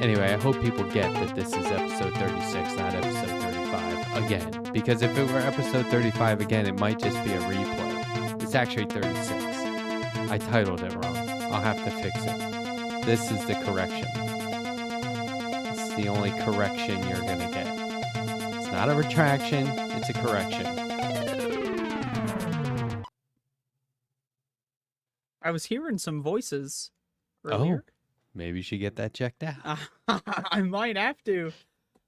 Anyway, I hope people get that this is episode 36, not episode 35 again. Because if it were episode 35 again, it might just be a replay. It's actually 36. I titled it wrong. I'll have to fix it. This is the correction. It's the only correction you're going to get. It's not a retraction, it's a correction. I was hearing some voices earlier. Oh, maybe you should get that checked out. I might have to.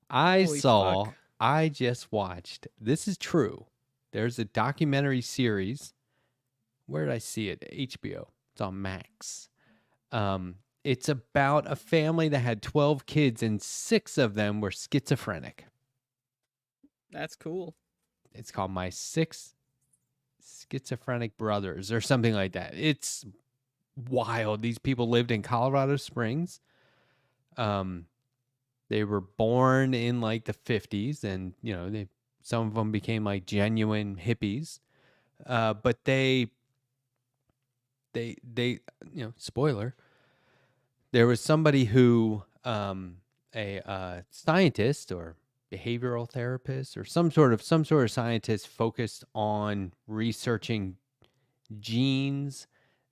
I just watched, this is true. There's a documentary series. Where did I see it? HBO. It's on Max. It's about a family that had 12 kids and 6 of them were schizophrenic. That's cool. It's called My 6 Schizophrenic Brothers or something like that. It's wild. These people lived in Colorado Springs. They were born in like the 50s, and you know, some of them became like genuine hippies. But they you know, spoiler, there was somebody who a scientist or behavioral therapist or some sort of scientist focused on researching genes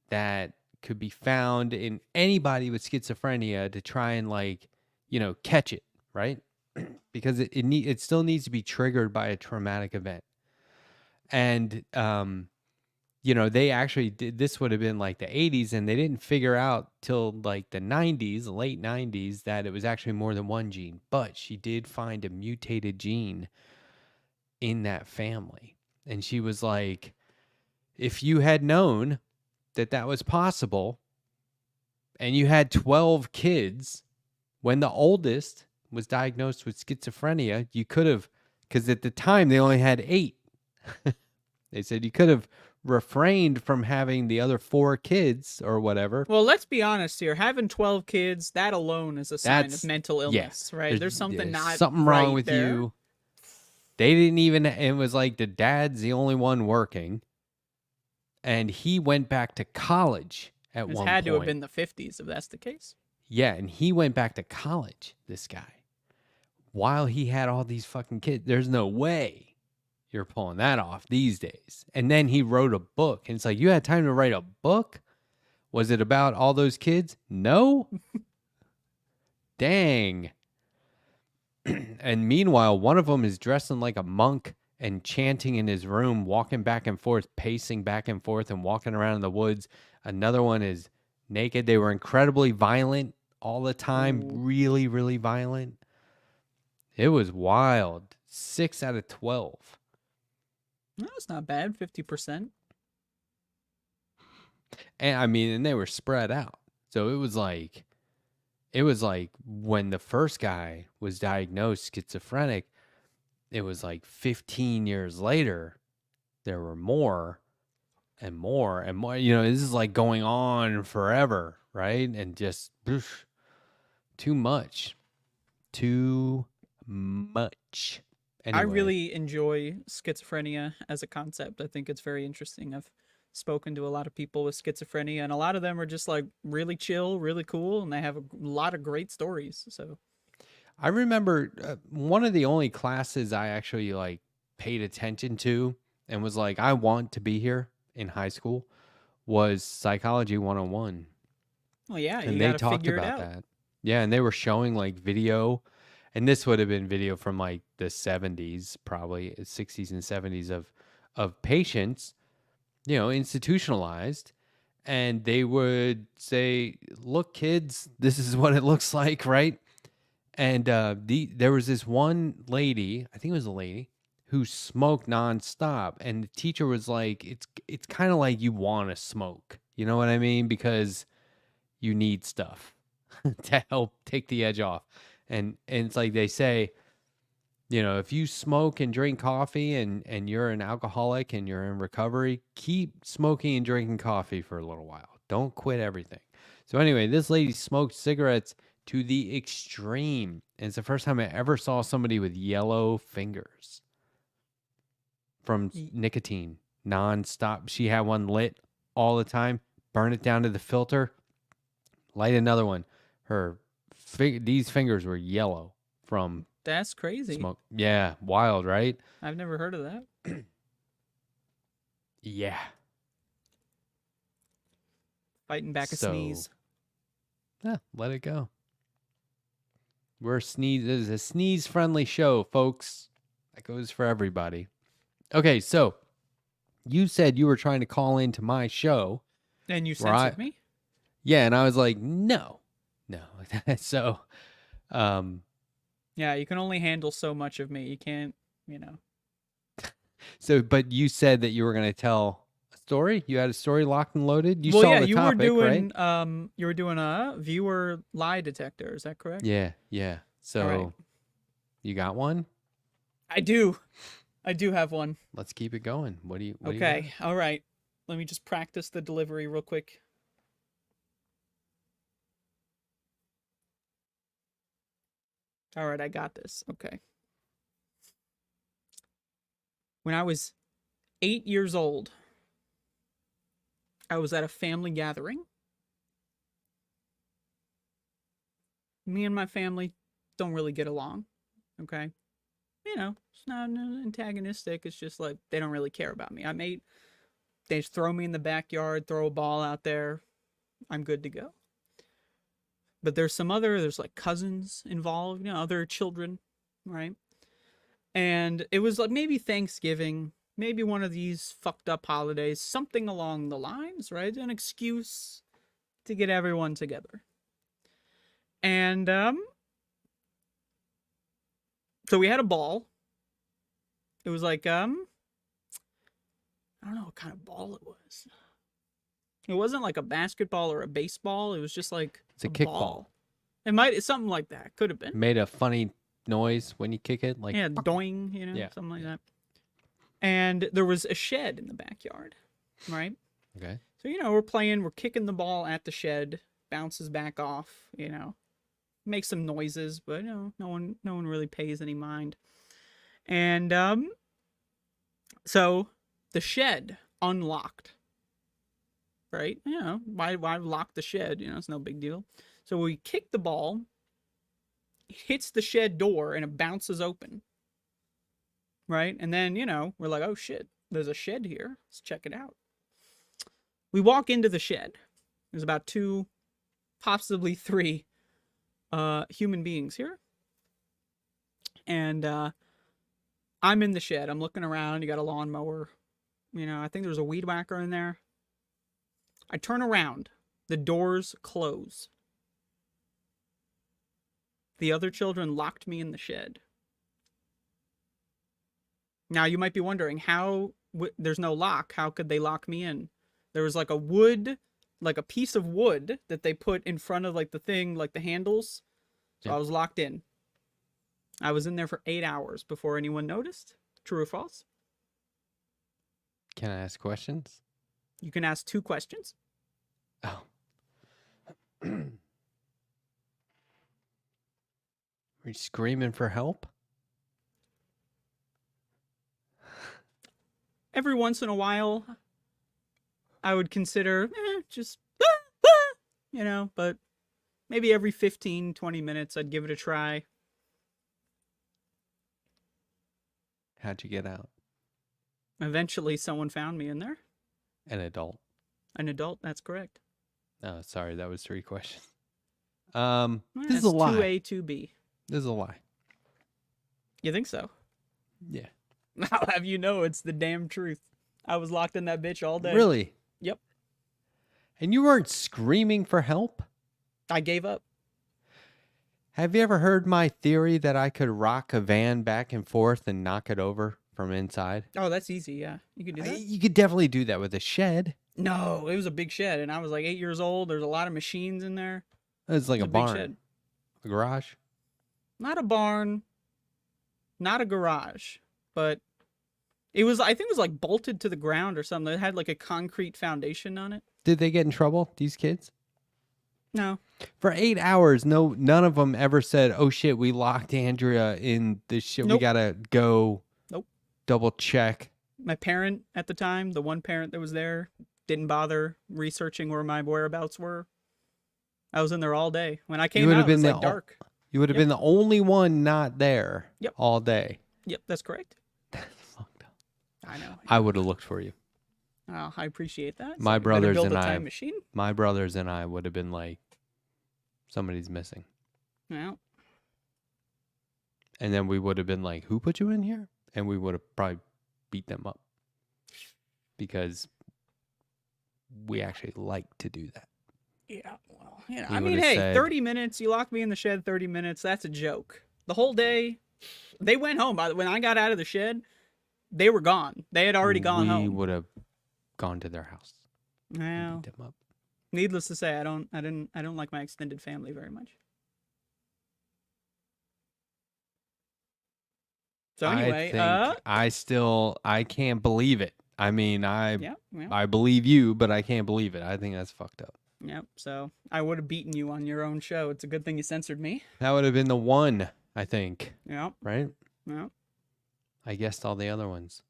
that could be found in anybody with schizophrenia to try and, like, you know, catch it, right? Because it still needs to be triggered by a traumatic event. And you know, they actually did, this would have been like the 80s, and they didn't figure out till like the 90s, late 90s, that it was actually more than one gene. But she did find a mutated gene in that family. And she was like, if you had known that that was possible, and you had 12 kids, when the oldest was diagnosed with schizophrenia, you could have, because at the time they only had 8. They said you could have refrained from having the other 4 kids or whatever. Well, let's be honest here. Having 12 kids, that alone is a sign of mental illness, right? There's something something wrong with there. you. They didn't even, it was like the dad's the only one working. And he went back to college at one point. It had to have been the 50s if that's the case. Yeah, and he went back to college, this guy, while he had all these fucking kids. There's no way you're pulling that off these days. And then he wrote a book. And it's like, you had time to write a book? Was it about all those kids? No? Dang. And meanwhile, one of them is dressing like a monk and chanting in his room, walking back and forth, pacing back and forth, and walking around in the woods. Another one is naked. They were incredibly violent all the time. Ooh. Really, really violent. It was wild. 6 out of 12. No, it's not bad. 50%. And I mean, and they were spread out. So it was like when the first guy was diagnosed schizophrenic, it was like 15 years later, there were more and more and more. You know, this is like going on forever, right? And just too much. Too much. Anyway. I really enjoy schizophrenia as a concept. I think it's very interesting. I've spoken to a lot of people with schizophrenia, and a lot of them are just like really chill, really cool, and they have a lot of great stories. So I remember one of the only classes I actually like paid attention to and was like, I want to be here in high school was Psychology 101. Well, yeah, and they talked about that. Yeah, and they were showing like video. And this would have been video from like the 70s, probably 60s and 70s of patients, you know, institutionalized. And they would say, look, kids, this is what it looks like, right? And there was this one lady, I think it was a lady, who smoked nonstop. And the teacher was like, it's kind of like you want to smoke. You know what I mean? Because you need stuff. to help take the edge off. And it's like they say, if you smoke and drink coffee and you're an alcoholic and you're in recovery, keep smoking and drinking coffee for a little while. Don't quit everything. So anyway, this lady smoked cigarettes to the extreme. And it's the first time I ever saw somebody with yellow fingers from nicotine nonstop. She had one lit all the time, burn it down to the filter, light another one. These fingers were yellow from That's crazy. smoke. Yeah, wild, right? I've never heard of that. Yeah. Fighting back a So, sneeze. Yeah, let it go. This is a sneeze-friendly show, folks. That goes for everybody. Okay, so you said you were trying to call into my show. And you censored me? Yeah, and I was like, no. So, yeah, you can only handle so much of me. You can't, So, but you said that you were going to tell a story. You had a story locked and loaded. You well, saw yeah, the you topic, were doing, right? you were doing a viewer lie detector. Is that correct? Yeah. So, right. You got one? I do have one. Let's keep it going. What do you? Okay. All right. Let me just practice the delivery real quick. All right, I got this. Okay. When I was 8 years old, I was at a family gathering. Me and my family don't really get along. Okay. It's not antagonistic. It's just like they don't really care about me. They just throw me in the backyard, throw a ball out there. I'm good to go. But there's like cousins involved, other children, right? And it was like maybe Thanksgiving, maybe one of these fucked up holidays, something along the lines, right? An excuse to get everyone together. And so we had a ball. It was like I don't know what kind of ball it was. It wasn't like a basketball or a baseball. It was just like it's a kickball. Ball. It's something like that. Could have been. Made a funny noise when you kick it, like doing, something like that. And there was a shed in the backyard, right? Okay. So we're kicking the ball at the shed, bounces back off, makes some noises, but no one really pays any mind. And so the shed unlocked. Right? Why lock the shed? It's no big deal. So we kick the ball, it hits the shed door, and it bounces open. Right? And then, we're like, oh shit, there's a shed here. Let's check it out. We walk into the shed. There's about 2, possibly 3 human beings here. And I'm in the shed. I'm looking around. You got a lawnmower. I think there's a weed whacker in there. I turn around. The doors close. The other children locked me in the shed. Now, you might be wondering, there's no lock. How could they lock me in? There was like a piece of wood that they put in front of like the thing, like the handles. So I was locked in. I was in there for 8 hours before anyone noticed. True or false? Can I ask questions? You can ask 2 questions. Oh. Were you screaming for help? Every once in a while, I would consider just, but maybe every 15, 20 minutes, I'd give it a try. How'd you get out? Eventually, someone found me in there. An adult. An adult, that's correct. Oh, sorry, that was 3 questions. This is a lie. 2A, 2B. This is a lie. You think so? Yeah. I'll have you know it's the damn truth. I was locked in that bitch all day. Really? Yep. And you weren't screaming for help? I gave up. Have you ever heard my theory that I could rock a van back and forth and knock it over from inside? Oh, that's easy, yeah. You could do that? You could definitely do that with a shed. No, it was a big shed, and I was like 8 years old. There's a lot of machines in there. It's like It's a a big barn, shed. a garage. Not a barn, not a garage, but it was, I think it was like bolted to the ground or something. It had like a concrete foundation on it. Did they get in trouble? These kids? No. For 8 hours, no, none of them ever said, "Oh shit, we locked Andrea in this shit. We Nope. gotta go Nope. double check." My parent at the time, the one parent that was there, didn't bother researching where my whereabouts were. I was in there all day. When I You came would have out, it been was the like dark. you would have Yep. been the only one not there Yep. all day. Yep. That's correct. That's fucked up. I know. I would have looked for you. Oh, I appreciate that. My So we better brothers build and a I, time machine. my brothers and I would have been like, somebody's missing, Well, and then we would have been like, "Who put you in here?" And we would have probably beat them up because we actually like to do that. yeah. Well, you know, He I mean, would've hey, said- 30 minutes. You locked me in the shed 30 minutes. That's a joke. The whole day, they went home. When I got out of the shed, they were gone. They had already gone We home. would have gone to their house and Well, beat them up. needless to say, I don't like my extended family very much. So anyway, I can't believe it. I mean, yeah, I believe you, but I can't believe it. I think that's fucked up. yeah. So I would have beaten you on your own show. It's a good thing you censored me. That would have been the one, I think, Yeah, right? yeah. I guessed all the other ones.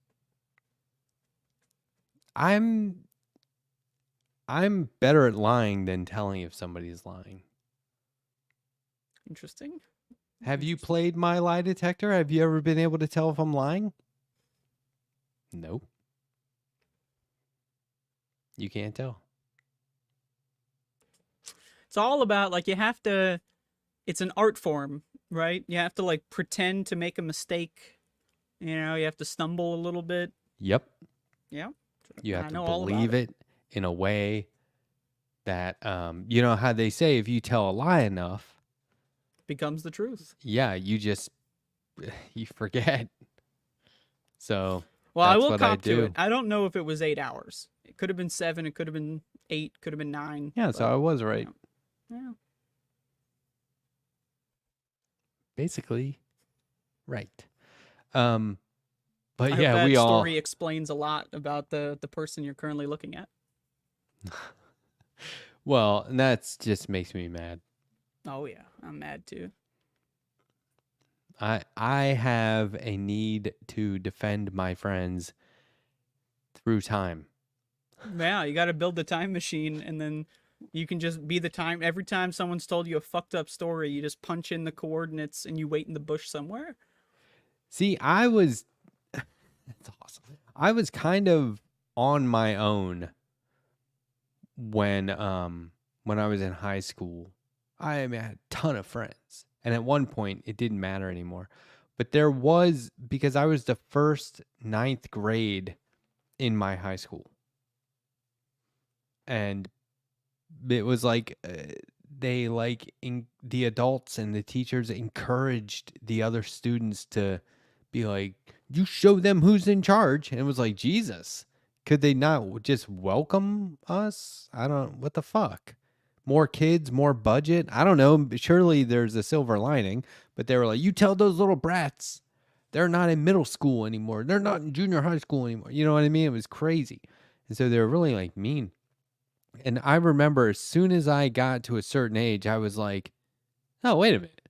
I'm better at lying than telling if somebody's lying. Interesting. Have you played my lie detector? Have you ever been able to tell if I'm lying? No. You can't tell. It's all about, like, you have to, it's an art form, right? You have to like pretend to make a mistake. You know, you have to stumble a little bit. Yep. Yeah. You I have know to all about believe it in a way that you know how they say if you tell a lie enough, Becomes the truth. yeah, you just you forget. So Well, I that's will what I cop to do. it. I don't know if it was 8 hours. It could have been 7. It could have been 8. Could have been 9. Yeah, so I was right. Yeah. Basically, right. But I hope yeah, that we all story explains a lot about the person you're currently looking at. well, and that's just makes me mad. Oh yeah, I'm mad too. I have a need to defend my friends through time. Yeah, you got to build the time machine, and then you can just be the time. Every time someone's told you a fucked up story, you just punch in the coordinates and you wait in the bush somewhere. See, that's awesome. I was kind of on my own when I was in high school. I had a ton of friends. And at one point it didn't matter anymore. But there was, because I was the first 9th grade in my high school. And it was like they like the adults and the teachers encouraged the other students to be like, you show them who's in charge. And it was like, Jesus, could they not just welcome us? What the fuck? More kids, more budget. I don't know. Surely there's a silver lining, but they were like, you tell those little brats they're not in middle school anymore. They're not in junior high school anymore. You know what I mean? It was crazy. And so they were really like mean. And I remember as soon as I got to a certain age, I was like, oh, wait a minute.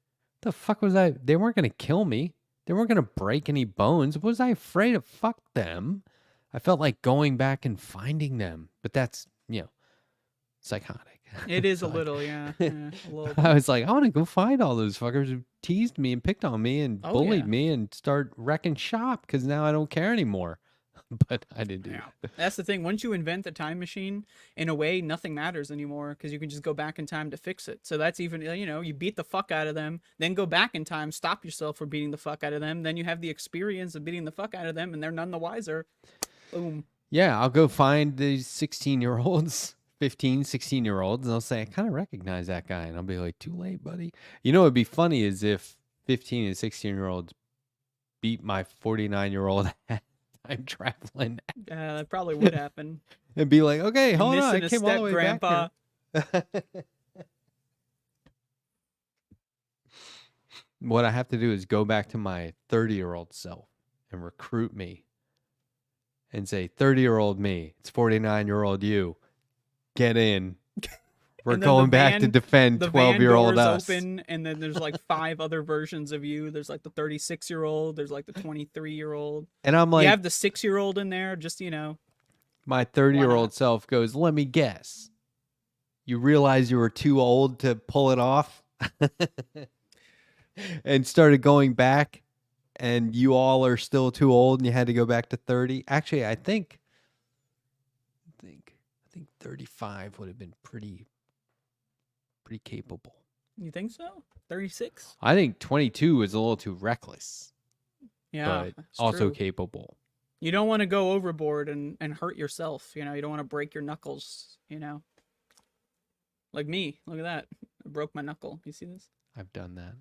The fuck was I? They weren't going to kill me. They weren't going to break any bones. What was I afraid of? Fuck them. I felt like going back and finding them. But that's, psychotic. It is So a little, yeah, a little. I was like, I want to go find all those fuckers who teased me and picked on me and Oh, bullied yeah. me and start wrecking shop because now I don't care anymore. But I didn't do that. That's the thing. Once you invent the time machine, in a way, nothing matters anymore because you can just go back in time to fix it. So that's even, you beat the fuck out of them, then go back in time, stop yourself from beating the fuck out of them. Then you have the experience of beating the fuck out of them, and they're none the wiser. Boom. Yeah, I'll go find these 16-year-olds, 15, 16-year-olds, and I'll say, I kind of recognize that guy. And I'll be like, too late, buddy. You know what would be funny is if 15 and 16-year-olds beat my 49-year-old time traveling That probably would happen. and be like, okay, hold on, I Missing a came all the step, way Grandpa. back here. What I have to do is go back to my 30-year-old self and recruit me and say, 30-year-old me, it's 49-year-old you, get in. We're And then going back to defend the van 12-year-old doors us. open, and then there's like five other versions of you. There's like the 36-year-old. There's like the 23-year-old. And I'm You like, have the 6-year-old in there. Just my why not? 30-year-old self goes, let me guess. You realize you were too old to pull it off and started going back, and you all are still too old and you had to go back to 30. Actually, I think 35 would have been pretty capable. You think so? 36? I think 22 is a little too reckless, Yeah, but that's also true. capable. You don't want to go overboard and hurt yourself. You don't want to break your knuckles. Like me. Look at that. I broke my knuckle. You see this? I've done that.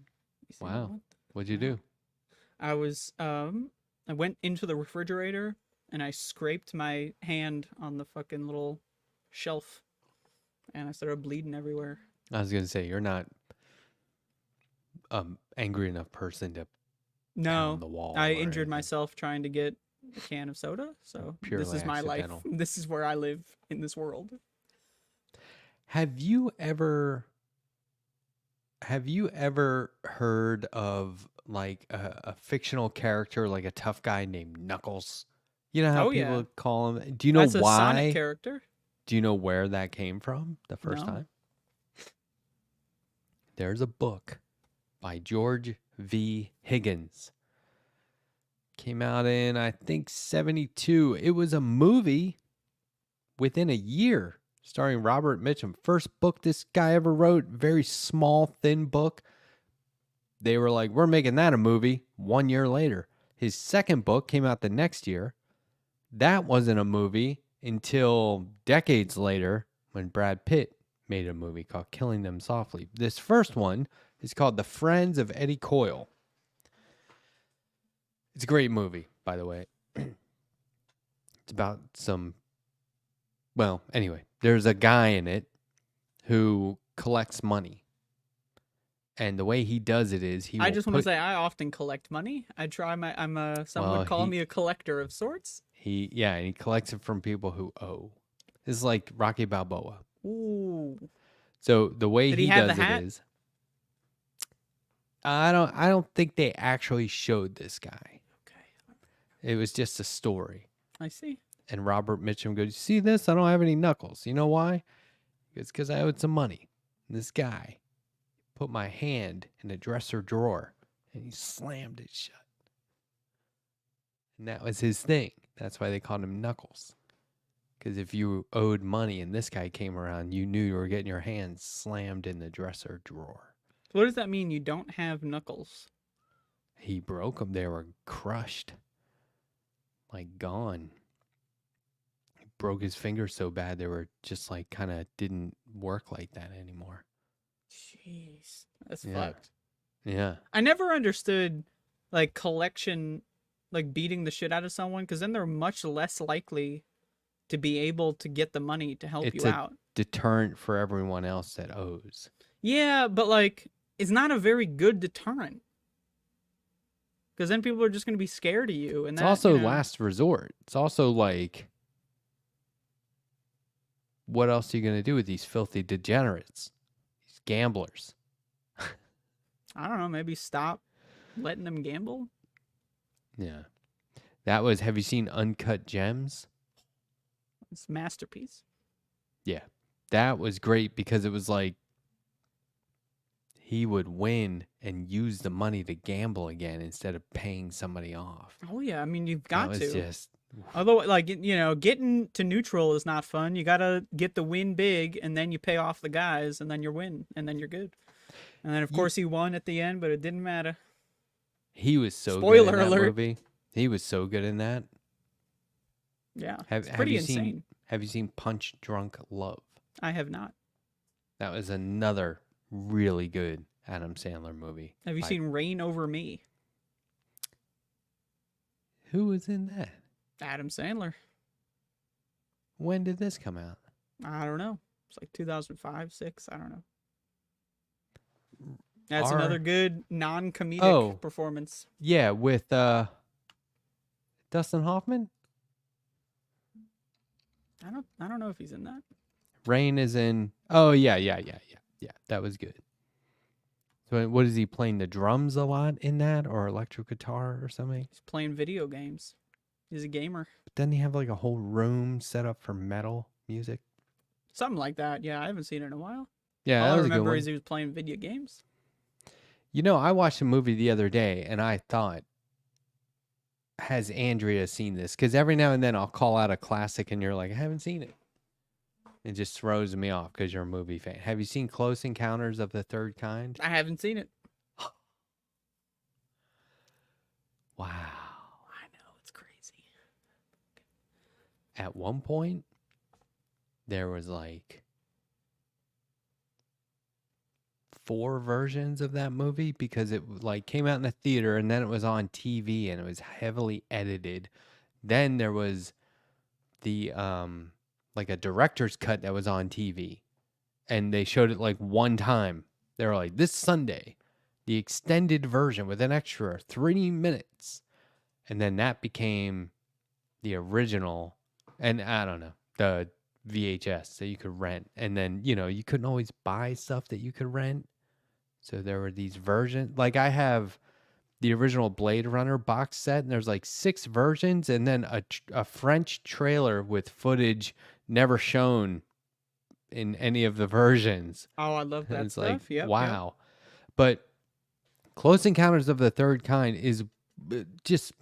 You see Wow. What What'd you the hell? do? I went into the refrigerator and I scraped my hand on the fucking little shelf and I started bleeding everywhere. I was going to say, you're not angry enough person to pound No, the wall I or injured anything. myself trying to get a can of soda. So this Purely is my life. accidental. This is where I live in this world. Have you ever heard of like a fictional character, like a tough guy named Knuckles? You know how Oh yeah, people call him? Do you know that's a Sonic why? character. Do you know where that came from the first No. time? There's a book by George V. Higgins. Came out in, I think, 72. It was a movie within a year starring Robert Mitchum. First book this guy ever wrote. Very small, thin book. They were like, we're making that a movie 1 year later. His second book came out the next year. That wasn't a movie until decades later when Brad Pitt made a movie called Killing Them Softly. This first one is called The Friends of Eddie Coyle. It's a great movie, by the way. It's about anyway, there's a guy in it who collects money. And the way he does it is I just want to say I often collect money. Some would call me a collector of sorts. And he collects it from people who owe. This is like Rocky Balboa. Ooh. So the way Did he he have the does it hat? is, I don't think they actually showed this guy. Okay. It was just a story. I see. And Robert Mitchum goes, "You see this? I don't have any knuckles. You know why? It's because I owed some money. And this guy put my hand in a dresser drawer and he slammed it shut. And that was his thing. That's why they called him Knuckles. Because if you owed money and this guy came around, you knew you were getting your hands slammed in the dresser drawer. What does that mean? You don't have knuckles? He broke them. They were crushed. Like gone. He broke his fingers so bad they were just like kind of didn't work like that anymore. Jeez. That's Yeah. fucked. Yeah. I never understood like collection, like beating the shit out of someone, because then they're much less likely to be able to get the money to help It's you a out. deterrent for everyone else that owes. Yeah, but like it's not a very good deterrent. Because then people are just going to be scared of you. And It's that, also last resort. It's also like, what else are you going to do with these filthy degenerates? These gamblers. I don't know, maybe stop letting them gamble? Yeah. Have you seen Uncut Gems? It's a masterpiece. Yeah. That was great because it was like he would win and use the money to gamble again instead of paying somebody off. Oh, yeah. I mean, you've got That to. was just... Although, like, getting to neutral is not fun. You got to get the win big, and then you pay off the guys, and then you win, and then you're good. And then, of course, he won at the end, but it didn't matter. He was so Spoiler good in that alert. movie. He was so good in that. Yeah. It's pretty insane. Have you seen Punch Drunk Love? I have not. That was another really good Adam Sandler movie. Have you seen Reign Over Me? Who was in that? Adam Sandler. When did this come out? I don't know. It's like 2005, 6. I don't know. That's another R. good non-comedic Oh, performance. yeah, with Dustin Hoffman. I don't know if he's in that. Rain is in. Oh yeah. That was good. So what is he playing the drums a lot in that, or electric guitar or something? He's playing video games. He's a gamer. But doesn't he have like a whole room set up for metal music? Something like that. Yeah, I haven't seen it in a while. Yeah, All that I was a good remember is one. he was playing video games. You know, I watched a movie the other day, and I thought, has Andrea seen this? Because every now and then I'll call out a classic, and you're like, I haven't seen it. It just throws me off because you're a movie fan. Have you seen Close Encounters of the Third Kind? I haven't seen it. Wow. I know, it's crazy. At one point, there was like 4 versions of that movie because it like came out in the theater and then it was on TV and it was heavily edited. Then there was the like a director's cut that was on TV and they showed it like one time. They were like, this Sunday, the extended version with an extra 3 minutes. And then that became the original, and I don't know, the VHS that you could rent. And then, you know, you couldn't always buy stuff that you could rent. So there were these versions. Like I have the original Blade Runner box set, and there's like 6 versions, and then a French trailer with footage never shown in any of the versions. Oh, I love And that it's like, stuff. Yep, yep. wow. But Close Encounters of the Third Kind is just,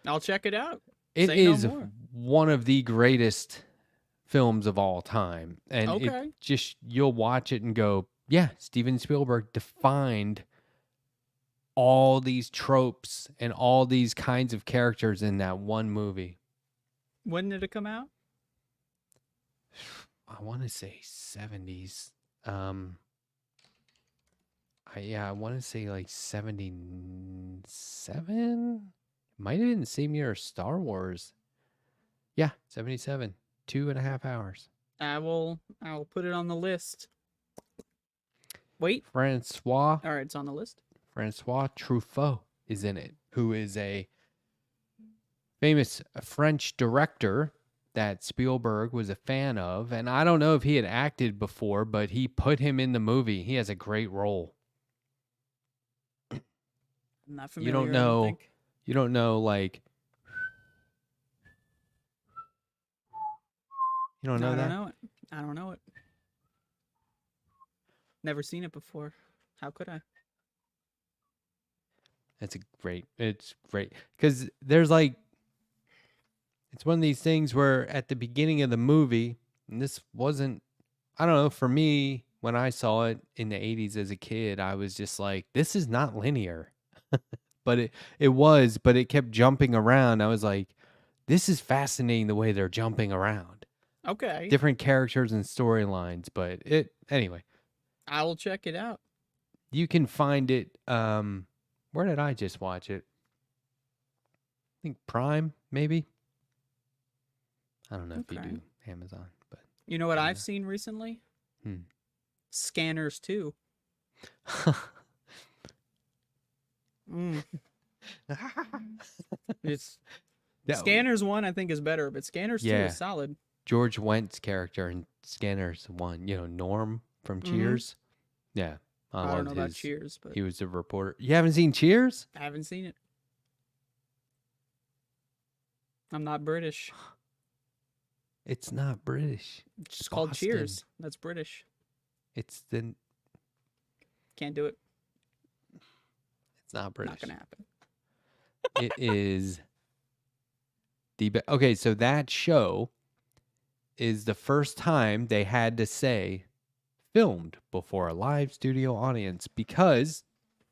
I'll check it out. it Say no is more. one of the greatest films of all time. And it Okay. just, you'll watch it and go, yeah, Steven Spielberg defined all these tropes and all these kinds of characters in that one movie. When did it come out? I want to say 70s. I want to say like 77. Might have been the same year as Star Wars. Yeah, 77. 2.5 hours. I will put it on the list. Wait. Francois All right, it's on the list. Truffaut is in it, who is a famous French director that Spielberg was a fan of. And I don't know if he had acted before, but he put him in the movie. He has a great role. I'm not You familiar, don't I don't know, think. like, you don't know I don't that? know it. I don't know it. Never seen it before. How could I? It's great. Because there's like, it's one of these things where at the beginning of the movie, and this wasn't, I don't know, for me, when I saw it in the 80s as a kid, I was just like, this is not linear. But it was, but it kept jumping around. I was like, this is fascinating the way they're jumping around. Okay. Different characters and storylines, but anyway, I will check it out. you can find it. Where did I just watch it? I think Prime, maybe. I don't know if you Okay. do Amazon, but You know what Yeah. I've seen recently? Hmm. Scanners 2. Mm. It's That- Scanners 1 I think is better, but Scanners 2 Yeah. is solid. George Wendt's character in Scanners 1, Norm from Mhm. Cheers. Yeah, I don't loved know about his. Cheers, but He was a reporter. You haven't seen Cheers? I haven't seen it. I'm not British. It's not British. It's just called Boston. Cheers. That's British. It's the. Can't do it. It's not British. Not gonna happen. It is okay. So that show is the first time they had to say filmed before a live studio audience because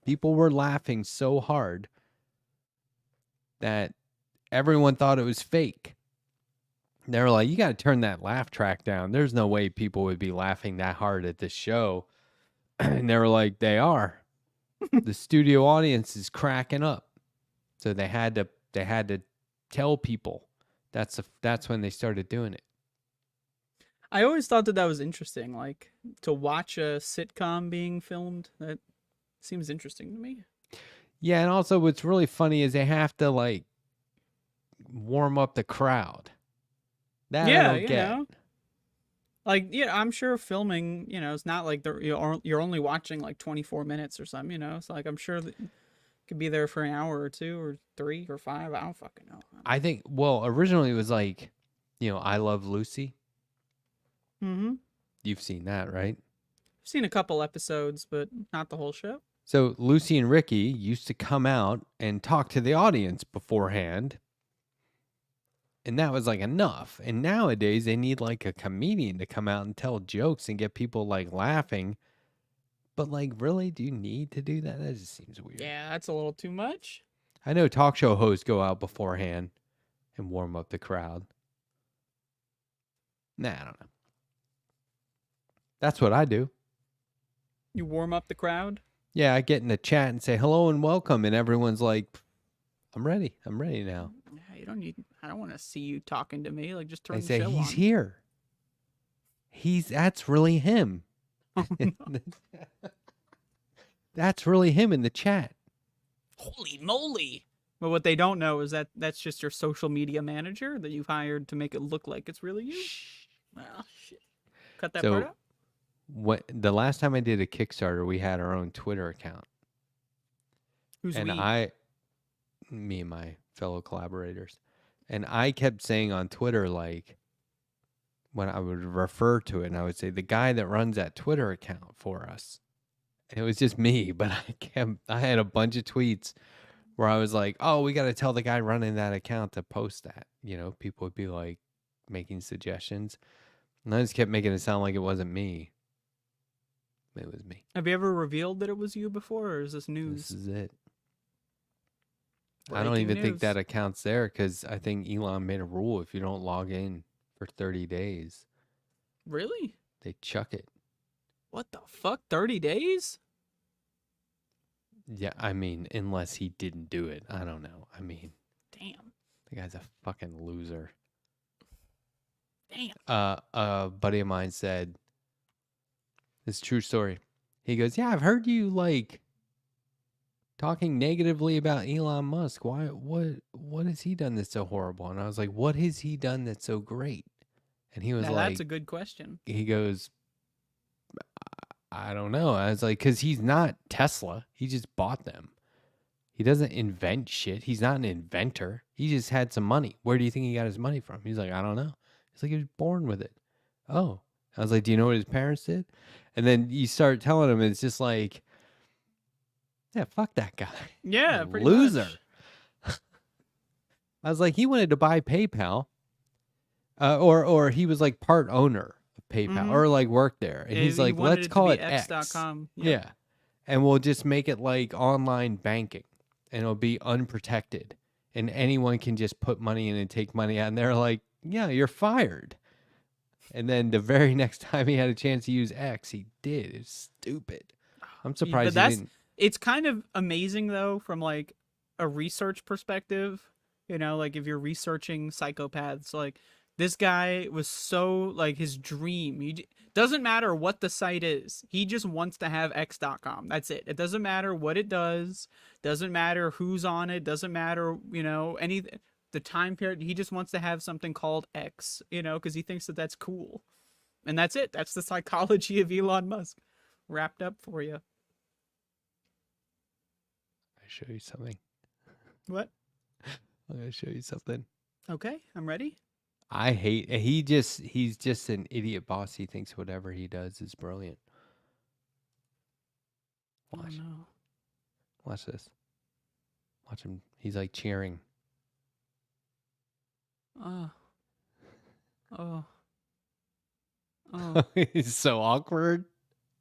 people were laughing so hard that everyone thought it was fake. They were like, you got to turn that laugh track down. There's no way people would be laughing that hard at this show. And they were like, they are. The studio audience is cracking up. So they had to tell people. That's when they started doing it. I always thought that was interesting, like to watch a sitcom being filmed. That Seems interesting to me. Yeah, and also what's really funny is they have to like warm up the crowd. That I Yeah, don't get. like yeah, I'm sure filming, it's not like you're only watching like 24 minutes or something. It's like I'm sure that you could be there for an hour or two or three or five. I don't fucking know. I don't I think well, originally it was like, I Love Lucy. know. Mm-hmm. You've seen that, right? I've seen a couple episodes, but not the whole show. So Lucy and Ricky used to come out and talk to the audience beforehand, and that was like enough. And nowadays they need like a comedian to come out and tell jokes and get people like laughing. But like, really, do you need to do that? That just seems weird. Yeah, that's a little too much. I know talk show hosts go out beforehand and warm up the crowd. Nah, I don't know. That's what I do. You warm up the crowd. Yeah, I get in the chat and say hello and welcome, and everyone's like, I'm ready. I'm ready now. Yeah, you don't need. I don't want to see you talking to me. Like, just I turn the say, show he's on. here. That's really him. That's really him in the chat. Holy moly! But what they don't know is that that's just your social media manager that you've hired to make it look like it's really you. Well, shit. Cut that part So out. the last time I did a Kickstarter, we had our own Twitter account. Who's And we? me and my fellow collaborators. And I kept saying on Twitter, like, when I would refer to it, and I would say, the guy that runs that Twitter account for us. And it was just me, but I had a bunch of tweets where I was like, oh, we got to tell the guy running that account to post that. People would be like making suggestions. And I just kept making it sound like it wasn't me. It was me. Have you ever revealed that it was you before, or is this This news? is it. I don't Breaking even think news. that account's there because I think Elon made a rule if you don't log in for 30 days, Really? they chuck it. What the fuck? 30 days? Yeah, I mean, unless he didn't do it. I don't know. I mean, Damn. the guy's a fucking loser. Damn. A buddy of mine said, this is a true story. He goes, yeah, I've heard you like talking negatively about Elon Musk. Why? What has he done that's so horrible? And I was like, what has he done that's so great? And he was Now, like, that's a good question. he goes, I don't know. I was like, because he's not Tesla. He just bought them. He doesn't invent shit. He's not an inventor. He just had some money. Where do you think he got his money from? He's like, I don't know. He's like, he was born with it. Oh. I was like, do you know what his parents did? And then you start telling him, it's just like, yeah, fuck that guy. Yeah, pretty Loser. much. I was like, he wanted to buy PayPal, or he was like part owner of PayPal, or like worked there, and he's He like, wanted let's it to call be it X. X.com. Yep. Yeah, and we'll just make it like online banking, and it'll be unprotected, and anyone can just put money in and take money out. And they're like, yeah, you're fired. And then the very next time he had a chance to use X, he did. It's stupid. I'm surprised But he didn't. it's kind of amazing though from like a research perspective, like if you're researching psychopaths, like this guy was so like his dream. Doesn't matter what the site is. He just wants to have x.com. That's it. It doesn't matter what it does. Doesn't matter who's on it. Doesn't matter, any the time period. He just wants to have something called X, because he thinks that that's cool. And that's it. That's the psychology of Elon Musk wrapped up for you. I'll show you something. What? I'm gonna show you something. Okay, I'm ready. I hate. He's just an idiot boss. He thinks whatever he does is brilliant. Watch. Oh no. Watch this. Watch him. He's like cheering. Oh. Oh. Oh. He's so awkward.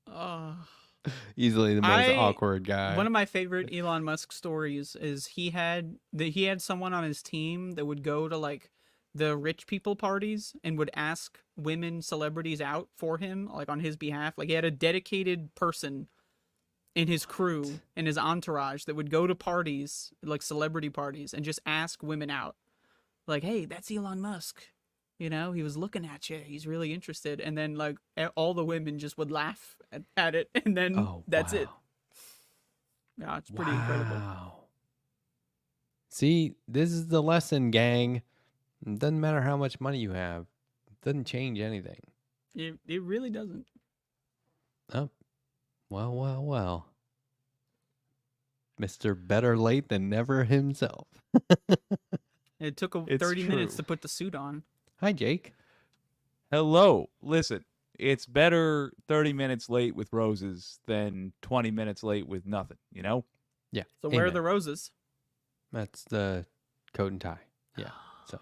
Oh. Easily the most awkward guy. One of my favorite Elon Musk stories is he had someone on his team that would go to like the rich people parties and would ask women celebrities out for him, like on his behalf. Like he had a dedicated person in his crew, in his entourage, that would go to parties, like celebrity parties, and just ask women out. Like, hey, that's Elon Musk. He was looking at you. He's really interested. And then like all the women just would laugh at it. And then that's it. Yeah, it's pretty incredible. Wow. See, this is the lesson, gang. It doesn't matter how much money you have. It doesn't change anything. It really doesn't. Oh, well. Mr. Better Late Than Never himself. It took It's 30 minutes true. to put the suit on. Hi, Jake. Hello. Listen, it's better 30 minutes late with roses than 20 minutes late with nothing, you know? Yeah. So where are amen. the roses? That's the coat and tie. Yeah. So.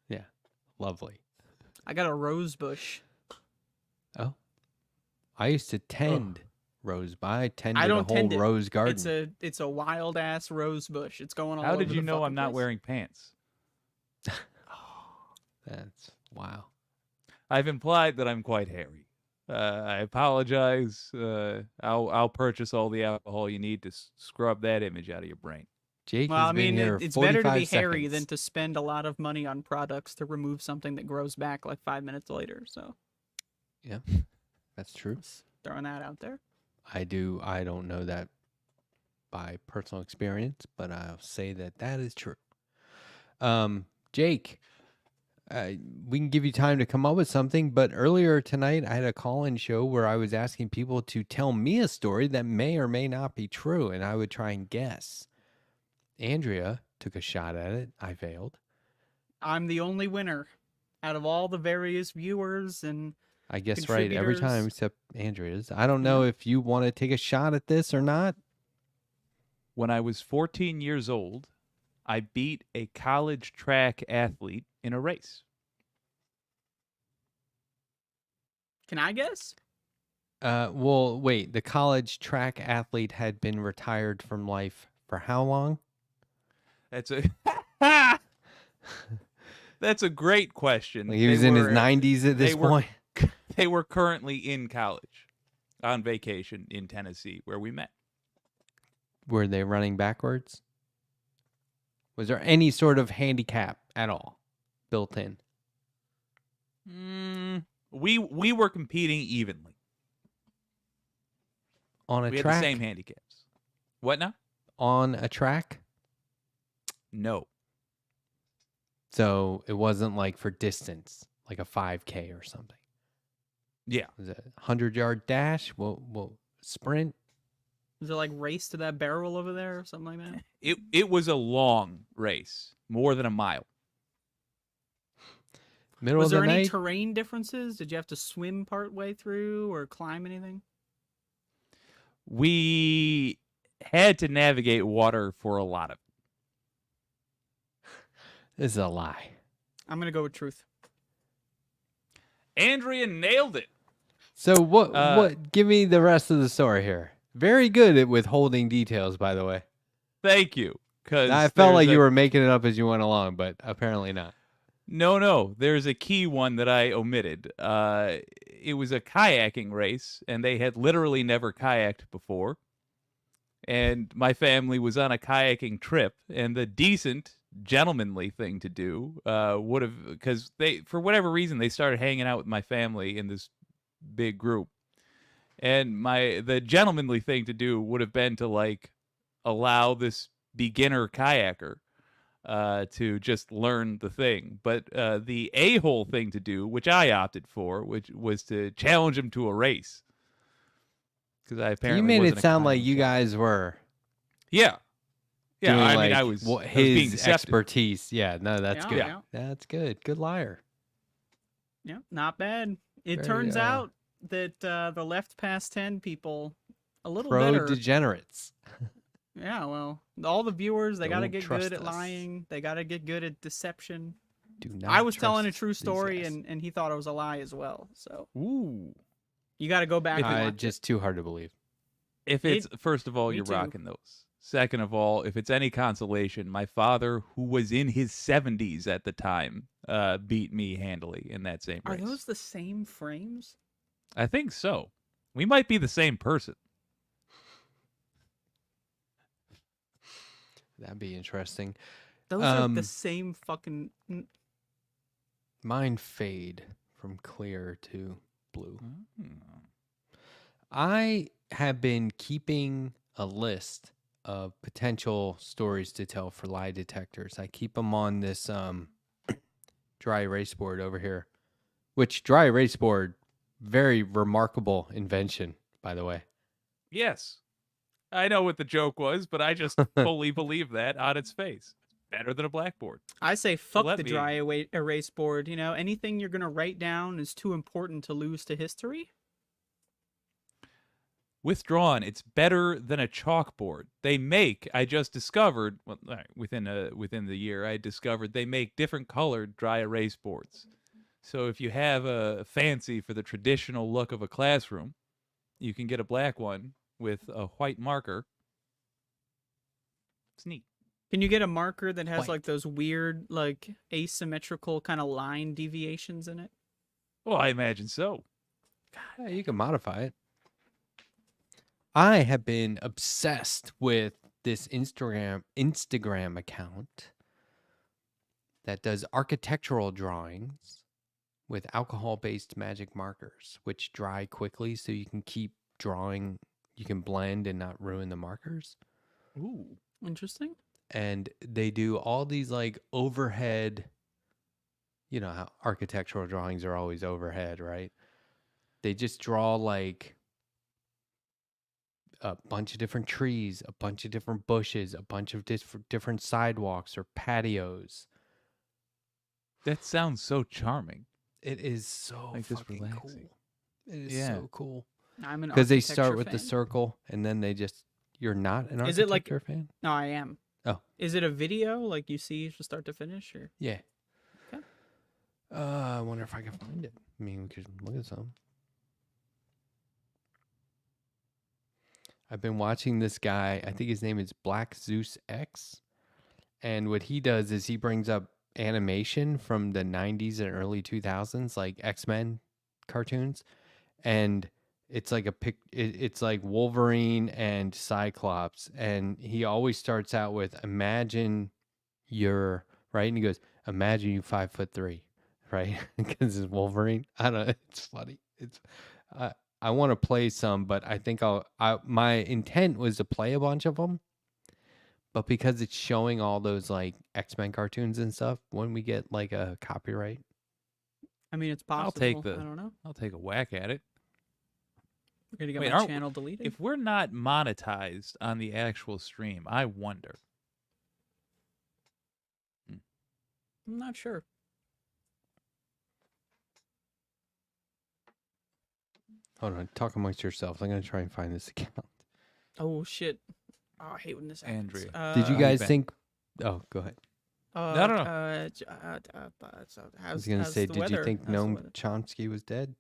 Yeah. Lovely. I got a rose bush. Oh. I used to tend rose. I tended I a don't whole tend it. rose garden. It's a wild ass rose bush. It's going all How over did you the know I'm fucking not place. wearing pants? That's wow. I've implied that I'm quite hairy. I apologize. I'll purchase all the alcohol you need to scrub that image out of your brain. Jake Well, has I been mean, here it's 45 better to be seconds. hairy than to spend a lot of money on products to remove something that grows back like 5 minutes later. So, Yeah, that's true. just throwing that out there. I don't know that by personal experience, but I'll say that is true. Jake, we can give you time to come up with something, but earlier tonight I had a call-in show where I was asking people to tell me a story that may or may not be true, and I would try and guess. Andrea took a shot at it. I failed. I'm the only winner out of all the various viewers and I guess right every time contributors. except Andrea's. I don't know if you want to take a shot at this or not. When I was 14 years old, I beat a college track athlete in a race. Can I guess? Well, wait. The college track athlete had been retired from life for how long? That's a That's a great question. Like he was in his 90s at this point. They were currently in college on vacation in Tennessee where we met. Were they running backwards? Was there any sort of handicap at all built in? We were competing evenly. On a We had track? the same handicaps. What now? On a track? No. So it wasn't like for distance, like a 5K or something. Yeah. Was it a 100-yard dash? Well, sprint? Is it like race to that barrel over there or something like that? It was a long race, more than a mile. Middle Was of the there any night? terrain differences? Did you have to swim part way through or climb anything? We had to navigate water for a lot of it. This is a lie. I'm gonna go with truth. Andrea nailed it. So what? Give me the rest of the story here. Very good at withholding details, by the way. Thank you. Because I felt like you were making it up as you went along, but apparently not. No. There's a key one that I omitted. It was a kayaking race, and they had literally never kayaked before. And my family was on a kayaking trip, and the decent, gentlemanly thing to do would have, because they, for whatever reason, they started hanging out with my family in this big group. And the gentlemanly thing to do would have been to like allow this beginner kayaker to just learn the thing. But the a-hole thing to do, which I opted for, which was to challenge him to a race. Because I apparently You made wasn't it a sound like kind you child. guys were. Yeah. Yeah, doing I mean, like I was his being deceptive. expertise. Yeah, no, that's Yeah, good. yeah. That's good. Good liar. Yeah, not bad. It Very, turns out that the left past 10 people a little Pro better. degenerates. Yeah, well, all the viewers, they got to Don't get trust good at us. lying. They got to get good at deception. Do not. I was telling a trust true these story, guys. and he thought it was a lie as well. So Ooh. you got to go back and watch Just too hard to believe. If it's, first of all, me you're too. rocking those. Second of all, if it's any consolation, my father, who was in his 70s at the time, beat me handily in that same Are race. those the same frames? I think so. We might be the same person. That'd be interesting. Those are the same fucking. Mine fade from clear to blue. I have been keeping a list of potential stories to tell for lie detectors. I keep them on this dry erase board over here, which dry erase board, very remarkable invention, by the way. Yes. I know what the joke was, but I just fully believe that on its face. Better than a blackboard. I say So fuck let the me- dry erase board. Anything you're gonna write down is too important to lose to history. Withdrawn, it's better than a chalkboard. I just discovered, within the year, I discovered they make different colored dry erase boards. So if you have a fancy for the traditional look of a classroom, you can get a black one with a white marker. It's neat. Can you get a marker that has White. like those weird, like asymmetrical kind of line deviations in it? Well, I imagine so. Yeah, you can modify it. I have been obsessed with this Instagram account that does architectural drawings with alcohol-based magic markers, which dry quickly so you can keep drawing, you can blend and not ruin the markers. Ooh. Interesting. And they do all these like overhead, you know how architectural drawings are always overhead, right? They just draw like a bunch of different trees, a bunch of different bushes, a bunch of different sidewalks or patios. That sounds so charming. It is so Like just fucking relaxing. cool. It is Yeah. so cool. I'm an Because they architecture start with the fan. circle and then they just, you're not an Is it like- architecture fan? No, I am. Oh. Is it a video like you see from start to finish, or? Yeah. Okay. I wonder if I can find it. I mean, we could look at some. I've been watching this guy. I think his name is Black Zeus X. And what he does is he brings up animation from the 90s and early 2000s, like X-Men cartoons. And it's like it's like Wolverine and Cyclops. And he always starts out with imagine you're right. And he goes, imagine you 5'3", right? Because it's Wolverine. I don't know. It's funny. I want to play some, but I think my intent was to play a bunch of them. But because it's showing all those like X-Men cartoons and stuff, when we get like a copyright, I mean, it's possible. I'll take I don't know. I'll take a whack at it. We're gonna get Wait, my aren't- channel deleted. If we're not monetized on the actual stream, I wonder. I'm not sure. hold on, talk amongst yourselves. I'm gonna try and find this account. Oh shit! Oh, I hate when this happens. Andrea. Did you you guys been? think? Oh, go ahead. No. So I was gonna say, did you think Noam Weather? Chomsky was dead?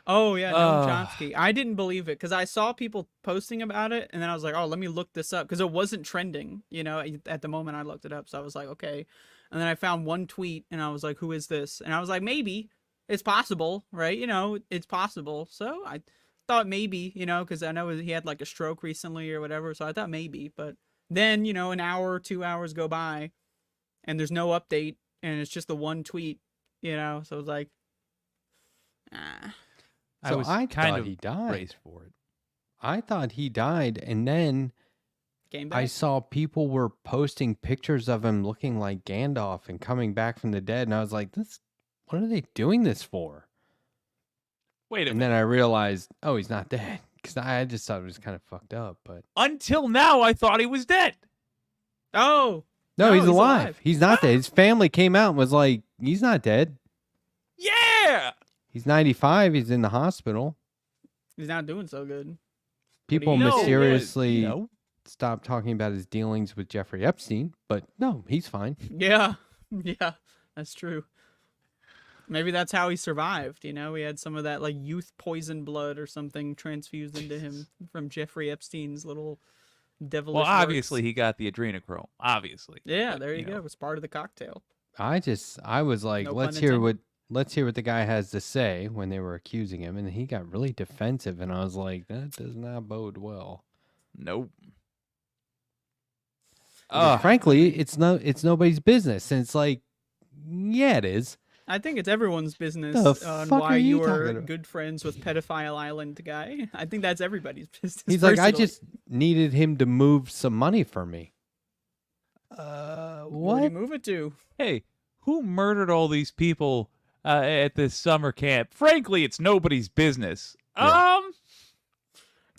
Oh yeah, Noam Uh, Chomsky. I didn't believe it because I saw people posting about it, and then I was like, oh, let me look this up because it wasn't trending. At the moment I looked it up, so I was like, okay. And then I found one tweet, and I was like, who is this? And I was like, maybe it's possible, right? It's possible. So I thought maybe, because I know he had like a stroke recently or whatever. So I thought maybe, but then an hour or 2 hours go by, and there's no update, and it's just the one tweet, So I was like, ah. I So was I kind thought of he died. braced for it. I thought he died, and then Came I back. saw people were posting pictures of him looking like Gandalf and coming back from the dead, and I was like, what are they doing this for? Wait a And minute. then I realized, oh, he's not dead. Because I just thought it was kind of fucked up, but Until now, I thought he was dead. Oh, no, No, he's he's alive. alive. He's not dead. His family came out and was like, he's not dead. Yeah. He's 95. He's in the hospital. he's not doing so good. People you know? mysteriously No. stopped talking about his dealings with Jeffrey Epstein, but no, he's fine. Yeah, yeah, that's true. Maybe that's how he survived. He had some of that like youth poison blood or something transfused into him from Jeffrey Epstein's little devilish. Well, works. obviously he got the adrenochrome. Obviously. Yeah, But, there you go. It's part of the cocktail. I was like, No let's pun hear intended. what the guy has to say when they were accusing him, and he got really defensive, and I was like, that does not bode well. Nope. Because frankly, it's nobody's business, and it's like, yeah, it is. I think it's everyone's business The on fuck why are you you are talking about? good friends with pedophile island guy. I think that's everybody's business. He's like, I personally. just needed him to move some money for me. Where'd he What? move it to? Hey, who murdered all these people at this summer camp? Frankly, it's nobody's business. Yeah.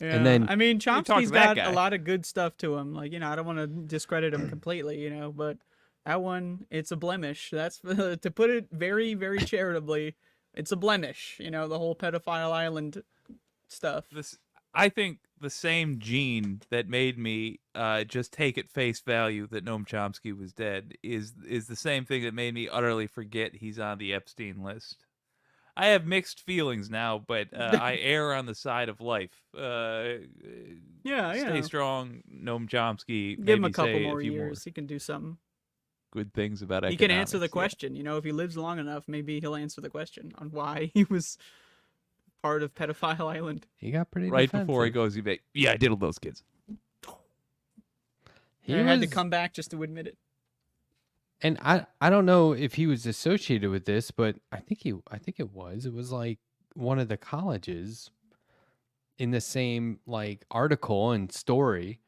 Yeah, And then I mean, you talk to Chomsky's that got a guy. lot of good stuff to him. Like, I don't want to discredit him completely, but that one, it's a blemish. That's to put it very, very charitably. It's a blemish. The whole pedophile island stuff. I think the same gene that made me just take at face value that Noam Chomsky was dead is the same thing that made me utterly forget he's on the Epstein list. I have mixed feelings now, but I err on the side of life. Stay strong, Noam Chomsky. Give him Maybe a couple say more a few years. more He can do something. good things about He economics. can answer the yeah. question. If he lives long enough, maybe he'll answer the question on why he was part of pedophile island. he got pretty Right defensive. before he goes, yeah, I diddled those kids. He had to come back just to admit it. And I don't know if he was associated with this, but I think it was. It was like one of the colleges in the same like article and story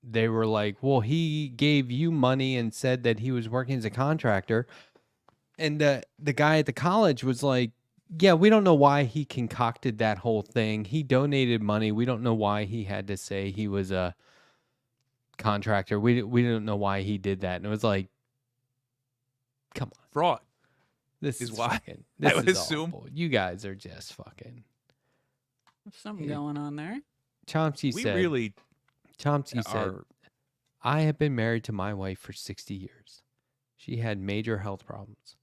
they were like, well, he gave you money and said that he was working as a contractor. And the guy at the college was like, yeah, we don't know why he concocted that whole thing. He donated money. We don't know why he had to say he was a contractor. We don't know why he did that. And it was like, come on. Fraud. This Is is why. fucking, this I would is assume. awful. You guys are just fucking. There's something going on there. Chomsky We said, really Chomsky said, are. I have been married to my wife for 60 years. She had major health problems.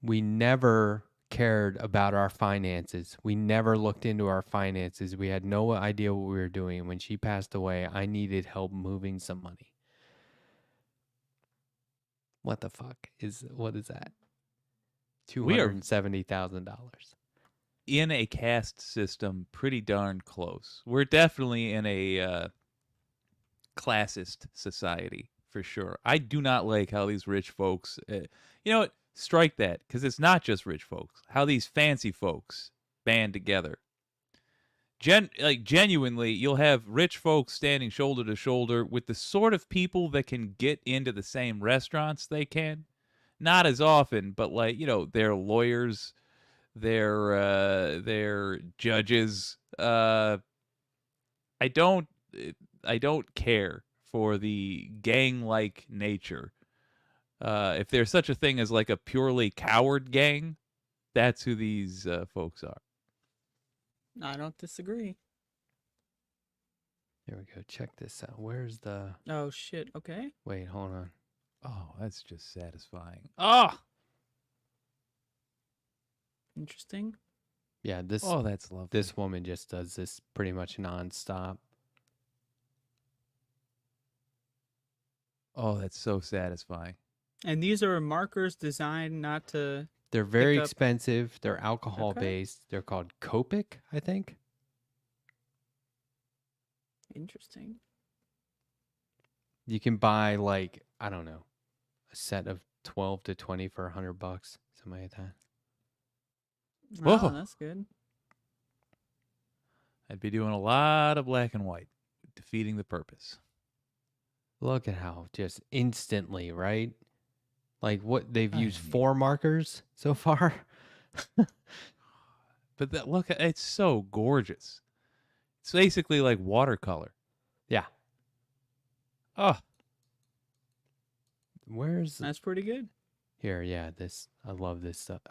We never cared about our finances. We never looked into our finances. We had no idea what we were doing. When she passed away, I needed help moving some money. What the fuck what is that? $270,000. In a caste system pretty darn close. We're definitely in a classist society for sure. I do not like how these rich folks, you know what? Strike that, because it's not just rich folks. How these fancy folks band together. Genuinely, you'll have rich folks standing shoulder to shoulder with the sort of people that can get into the same restaurants they can. Not as often, but they're lawyers, they're judges. I don't care for the gang-like nature. If there's such a thing as like a purely coward gang, that's who these folks are. I don't disagree. Here we go. Check this out. Where's the... Oh, shit. Okay. Wait, hold on. Oh, that's just satisfying. Oh! Interesting. Yeah, That's lovely. this woman just does this pretty much nonstop. Oh, that's so satisfying. And these are markers designed not to... They're very Pick up- expensive. They're alcohol Okay. based. They're called Copic, I think. Interesting. You can buy like, I don't know, a set of 12 to 20 for $100, something like that. Oh, Whoa. that's good. I'd be doing a lot of black and white, defeating the purpose. Look at how just instantly, right? Like what they've I used mean- 4 markers so far. But look, it's so gorgeous. It's basically like watercolor. Yeah. Oh, Where's That's pretty good. here? Yeah, I love this stuff.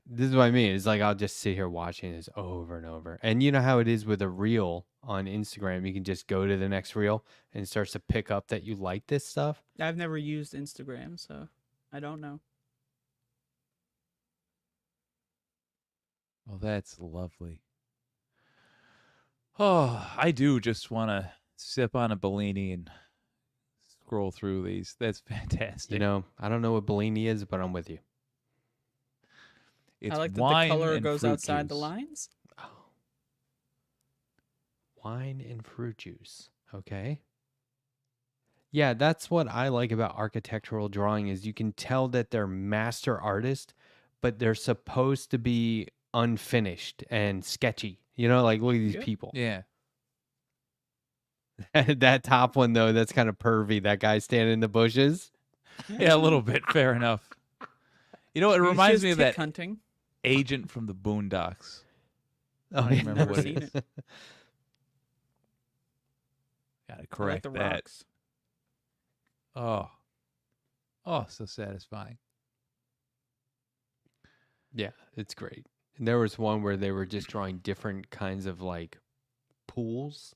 This is what I mean. It's like I'll just sit here watching this over and over. And you know how it is with a reel on Instagram. You can just go to the next reel and it starts to pick up that you like this stuff. I've never used Instagram, so I don't know. well, that's lovely. Oh, I do just want to sip on a Bellini and scroll through these. That's fantastic. You know, I don't know what Bellini is, but I'm with you. It's I like that wine the color and goes fruit outside the juice. lines. Oh. Wine and fruit juice. Okay. Yeah, that's what I like about architectural drawing is you can tell that they're master artists, but they're supposed to be unfinished and sketchy. You know, like look at these Yep. people. Yeah. That top one though, that's kind of pervy. That guy standing in the bushes. Yeah, a little bit. Fair enough. You know, it He's reminds just me of tick that hunting. agent from the Boondocks. Oh, I don't remember Never what seen it is. it. Gotta I like correct the that. rocks. Oh. Oh, so satisfying. Yeah, it's great. And there was one where they were just drawing different kinds of like pools.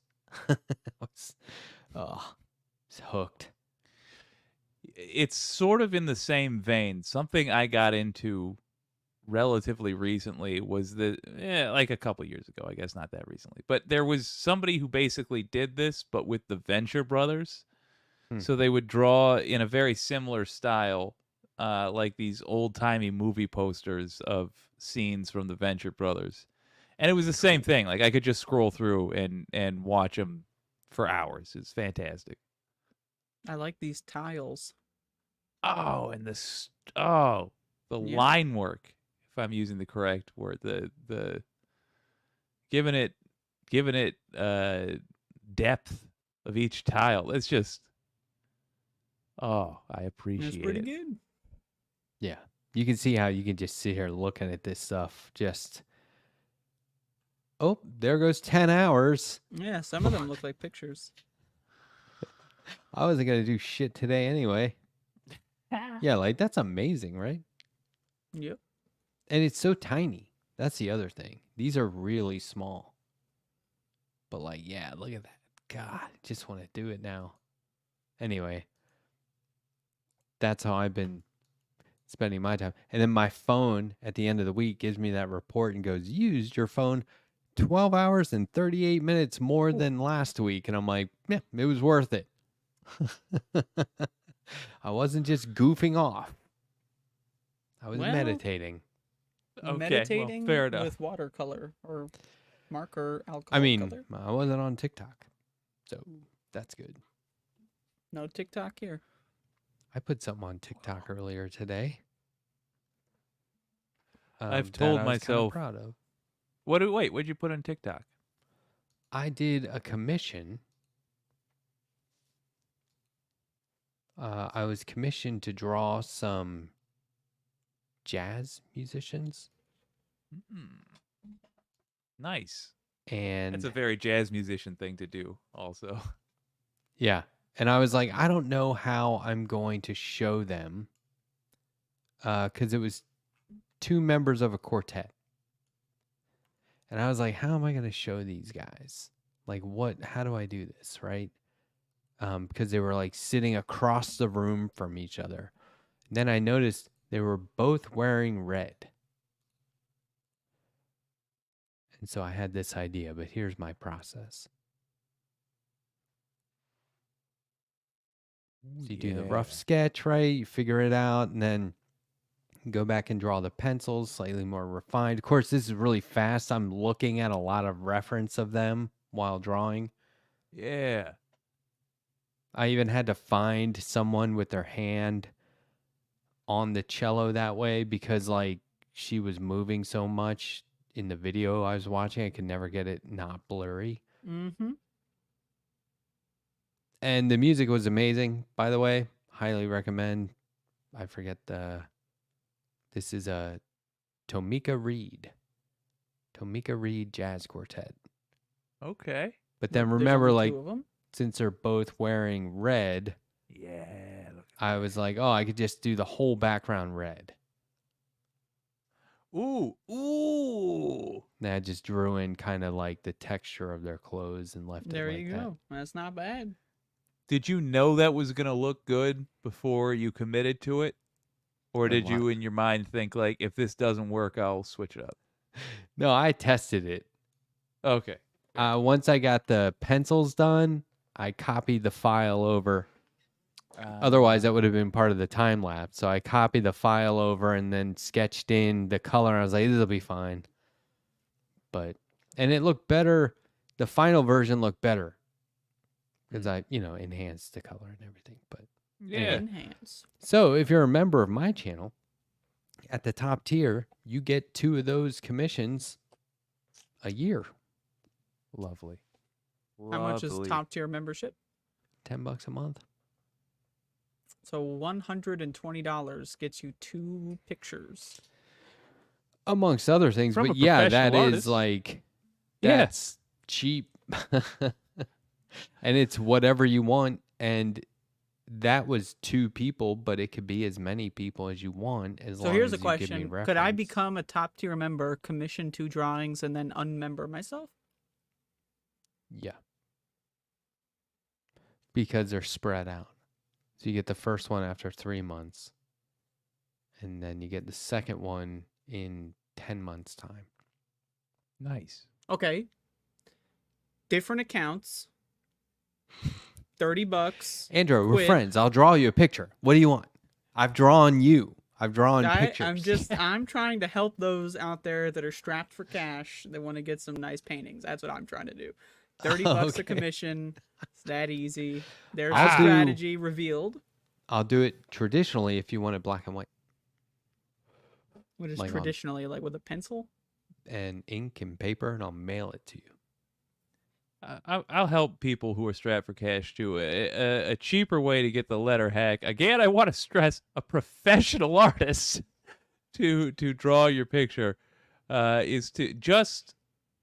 Oh, it's hooked. It's sort of in the same vein. Something I got into relatively recently was like a couple years ago, I guess not that recently. But there was somebody who basically did this, but with the Venture Brothers. Hmm. So they would draw in a very similar style, like these old timey movie posters of scenes from the Venture Brothers, and it was the same thing. Like I could just scroll through and watch them for hours. It's fantastic. I like these tiles. Oh, and the Yeah. line work, if I'm using the correct word, the giving it depth of each tile. It's just I appreciate That's pretty it. good. Yeah. You can see how you can just sit here looking at this stuff. Just, oh, there goes 10 hours. Yeah, some of them look like pictures. I wasn't going to do shit today anyway. Yeah, like that's amazing, right? Yep. And it's so tiny. That's the other thing. These are really small. But like, yeah, look at that. God, I just want to do it now. Anyway, that's how I've been spending my time. And then my phone at the end of the week gives me that report and goes, used your phone 12 hours and 38 minutes more than last week. And I'm like, yeah, it was worth it. I wasn't just goofing off. I was Well, meditating. Okay, well, Meditating fair enough. with watercolor or marker alcohol I mean, color. I wasn't on TikTok. So that's good. No TikTok here. I put something on TikTok earlier today. I've that told I was kinda myself- proud of. What'd you put on TikTok? I did a commission. I was commissioned to draw some jazz musicians, Nice. and That's a very jazz musician thing to do, also. yeah, and I was like, I don't know how I'm going to show them, because it was two members of a quartet, and I was like, how am I going to show these guys? Like, how do I do this, right? Because they were like sitting across the room from each other. And then I noticed they were both wearing red. And so I had this idea, but here's my process. So you do the rough sketch, right? You figure it out, and then go back and draw the pencils, slightly more refined. Of course, this is really fast. I'm looking at a lot of reference of them while drawing. Yeah. I even had to find someone with their hand on the cello that way because like she was moving so much in the video I was watching. I could never get it not blurry. Mm-hmm. And the music was amazing, by the way. Highly recommend. I forget this is a Tomika Reed Jazz Quartet. Okay. But then There's remember, only like, two of them. since they're both wearing red, Yeah. I was like, oh, I could just do the whole background red. Ooh. And I just drew in kind of like the texture of their clothes and left There it like you that. go. That's not bad. Did you know that was going to look good before you committed to it? Or A did lot. you in your mind think like if this doesn't work, I'll switch it up? No, I tested it. Okay. Once I got the pencils done, I copied the file over. Otherwise, that would have been part of the time lapse. So I copied the file over and then sketched in the color. I was like, this will be fine. And it looked better. The final version looked better because I, enhanced the color and everything. But Yeah. Enhance. so if you're a member of my channel, at the top tier, you get 2 of those commissions a year. Lovely. How much is Lovely. top tier membership? $10 a month. So $120 gets you 2 pictures. Amongst other things, From but a yeah, that professional is artist. like Yeah. that's cheap. And it's whatever you want, and that was 2 people, but it could be as many people as you want as So long here's as a you give me question. reference. Could I become a top tier member, commission 2 drawings, and then unmember myself? Yeah. Because they're spread out. So you get the first one after 3 months, and then you get the second one in 10 months' time. Nice. Okay. Different accounts. $30. Andrew, we're Quit. friends. I'll draw you a picture. What do you want? I've drawn you. I've drawn pictures. I'm trying to help those out there that are strapped for cash that want to get some nice paintings. That's what I'm trying to do. $30 a Okay. commission. It's that easy. There's I'll a do- strategy revealed. I'll do it traditionally if you want it black and white What is Like on- traditionally like with a pencil? and ink and paper, and I'll mail it to you. I'll help people who are strapped for cash too. A cheaper way to get the letter hack. Again, I want to stress a professional artist to draw your picture is to just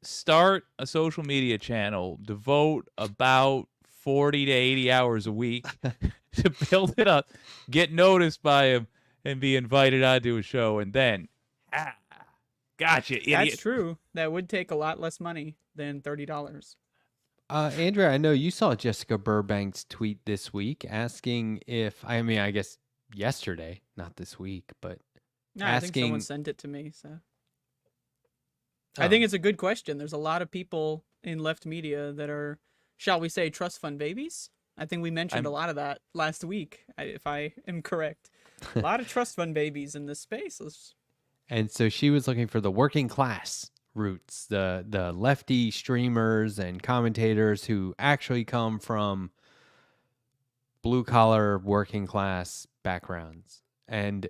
start a social media channel. Devote about 40 to 80 hours a week to build it up, get noticed by him, and be invited onto a show. And then, gotcha, idiot. That's true. That would take a lot less money than $30. Andrea, I know you saw Jessica Burbank's tweet this week asking if, I guess yesterday, not this week, but No, I think someone asking- sent it to me. So I think Oh. it's a good question. There's a lot of people in left media that are, shall we say, trust fund babies. I think we mentioned a lot of that last week, if I am correct. A lot of trust fund babies in this space. And so she was looking for the working class roots, the lefty streamers and commentators who actually come from blue collar working class backgrounds. And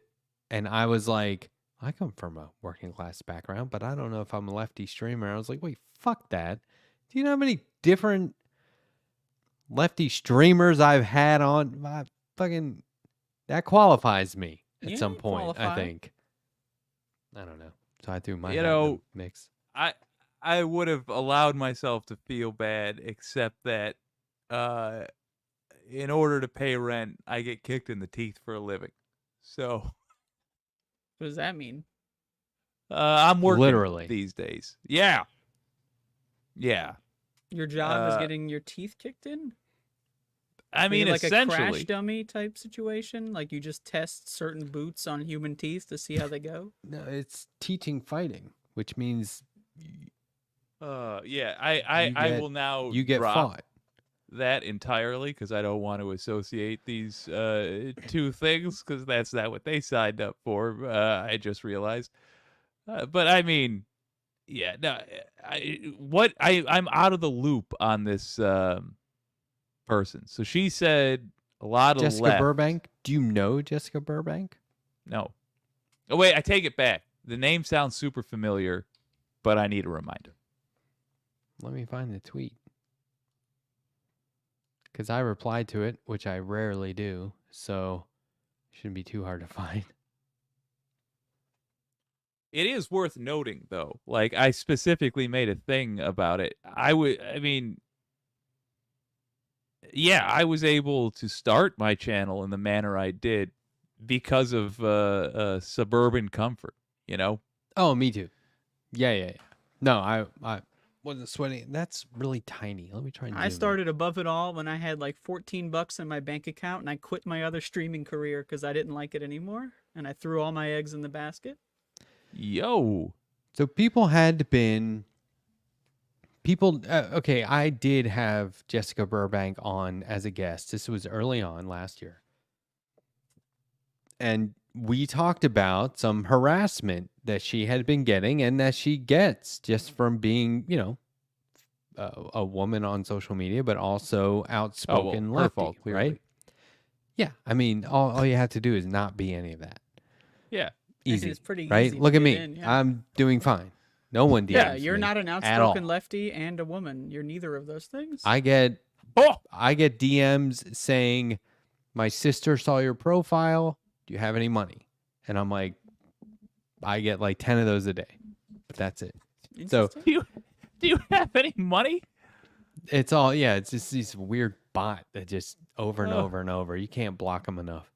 I was like, I come from a working class background, but I don't know if I'm a lefty streamer. I was like, wait, fuck that. Do you know how many different lefty streamers I've had on? That qualifies me at Yeah, some you point, I qualify. think. I don't know. So I threw my You hat in know, the mix. I would have allowed myself to feel bad, except that in order to pay rent, I get kicked in the teeth for a living. So What does that mean? I'm working Literally. these days. Yeah. Yeah. Your job is Uh, getting your teeth kicked in? I Is it mean, like a essentially. crash dummy type situation? Like you just test certain boots on human teeth to see how they go? No, it's teaching fighting, which means Yeah, You I get- will now you get drop fought. that entirely because I don't want to associate these two things because that's not what they signed up for. I just realized. But I mean, yeah, no, I'm out of the loop on this person. So she said a lot of Jessica left. Burbank. Do you know Jessica Burbank? No. Oh wait, I take it back. The name sounds super familiar, but I need a reminder. Let me find the tweet. Because I replied to it, which I rarely do, so it shouldn't be too hard to find. It is worth noting, though. Like, I specifically made a thing about it. I mean, yeah, I was able to start my channel in the manner I did because of suburban comfort, you know? Oh, me too. Yeah. No, I wasn't sweating. That's really tiny. Let me try and I zoom in. started above it all when I had like $14 in my bank account and I quit my other streaming career because I didn't like it anymore. And I threw all my eggs in the basket. Yo. So people had been okay, I did have Jessica Burbank on as a guest. This was early on last year. And we talked about some harassment that she had been getting and that she gets just from being, a woman on social media, but also Oh, well, outspoken her lefty, fault, right? clearly. Yeah, I mean, all you have to do is not be any of that. Yeah. Easy, It's pretty right? easy to Look at get me. in. Yeah. I'm doing fine. No one DMs Yeah, you're me not an at outspoken all. lefty and a woman. You're neither of those things. I get Oh, DMs saying, "My sister saw your profile. Do you have any money?" And I'm like, I get like 10 of those a day, but that's it. So Interesting. do you have any money? it's all, yeah, it's just these weird bot that just over and Ugh. over and over. You can't block them enough.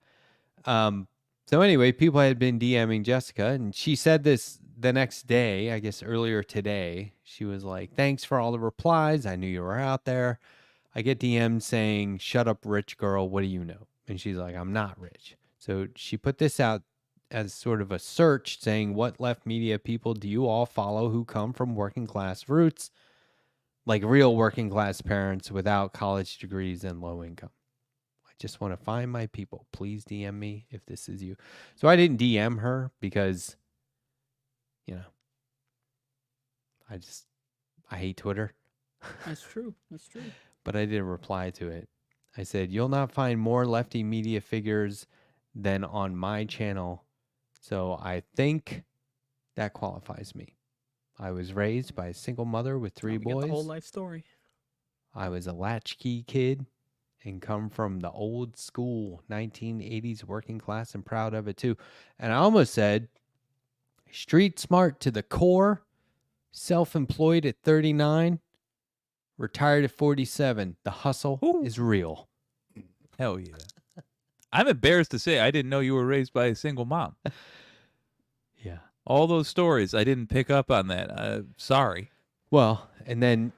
So anyway, people had been DMing Jessica, and she said this the next day, I guess earlier today. She was like, "Thanks for all the replies. I knew you were out there. I get DMs saying, 'Shut up, rich girl. What do you know?'" And she's like, "I'm not rich." So she put this out as sort of a search saying, "What left media people do you all follow who come from working class roots, like real working class parents without college degrees and low income? I just want to find my people. Please DM me if this is you." So I didn't DM her because, you know, I hate Twitter. That's true. That's true. But I didn't reply to it. I said, "You'll not find more lefty media figures than on my channel. So I think that qualifies me. I was raised by a single mother with 3 We got the whole boys. life story. I was a latchkey kid and come from the old school 1980s working class and proud of it too." And I almost said, "Street smart to the core, self-employed at 39, retired at 47. The hustle Ooh. is real." Hell yeah. I'm embarrassed to say I didn't know you were raised by a single mom. Yeah. All those stories, I didn't pick up on that. Sorry. Well, and then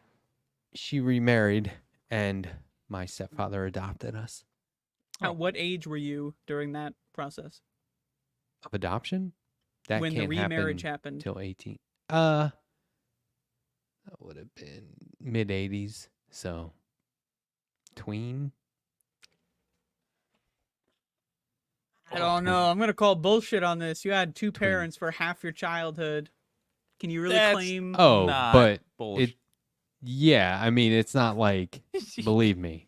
she remarried, and my stepfather adopted us. Oh. At what age were you during that process? Of adoption? That When the can't remarriage happen happened? till 18. That would have been mid 80s. So tween. I don't know. I'm gonna call bullshit on this. You had 2 Twin. parents for half your childhood. Can you really That's- claim? Oh, Not but bullshit. yeah, I mean, it's not like, believe me,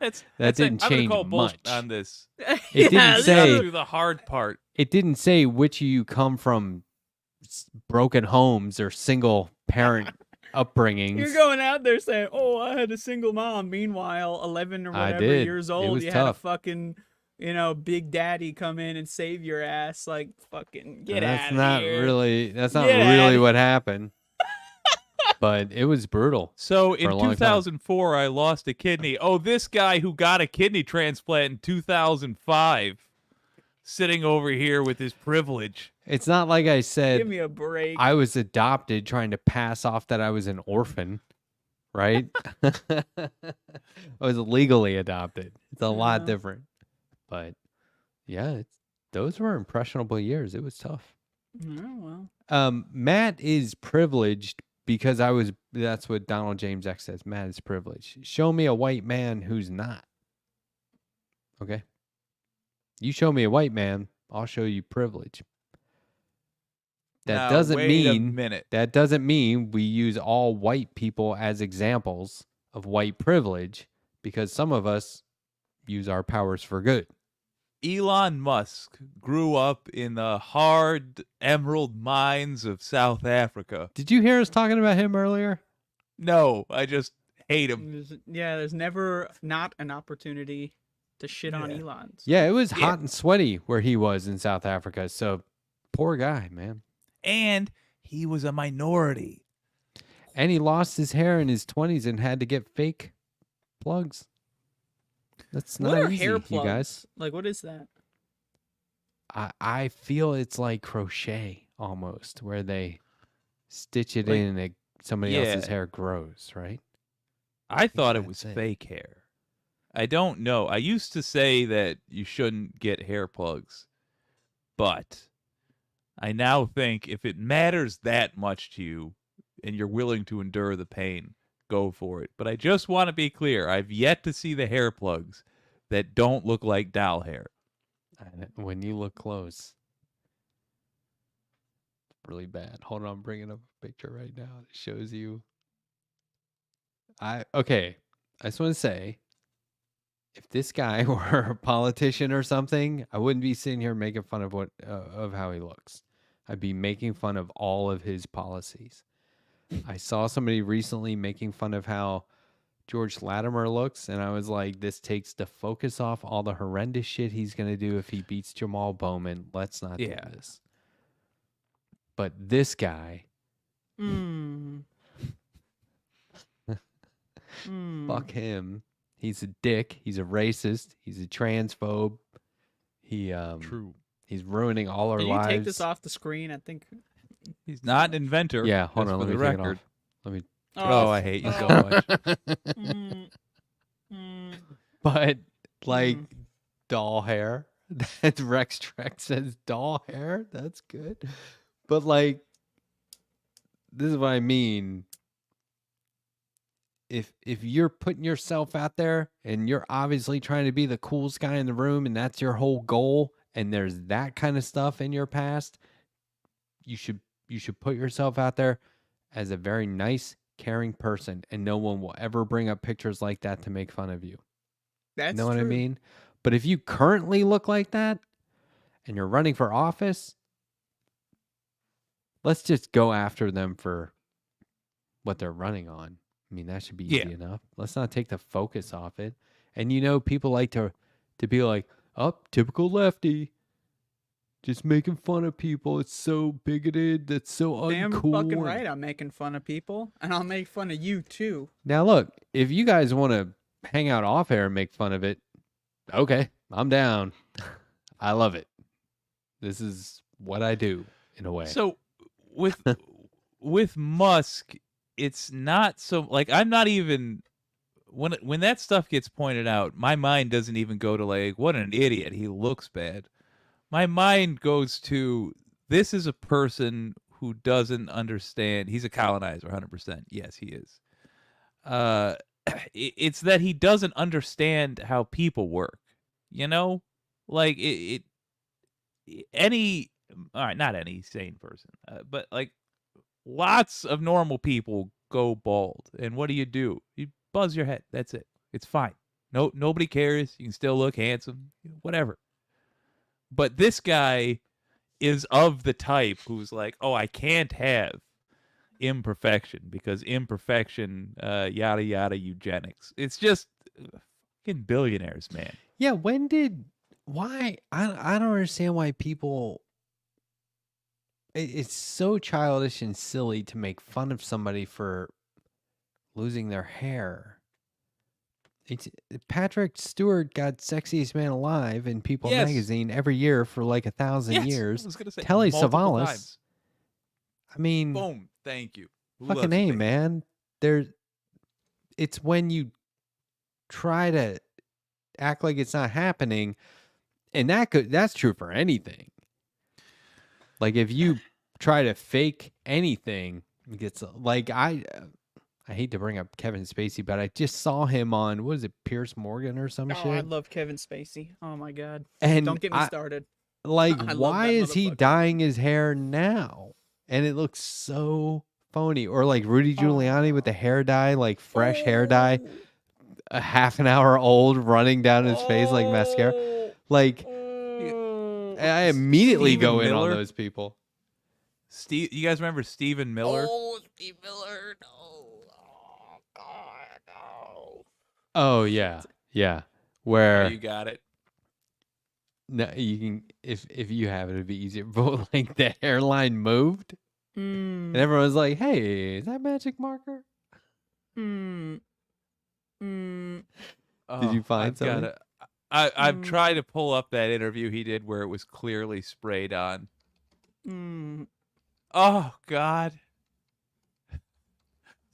That didn't I'm gonna change call bullshit much. on this. It Yeah, didn't this say- is- Do the hard part. It didn't say which of you come from broken homes or single parent upbringings. You're going out there saying, "Oh, I had a single mom." Meanwhile, 11 or I whatever did. years It old, was you had a tough. fucking, big daddy come in and save your ass. Like, fucking get That's out of not here. really. That's not Get really outta what happened. But it was brutal. So a in long time. 2004, I lost a kidney. Oh, this guy who got a kidney transplant in 2005, sitting over here with his privilege. It's not like I Give said me a break. I was adopted, trying to pass off that I was an orphan, right? I was legally adopted. It's a lot Yeah. different. But yeah, those were impressionable years. It was tough. Oh, well. Matt is privileged because that's what Donald James X says. Matt is privileged. Show me a white man who's not. Okay. You show me a white man, I'll show you privilege. That Now, doesn't wait a mean minute. that doesn't mean we use all white people as examples of white privilege, because some of us use our powers for good. Elon Musk grew up in the hard emerald mines of South Africa. Did you hear us talking about him earlier? No, I just hate him. There's never not an opportunity to shit on Elon. So. Yeah, it was Yeah. hot and sweaty where he was in South Africa. So poor guy, man. And he was a minority. And he lost his hair in his 20s and had to get fake plugs. That's What not are easy, hair you plugs? guys. Like, what is that? I feel it's like crochet almost, where they stitch it Like- in and somebody Yeah. else's hair grows, right? I thought it that's was it. fake hair. I don't know. I used to say that you shouldn't get hair plugs, but I now think if it matters that much to you and you're willing to endure the pain, go for it. But I just want to be clear. I've yet to see the hair plugs that don't look like doll hair. And when you look close, it's really bad. Hold on, I'm bringing up a picture right now that shows you Okay. I just want to say, if this guy were a politician or something, I wouldn't be sitting here making fun of of how he looks. I'd be making fun of all of his policies. I saw somebody recently making fun of how George Latimer looks, and I was like, this takes the focus off all the horrendous shit he's going to do if he beats Jamal Bowman. Let's not do Yeah. this. But this guy, Mm. fuck him. He's a dick. He's a racist. He's a transphobe. True. He's ruining all our Can you lives. take this off the screen? I think. He's not an inventor. Yeah, hold just on. for Let me the take it record. off. Let me. Oh, I hate you so oh. much. But like Mm. doll hair. That Rex Trek says doll hair. That's good. But like, this is what I mean. If you're putting yourself out there and you're obviously trying to be the coolest guy in the room and that's your whole goal, and there's that kind of stuff in your past, you should put yourself out there as a very nice, caring person, and no one will ever bring up pictures like that to make fun of you. That's Know what I true. mean? But if you currently look like that and you're running for office, let's just go after them for what they're running on. I mean, that should be Yeah. easy enough. Let's not take the focus off it. And people like to be like, oh, typical lefty. Just making fun of people. It's so bigoted. That's so Damn uncool. fucking right. I'm making fun of people, and I'll make fun of you too. Now, look, if you guys want to hang out off air and make fun of it, okay, I'm down. I love it. This is what I do in a way. So with Musk, it's not so like I'm not even when that stuff gets pointed out, my mind doesn't even go to like what an idiot, he looks bad. My mind goes to this is a person who doesn't understand. He's a colonizer 100%. Yes, he is. It's that he doesn't understand how people work. You know? Like any all right, not any sane person, but like lots of normal people go bald, and what do? You buzz your head. That's it. It's fine. Nobody cares. You can still look handsome, whatever. But this guy is of the type who's like, oh, I can't have imperfection because imperfection, yada yada, eugenics. It's just fucking billionaires, man. Yeah, why? I don't understand why people. It's so childish and silly to make fun of somebody for losing their hair. Patrick Stewart got Sexiest Man Alive in People Yes. magazine every year for like 1,000 Yes, years. I was gonna say Telly multiple Savalas. times. I mean, Boom. Thank you. Who fucking loves a A, baby? man. It's when you try to act like it's not happening, and that's true for anything. Like if you try to fake anything, it gets like I hate to bring up Kevin Spacey, but I just saw him on what is it, Pierce Morgan or some Oh, shit. I love Kevin Spacey. Oh my god. And Don't get me started. Like, I love why that is he motherfucker. dyeing his hair now? And it looks so phony. Or like Rudy Giuliani with the hair dye, like fresh hair dye, a half an hour old, running down his face like mascara. Like, I immediately Stephen go in on Miller? those people. You guys remember Stephen Miller? Oh, Steve Miller, no. Oh, God, no. Oh yeah, yeah. Oh, Where you got it. no, you can if you have it, it'd be easier. But like the hairline moved, and everyone's like, "Hey, is that magic marker?" Mm. Mm. Did you find I've something? I've tried to pull up that interview he did where it was clearly sprayed on. Mm. Oh God.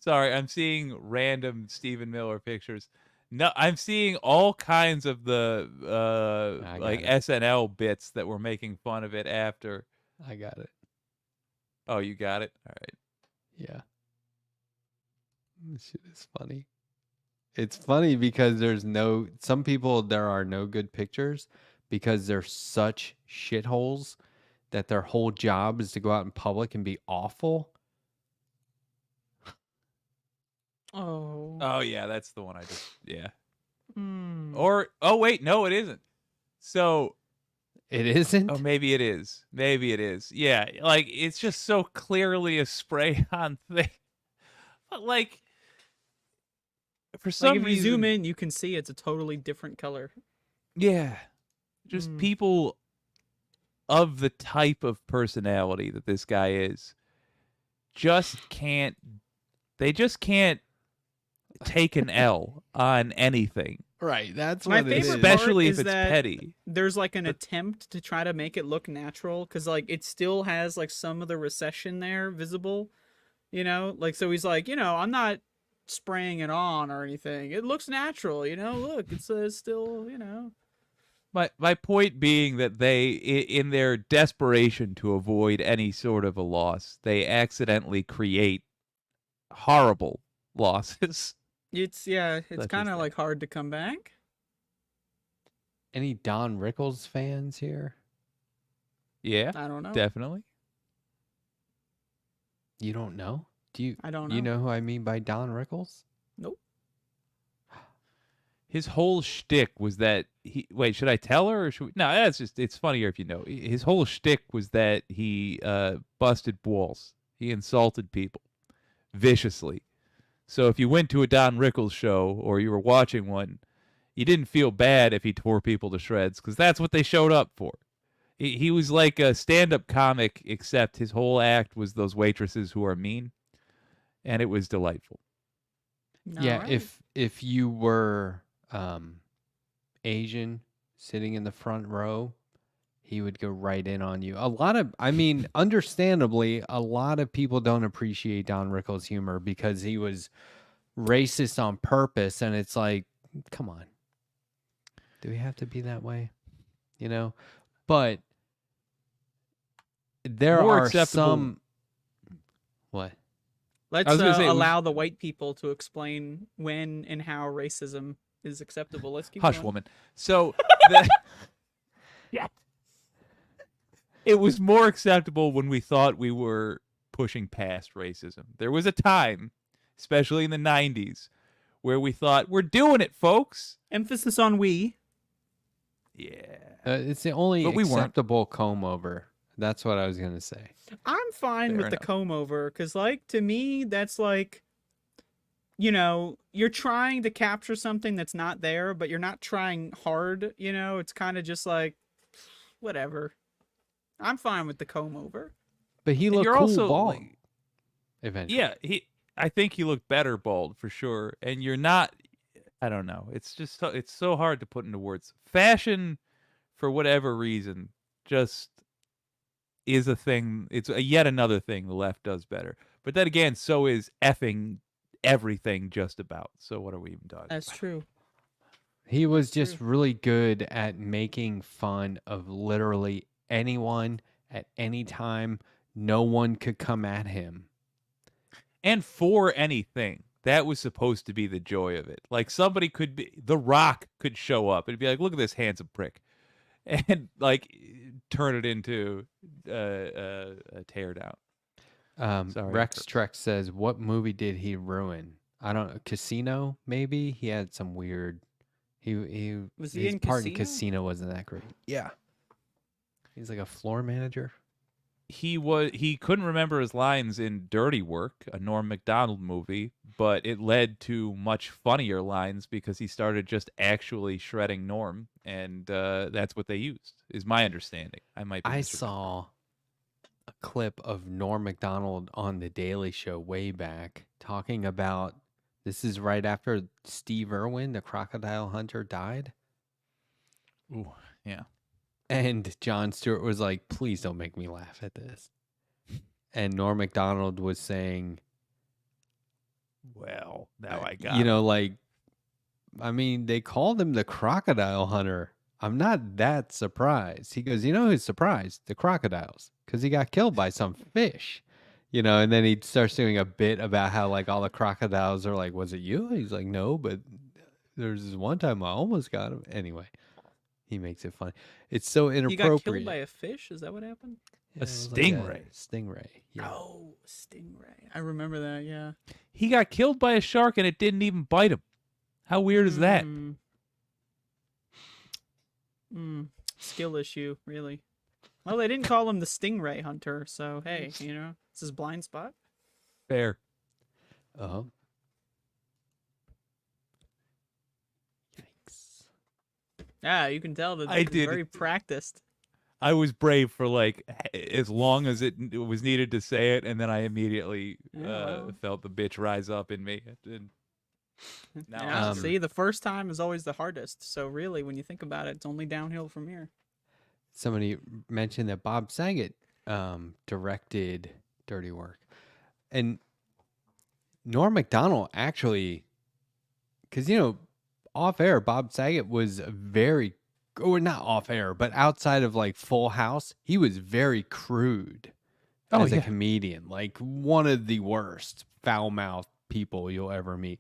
Sorry, I'm seeing random Stephen Miller pictures. No, I'm seeing all kinds of the I like got it. SNL bits that were making fun of it after. I got it. Oh, you got it? All right. Yeah. This shit is funny. It's funny because some people, there are no good pictures because they're such shitholes that their whole job is to go out in public and be awful. Oh. Oh yeah, that's the one I just yeah. Hmm. Or oh wait, no, it isn't. So It oh isn't? maybe it is. Maybe it is. Yeah, like it's just so clearly a spray on thing. But like for Like some if you zoom reason, in, you can see it's a totally different color. yeah, just Hmm. people of the type of personality that this guy is just can't they just can't take an L on anything, Right, that's My what it favorite is. part especially if is it's that petty. there's like an But attempt to try to make it look natural because like it still has like some of the recession there visible, like so he's like, I'm not spraying it on or anything. It looks natural, look, it's still. my point being that they in their desperation to avoid any sort of a loss, they accidentally create horrible losses It's such kind as of that. like hard to come back. Any Don Rickles fans here? Yeah, I don't know. definitely. You don't know? Do you I don't you know. know who I mean by Don Rickles? Nope. His whole shtick was that he wait, should I tell her or should we, no, that's just it's funnier if you know. His whole shtick was that he busted balls. He insulted people viciously. So if you went to a Don Rickles show or you were watching one, you didn't feel bad if he tore people to shreds because that's what they showed up for. He was like a stand-up comic, except his whole act was those waitresses who are mean, and it was delightful. All Yeah, right. if you were Asian sitting in the front row, he would go right in on you. I mean, understandably, a lot of people don't appreciate Don Rickles' humor because he was racist on purpose, and it's like, come on, do we have to be that way? You know? But there More are acceptable. some what? I Let's was gonna say it was allow the white people to explain when and how racism is acceptable. Let's keep hush, going. woman. So the yeah, it was more acceptable when we thought we were pushing past racism. There was a time, especially in the '90s, where we thought we're doing it, folks. Emphasis on we. Yeah, It's the only but we weren't. acceptable comb over. That's what I was gonna say. I'm fine Fair with the enough. comb over because, like, to me, that's like, you're trying to capture something that's not there, but you're not trying hard. It's kind of just like, whatever. I'm fine with the comb over. But he And looked you're cool also bald like, eventually. yeah, I think he looked better bald for sure. And you're not. I don't know. It's just it's so hard to put into words. Fashion, for whatever reason, just is a thing. It's a yet another thing the left does better. But then again, so is effing everything just about. So what are we even talking That's about? true. He was That's true. just really good at making fun of literally anyone at any time. No one could come at him. And for anything, that was supposed to be the joy of it. Like somebody could be, The Rock could show up and be like, "Look at this handsome prick," and like turn it into a teardown. Sorry, I Rex cursed. Trek says, "What movie did he ruin? I don't know. Casino, maybe. He had some weird. Was he His in part in Casino? Casino wasn't that great. Yeah, he's like a floor manager. He couldn't remember his lines in Dirty Work, a Norm Macdonald movie, but it led to much funnier lines because he started just actually shredding Norm, and that's what they used. Is my understanding. I might be I misremembering. saw a clip of Norm Macdonald on The Daily Show way back talking about this is right after Steve Irwin, the crocodile hunter, died. Ooh, yeah. And Jon Stewart was like, please don't make me laugh at this. And Norm Macdonald was saying, Well, now I got like, I mean, they called him the crocodile hunter. I'm not that surprised. He goes, who's surprised? The crocodiles, because he got killed by some fish, and then he starts doing a bit about how, like, all the crocodiles are like, was it you? He's like, no, but there's this one time I almost got him. Anyway, he makes it funny. It's so He got killed by inappropriate. a fish? Is that what happened? Yeah, A it was stingray. Stingray. Yeah. Oh, stingray. I remember that. Yeah. He got killed by a shark and it didn't even bite him. How weird is that? Skill issue, really. Well, they didn't call him the stingray hunter, so hey, it's his blind spot. Fair. Uh-huh. Yikes. Yeah, you can tell that I he's did very it. practiced. I was brave for like as long as it was needed to say it, and then I immediately well. felt the bitch rise up in me. And now Yeah, I'm see, the first time is always the hardest. So really, when you think about it, it's only downhill from here. Somebody mentioned that Bob Saget directed Dirty Work. And Norm Macdonald actually, because, off air, Bob Saget was or not off air, but outside of like Full House, he was very crude as a comedian. Like one of the worst foul-mouthed people you'll ever meet.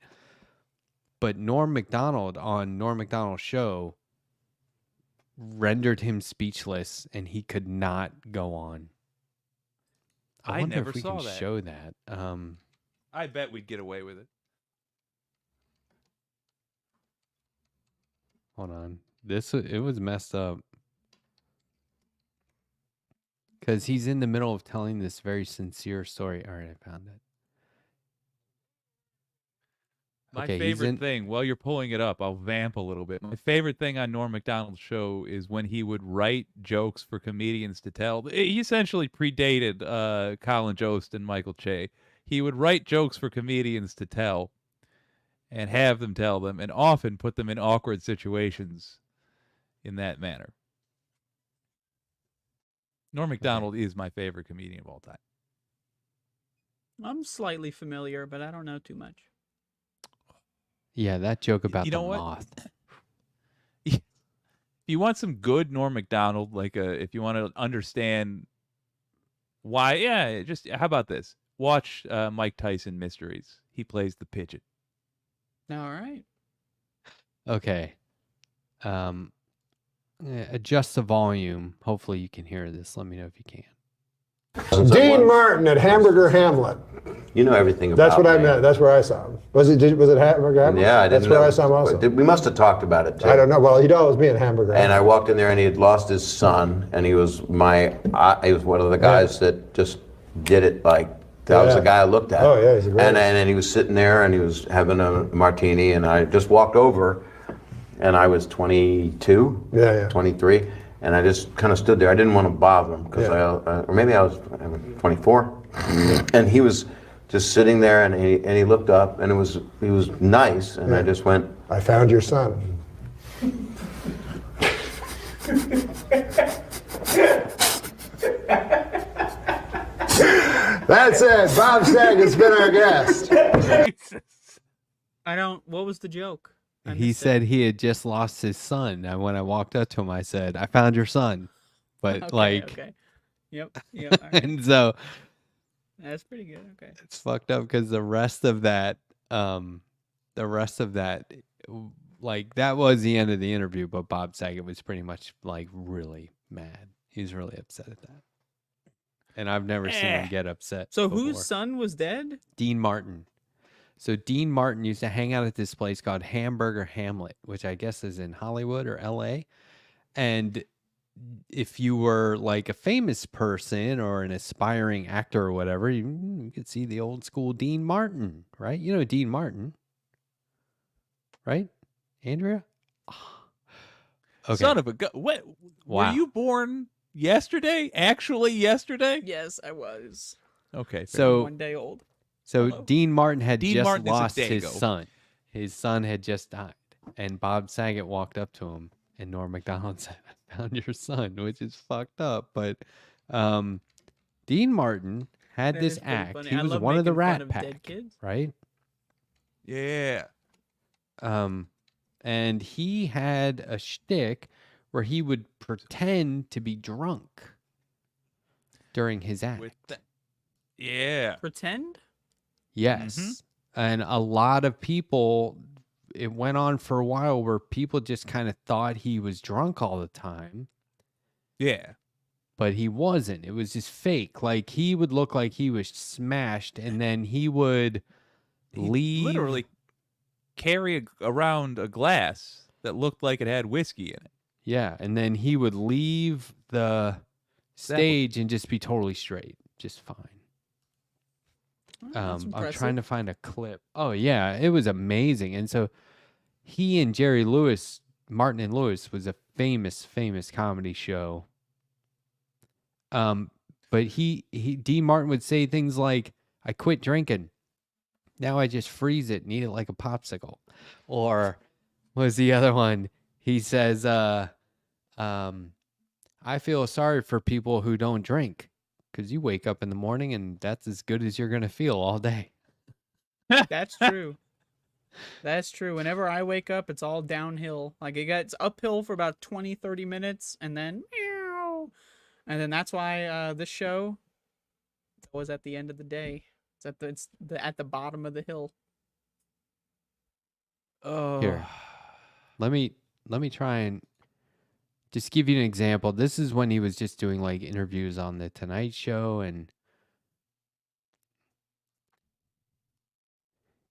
But Norm Macdonald on Norm Macdonald's show rendered him speechless and he could not go on. I wonder never if we saw can that. show that. I bet we'd get away with it. Hold on. It was messed up. Because he's in the middle of telling this very sincere story. All right, I found it. My Okay, favorite thing, while you're pulling it up, I'll vamp a little bit. My favorite thing on Norm Macdonald's show is when he would write jokes for comedians to tell. He essentially predated Colin Jost and Michael Che. He would write jokes for comedians to tell and have them tell them, and often put them in awkward situations in that manner. Norm Macdonald is my favorite comedian of all time. I'm slightly familiar, but I don't know too much. Yeah, that joke about You the know what? moth. If you want some good Norm Macdonald, if you want to understand why, how about this? Watch Mike Tyson Mysteries. He plays the pigeon. All right. Okay. Adjust the volume. Hopefully you can hear this. Let me know if you can. Dean Martin at Hamburger Hamlet. You know everything about That's what I me. meant. That's where I saw him. Was it Hamburger Hamlet? Yeah, I didn't That's where know. I saw him also. We must have talked about it too. I don't know. Well, he'd always be in Hamburger And I Hamlet. walked in there, and he had lost his son, and he was he was one of the guys that just did it like. That was the guy I looked at. Oh, yeah, he's a great and he was sitting there, and he was having a martini, and I just walked over, and I was 22, 23, and I just kind of stood there. I didn't want to bother him, because or maybe I was 24, and he was just sitting there, and he looked up, and he was nice, and I just went, I found your son. That's it. Bob Saget's been our guest. What was the joke? He said he had just lost his son. And when I walked up to him, I said, I found your son. But Okay. Yep. All right. And so That's pretty good. Okay. it's fucked up because the rest of that, like that was the end of the interview, but Bob Saget was pretty much like really mad. He was really upset at that. And I've never seen him get upset. So before. whose son was dead? Dean Martin. So Dean Martin used to hang out at this place called Hamburger Hamlet, which I guess is in Hollywood or LA. And if you were like a famous person or an aspiring actor or whatever, you could see the old school Dean Martin, right? You know Dean Martin, right? Andrea? Okay. Son of a gun. What? Wow. Were you born yesterday? Actually yesterday? Yes, I was. Okay. So 1 day old. So Hello? Dean Martin had Dean just Martin is a lost his dago. son. His son had just died. And Bob Saget walked up to him and Norm Macdonald said, I found your son, which is fucked up. But Dean Martin had That this is pretty act. funny. He I was love one of the making fun Rat of dead Pack, kids. right? Yeah. And he had a shtick where he would pretend to be drunk during his act. Yeah. Pretend? Yes. And a lot of people, it went on for a while where people just kind of thought he was drunk all the time. Yeah. but he wasn't. It was just fake. Like he would look like he was smashed, and then he would leave. Literally carry around a glass that looked like it had whiskey in it. Yeah, and then he would leave the stage and just be totally straight, just fine. Oh, that's I'm impressive. trying to find a clip. Oh yeah, it was amazing. And so he and Jerry Lewis, Martin and Lewis, was a famous comedy show. But Dean Martin would say things like, "I quit drinking. Now I just freeze it and eat it like a popsicle." Or what was the other one? He says, I feel sorry for people who don't drink because you wake up in the morning and that's as good as you're going to feel all day." That's true. That's true. Whenever I wake up, it's all downhill. Like it gets uphill for about 20, 30 minutes and then meow. And then that's why this show was at the end of the day. It's at the bottom of the hill. Oh, Here, let me try and just give you an example. This is when he was just doing like interviews on the Tonight Show, and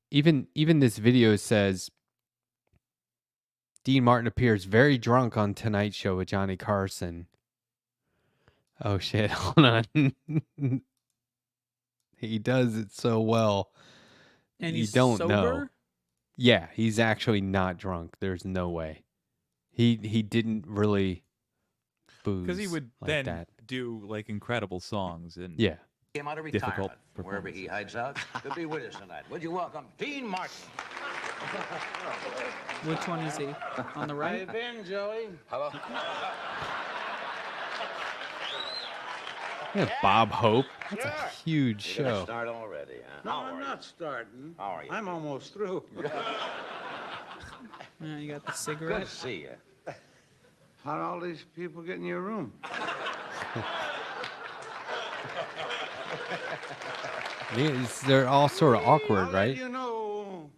even this video says Dean Martin appears very drunk on Tonight Show with Johnny Carson. Oh shit, hold on. He does it so well. And You he's don't sober? know. Yeah, he's actually not drunk. There's no way. He didn't really booze because he would like then that. do like incredible songs and Yeah. Came out of difficult retirement. Wherever he hides out, could be with us tonight. Would you welcome Dean Martin? Which one is he? On the How right? you been, Joey? Hello. Yeah, Bob Hope. That's a Sure. huge You're gonna show. start already, huh? No, How I'm are not starting. How are you? I'm almost through. You got the Good cigarette. to see you. How'd all these people get in your room? They're all sort of awkward, I'll right? let you know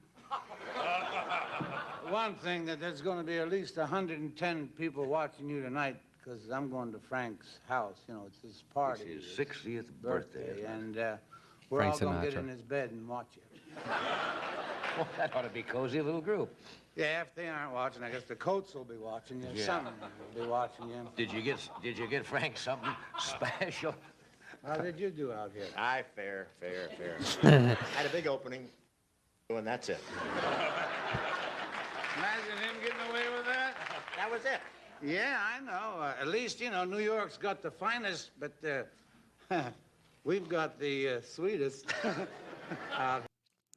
one thing, that there's going to be at least 110 people watching you tonight, because I'm going to Frank's house. You know, it's his party. It's his 60th birthday. And we're Frank all going to get Sinatra. in his bed and watch it. Well, that ought to be cozy little group. Yeah, if they aren't watching, I guess the Coats will be watching you. Yeah. Son will be watching you. Did you get Frank something special? How did you do out here? Fair. Had a big opening, and that's it. Imagine him getting away with that. That was it. Yeah, I know. At least, you know, New York's got the finest, but we've got the sweetest.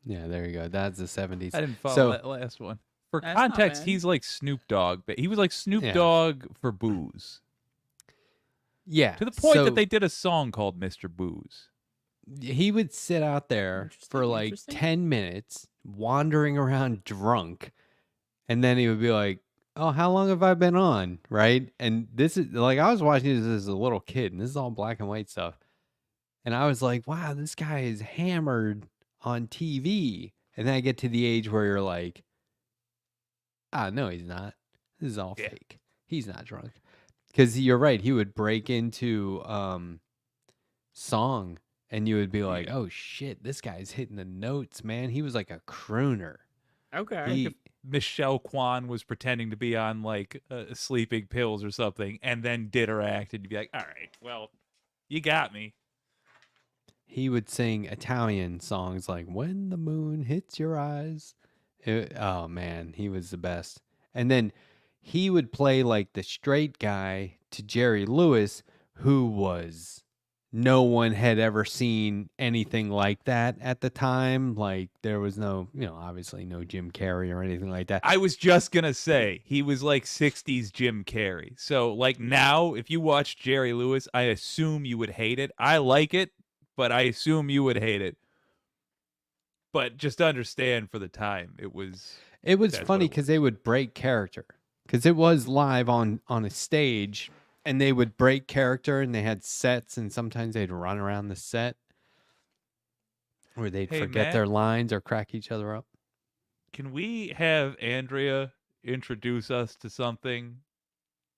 Yeah, there you go. That's the 70s. I didn't follow So, that last one. For That's not context, bad. he's like Snoop Dogg, but he was like Snoop Yeah. Dogg for booze. yeah. To the point so that they did a song called Mr. Booze. he would sit out there for like Interesting. 10 minutes wandering around drunk, and then he would be like, "Oh, how long have I been on?" Right? And this is like, I was watching this as a little kid, and this is all black and white stuff. And I was like, wow, this guy is hammered on TV. And then I get to the age where you're like, no, he's not. This is all Yeah. fake. He's not drunk. Because you're right. He would break into song, and you would be like, oh, shit, this guy's hitting the notes, man. He was like a crooner. Okay. He, If Michelle Kwan was pretending to be on like sleeping pills or something and then did her act, and you'd be like, all right, well, you got me. he would sing Italian songs like "When the Moon Hits Your Eyes." Oh man, he was the best. And then he would play like the straight guy to Jerry Lewis, who was no one had ever seen anything like that at the time. Like there was no, obviously no Jim Carrey or anything like that. I was just gonna say he was like 60s Jim Carrey. So like now, if you watch Jerry Lewis, I assume you would hate it. I like it, but I assume you would hate it. But just understand for the time, it was It was That's funny what it because they would break character, because it was live on a stage, and they would break character, and they had sets, and sometimes they'd run around the set, or they'd Hey, forget Matt? their lines or crack each other up. Can we have Andrea introduce us to something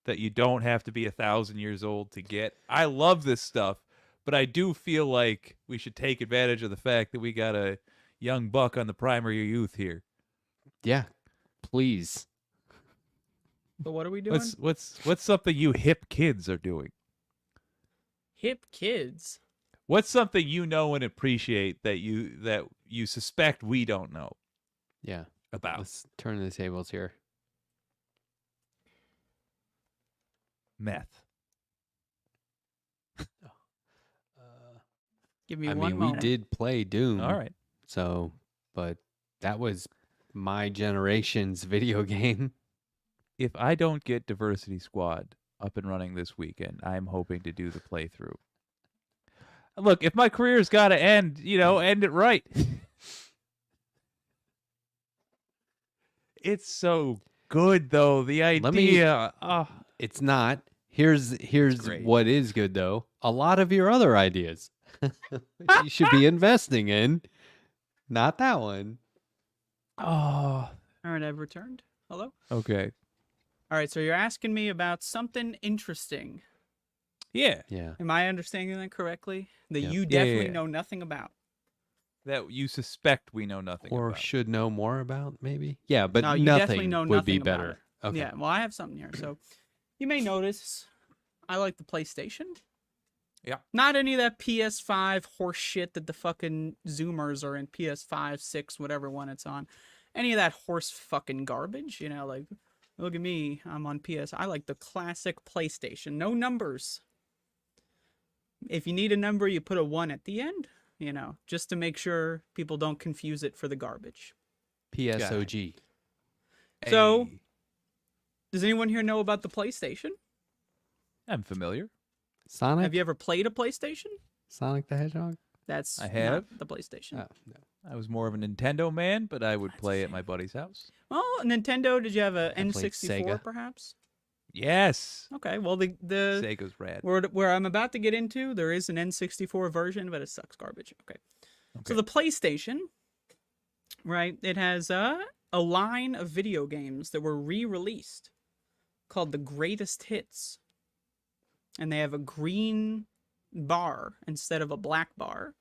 that you don't have to be 1,000 years old to get. I love this stuff, but I do feel like we should take advantage of the fact that we got a young buck on the primary youth here. Yeah, please. So what are we doing? What's something you hip kids are doing? Hip kids. What's something you know and appreciate that you suspect we don't know Yeah. about? Let's turn the tables here. Meth. Give me I one mean, we moment. did play Doom. All right. So, but that was my generation's video game. If I don't get Diversity Squad up and running this weekend, I'm hoping to do the playthrough. Look, if my career's got to end, end it right. It's so good, though. The idea. It's not. Here's great. what is good though. A lot of your other ideas you should be investing in, not that one. Oh, All right, I've returned. Hello. okay. All right, so you're asking me about something interesting. Yeah, Yeah. Am I understanding that correctly? That Yep. you Yeah, definitely yeah. know nothing about. that you suspect we know nothing Or about. should know more about, maybe. Yeah, but No, you nothing definitely know would be nothing about better. it. Okay. Yeah, well, I have something here. So you may notice I like the PlayStation. Yeah. Not any of that PS5 horse shit that the fucking Zoomers are in PS5, 6, whatever one it's on. Any of that horse fucking garbage, like, look at me, I'm on PS. I like the classic PlayStation. No numbers. If you need a number, you put a 1 at the end, just to make sure people don't confuse it for the garbage. PSOG. So- Hey, Does anyone here know about the PlayStation? I'm familiar. Sonic? Have you ever played a PlayStation? Sonic the Hedgehog? That's I have. not the PlayStation. Oh, no. I was more of a Nintendo man, but I would play at my buddy's house. Well, Nintendo, did you have a I played N64 Sega. perhaps? Yes. Okay, well the Sega's rad. where I'm about to get into, there is an N64 version, but it sucks garbage. Okay. So the PlayStation, right? It has a line of video games that were re-released called the Greatest Hits. And they have a green bar instead of a black bar.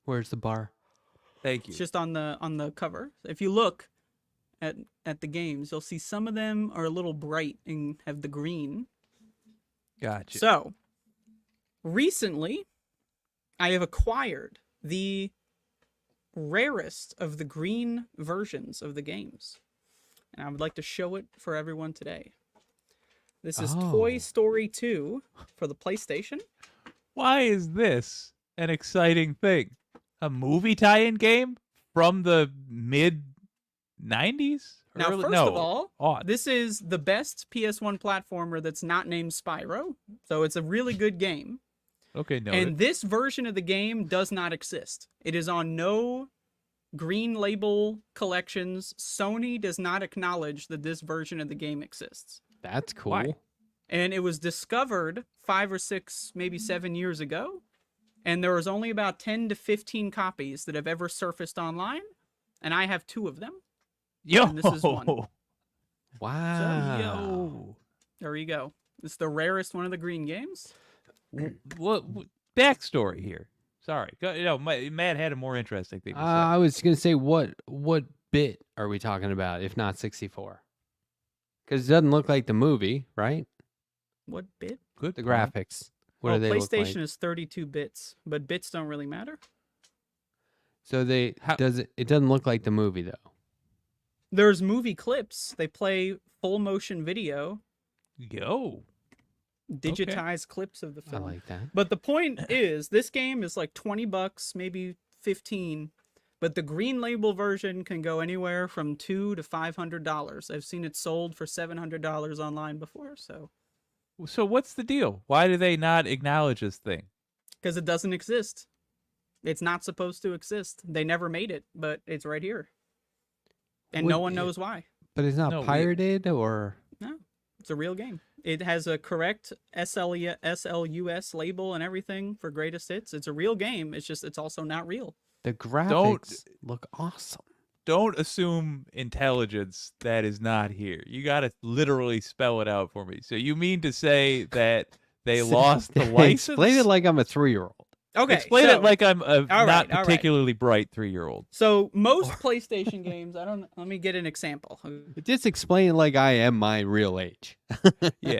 Where's the bar? Thank you. It's just on the cover. If you look at the games, you'll see some of them are a little bright and have the green. Gotcha. So, recently, I have acquired the rarest of the green versions of the games. And I would like to show it for everyone today. This is Toy Oh. Story 2 for the PlayStation. Why is this an exciting thing? A movie tie-in game from the mid 90s? Now, Early- first no, of all, aughts. this is the best PS1 platformer that's not named Spyro. So it's a really good game. Okay, no. And this version of the game does not exist. It is on no green label collections. Sony does not acknowledge that this version of the game exists. That's cool. Why? And it was discovered 5 or 6, maybe 7 years ago. And there was only about 10 to 15 copies that have ever surfaced online. And I have 2 of them. Yo. and this is one. Wow. Yo. There you go. It's the rarest one of the green games. What backstory here? Sorry. Matt had a more interesting thing to say. I was gonna say what bit are we talking about if not 64? Because it doesn't look like the movie, right? What bit? Good The point. graphics. What Well, do they look PlayStation like? is 32 bits, but bits don't really matter. So it doesn't look like the movie though. There's movie clips. They play full motion video, Yo. digitized clips of the I film. like that. But the point is, this game is like $20, maybe 15. But the green label version can go anywhere from $200 to $500. I've seen it sold for $700 online before. So, So what's the deal? Why do they not acknowledge this thing? because it doesn't exist, it's not supposed to exist. They never made it, but it's right here, and no Would one it- knows why. But it's not No, pirated or No, it's a real game. It has a correct SLUS label and everything for greatest hits. It's a real game. It's just it's also not real. the graphics look awesome. don't assume intelligence that is not here. You got to literally spell it out for me. So you mean to say that they lost the license? Explain it like I'm a 3-year-old. Okay, Explain so, it like I'm a all not right, all right. particularly bright 3-year-old. So most PlayStation games, let me get an example. Just explain it like I am my real age. Yeah.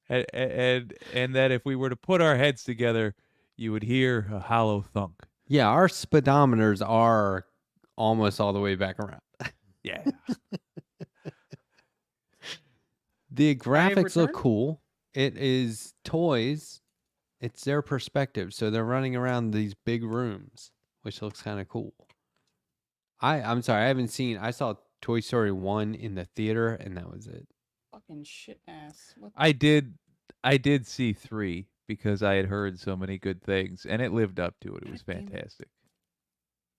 And that if we were to put our heads together, you would hear a hollow thunk. Yeah, our speedometers are almost all the way back around. Yeah. The graphics look returned? cool. It is toys. It's their perspective. So they're running around these big rooms, which looks kind of cool. I'm sorry, I saw Toy Story 1 in the theater, and that was it. Fucking shit ass. What I did see 3 because I had heard so many good things, and it lived up to it. It was God damn it. fantastic.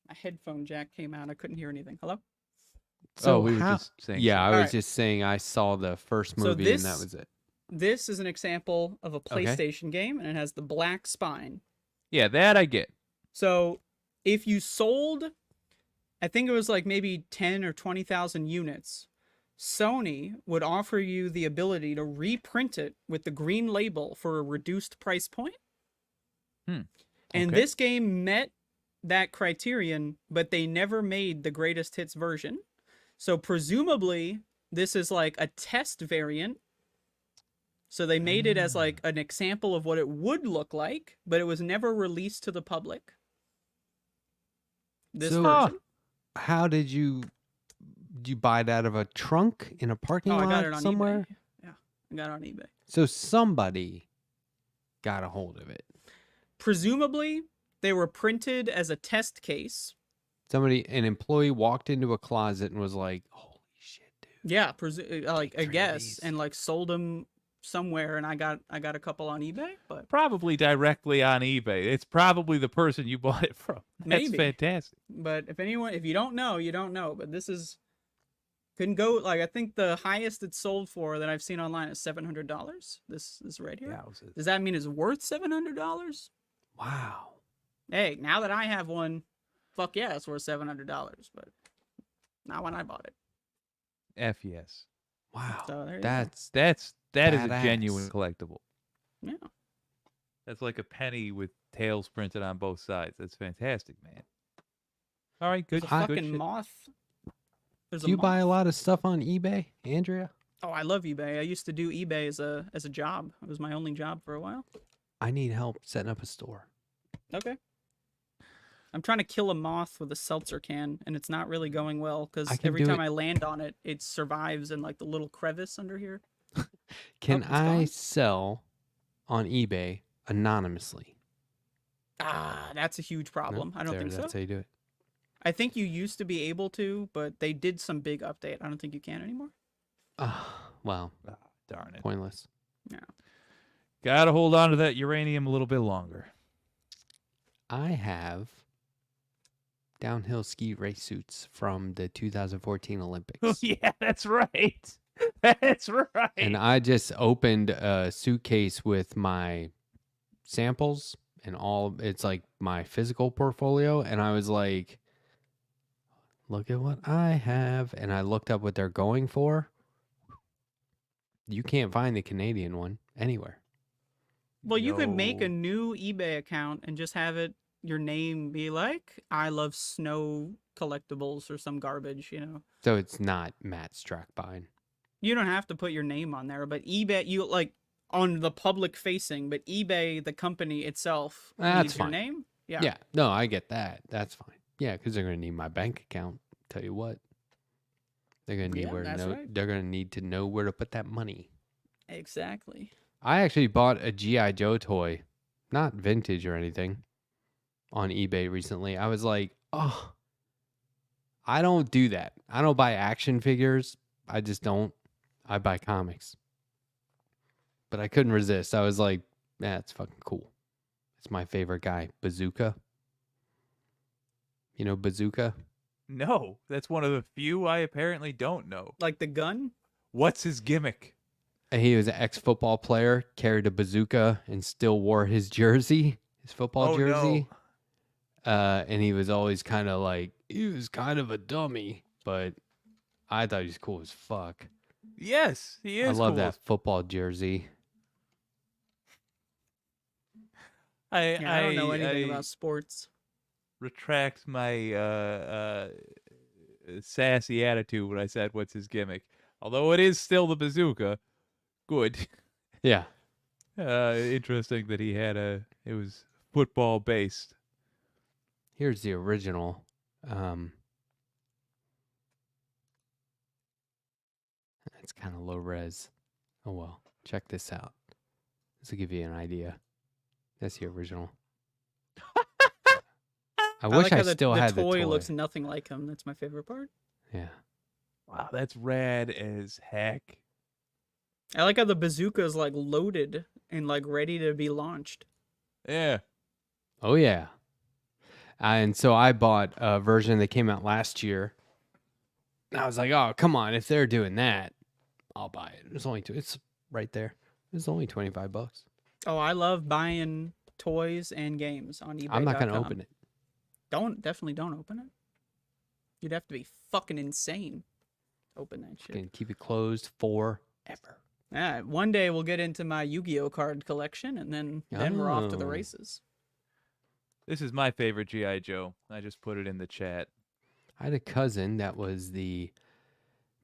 My headphone jack came out. I couldn't hear anything. Hello? So we were how- just saying. Yeah, I shit. was Alright. just saying I saw the first So movie, and this- that was it. This is an example of a Okay. PlayStation game, and it has the black spine. Yeah, that I get. So if you sold, I think it was like maybe 10 or 20,000 units, Sony would offer you the ability to reprint it with the green label for a reduced price point. And Okay. this game met that criterion, but they never made the greatest hits version. So presumably this is like a test variant. So they made it as like an example of what it would look like, but it was never released to the public. This So- version. How did you buy it out of a trunk in a parking Oh, I lot got it on somewhere? eBay. Yeah, I got it on eBay. So somebody got a hold of it. Presumably, they were printed as a test case. An employee walked into a closet and was like, "Holy shit, dude!" Yeah, like Take I 3 of guess, these. and like sold them somewhere, and I got a couple on eBay, but Probably directly on eBay. It's probably the person you bought it from. That's Maybe. fantastic. if you don't know, you don't know. But this is couldn't go like I think the highest it's sold for that I've seen online is $700. This right here. Does that mean it's worth $700? Wow. Hey, now that I have one, fuck yeah, it's worth $700. But not when I bought it. F yes. Wow. So there you go. That is a Badass. genuine collectible. Yeah. That's like a penny with tails printed on both sides. That's fantastic, man. All right, good. There's a good fucking shit. moth. There's Do you moth. buy a lot of stuff on eBay, Andrea? Oh, I love eBay. I used to do eBay as a job. It was my only job for a while. I need help setting up a store. Okay. I'm trying to kill a moth with a seltzer can, and it's not really going well because I can every do time it. I land on it, it survives in like the little crevice under here. Can it's I gone. sell on eBay anonymously? Ah, that's a huge No? problem. I don't think so. That's how you do it. I think you used to be able to, but they did some big update. I don't think you can anymore. Well, Ah, darn it. pointless. Gotta hold on to that uranium a little bit longer. I have downhill ski race suits from the 2014 Olympics. Oh, yeah, that's right. That's right. And I just opened a suitcase with my samples and all. It's like my physical portfolio. And I was like, look at what I have. And I looked up what they're going for. You can't find the Canadian one anywhere. Well, you could make Yo. a new eBay account and just have it your name be like I love snow collectibles or some garbage, you know. So it's not Matt Strackbine. You don't have to put your name on there, but eBay you like on the public facing, but eBay the company itself That's needs your fine. name. Yeah. Yeah. No, I get that. That's fine. Yeah, because they're going to need my bank account. Tell you what. They're going to need Yeah, where to that's know. right. They're going to need to know where to put that money. Exactly. I actually bought a G.I. Joe toy, not vintage or anything, on eBay recently. I was like, oh, I don't do that. I don't buy action figures. I just don't. I buy comics. But I couldn't resist. I was like, that's fucking cool. It's my favorite guy, Bazooka. You know Bazooka? No, that's one of the few I apparently don't know. Like the gun? What's his gimmick? He was an ex-football player, carried a bazooka, and still wore his jersey, his football Oh, jersey. no. And he was always kind of like, he was kind of a dummy, but I thought he was cool as fuck. Yes, he is. I love cool. that football jersey. Yeah, I don't know anything about sports. Retract my sassy attitude when I said what's his gimmick. Although it is still the bazooka. Good. Yeah. Interesting that he had it was football based. Here's the original. It's kind of low res. Oh well, check this out. This will give you an idea. That's the original. I wish like I how still had the toy. toy. Looks nothing like him. That's my favorite part. Yeah. Wow, that's rad as heck. I like how the bazooka is like loaded and like ready to be launched. Yeah. Oh yeah. And so I bought a version that came out last year. I was like, oh come on, if they're doing that, I'll buy it. It's right there. It's only $25. Oh, I love buying toys and games on eBay. I'm not gonna open it. Definitely don't open it. You'd have to be fucking insane to open that shit. Gonna keep it closed forever. Yeah, one day we'll get into my Yu-Gi-Oh card collection, and then we're off to the Oh. races. This is my favorite G.I. Joe. I just put it in the chat. I had a cousin that was the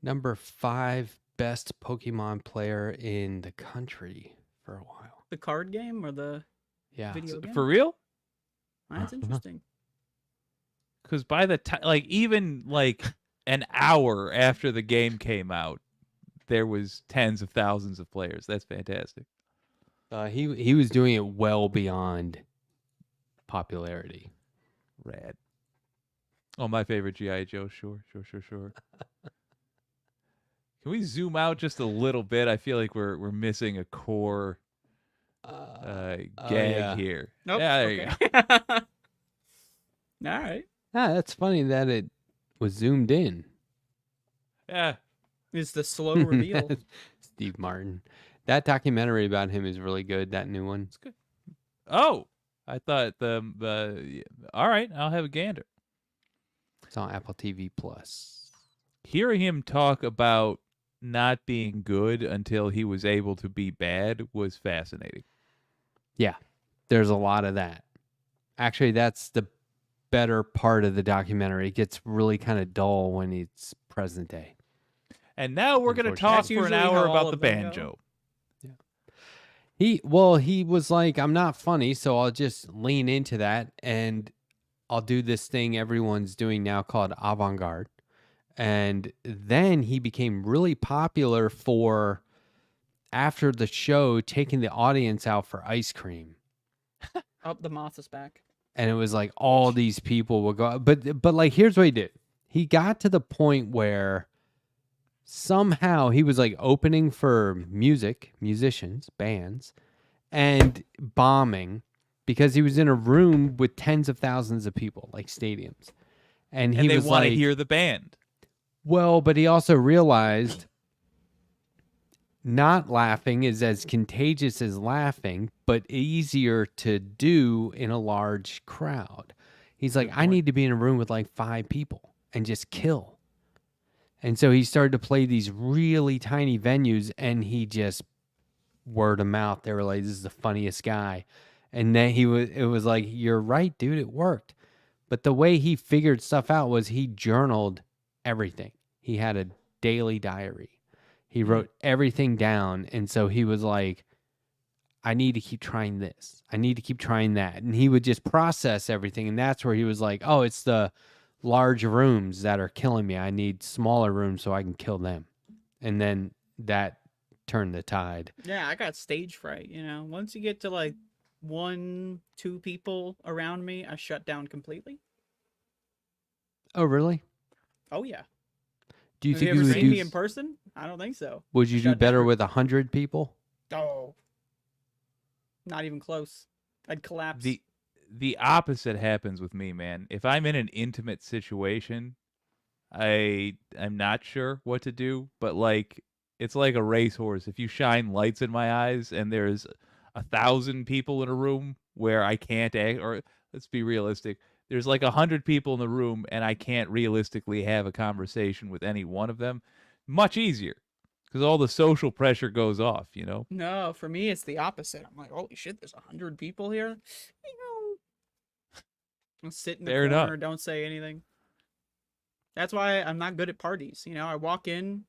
number 5 best Pokemon player in the country for a while. The card game or the Yeah. video game? For real? That's interesting. Because by the time, like, even like an hour after the game came out, there was tens of thousands of players. That's fantastic. He was doing it well beyond popularity. Rad. Oh, my favorite G.I. Joe. Sure. Can we zoom out just a little bit? I feel like we're missing a core gag yeah. here. Nope. Yeah, there you go. go. All right. That's funny that it was zoomed in. Yeah. It's the slow reveal. Steve Martin. That documentary about him is really good. That new one. It's good. Oh, I thought all right, I'll have a gander. It's on Apple TV Plus. Hearing him talk about not being good until he was able to be bad was fascinating. Yeah, there's a lot of that. Actually, that's the better part of the documentary. It gets really kind of dull when it's present day. And now we're going to Unfortunately. talk That's for an usually hour how all about the of them go. banjo. He was like, I'm not funny, so I'll just lean into that and I'll do this thing everyone's doing now called avant-garde. And then he became really popular for, after the show, taking the audience out for ice cream. Oh, the moth is back. And it was like all these people will go, but like, here's what he did. He got to the point where somehow he was like opening for musicians, bands, and bombing because he was in a room with tens of thousands of people, like stadiums. And he And they was want to like, hear the band. well, but he also realized not laughing is as contagious as laughing, but easier to do in a large crowd. He's like, I need to be in a room with like 5 people and just kill. And so he started to play these really tiny venues, and he just word of mouth. They were like, this is the funniest guy. And then it was like, you're right, dude, it worked. But the way he figured stuff out was he journaled everything. He had a daily diary. He wrote everything down. And so he was like, I need to keep trying this. I need to keep trying that. And he would just process everything. And that's where he was like, oh, it's the large rooms that are killing me. I need smaller rooms so I can kill them. And then that turned the tide. Yeah, I got stage fright, you know. Once you get to like 1, 2 people around me, I shut down completely. Oh, really? Oh yeah. Do you Have think you you ever would seen me do, in person? I don't think so. would you do shut better down. with 100 people? Oh. Not even close. I'd collapse. The opposite happens with me, man. If I'm in an intimate situation, I'm not sure what to do, but like it's like a racehorse. If you shine lights in my eyes and there's 1,000 people in a room where I can't act, or let's be realistic, there's like 100 people in the room and I can't realistically have a conversation with any one of them, much easier because all the social pressure goes off, you know? No, for me it's the opposite. I'm like, holy shit, there's 100 people here. You know, I'll sit in the Fair corner, enough. don't say anything. That's why I'm not good at parties. You know, I walk in,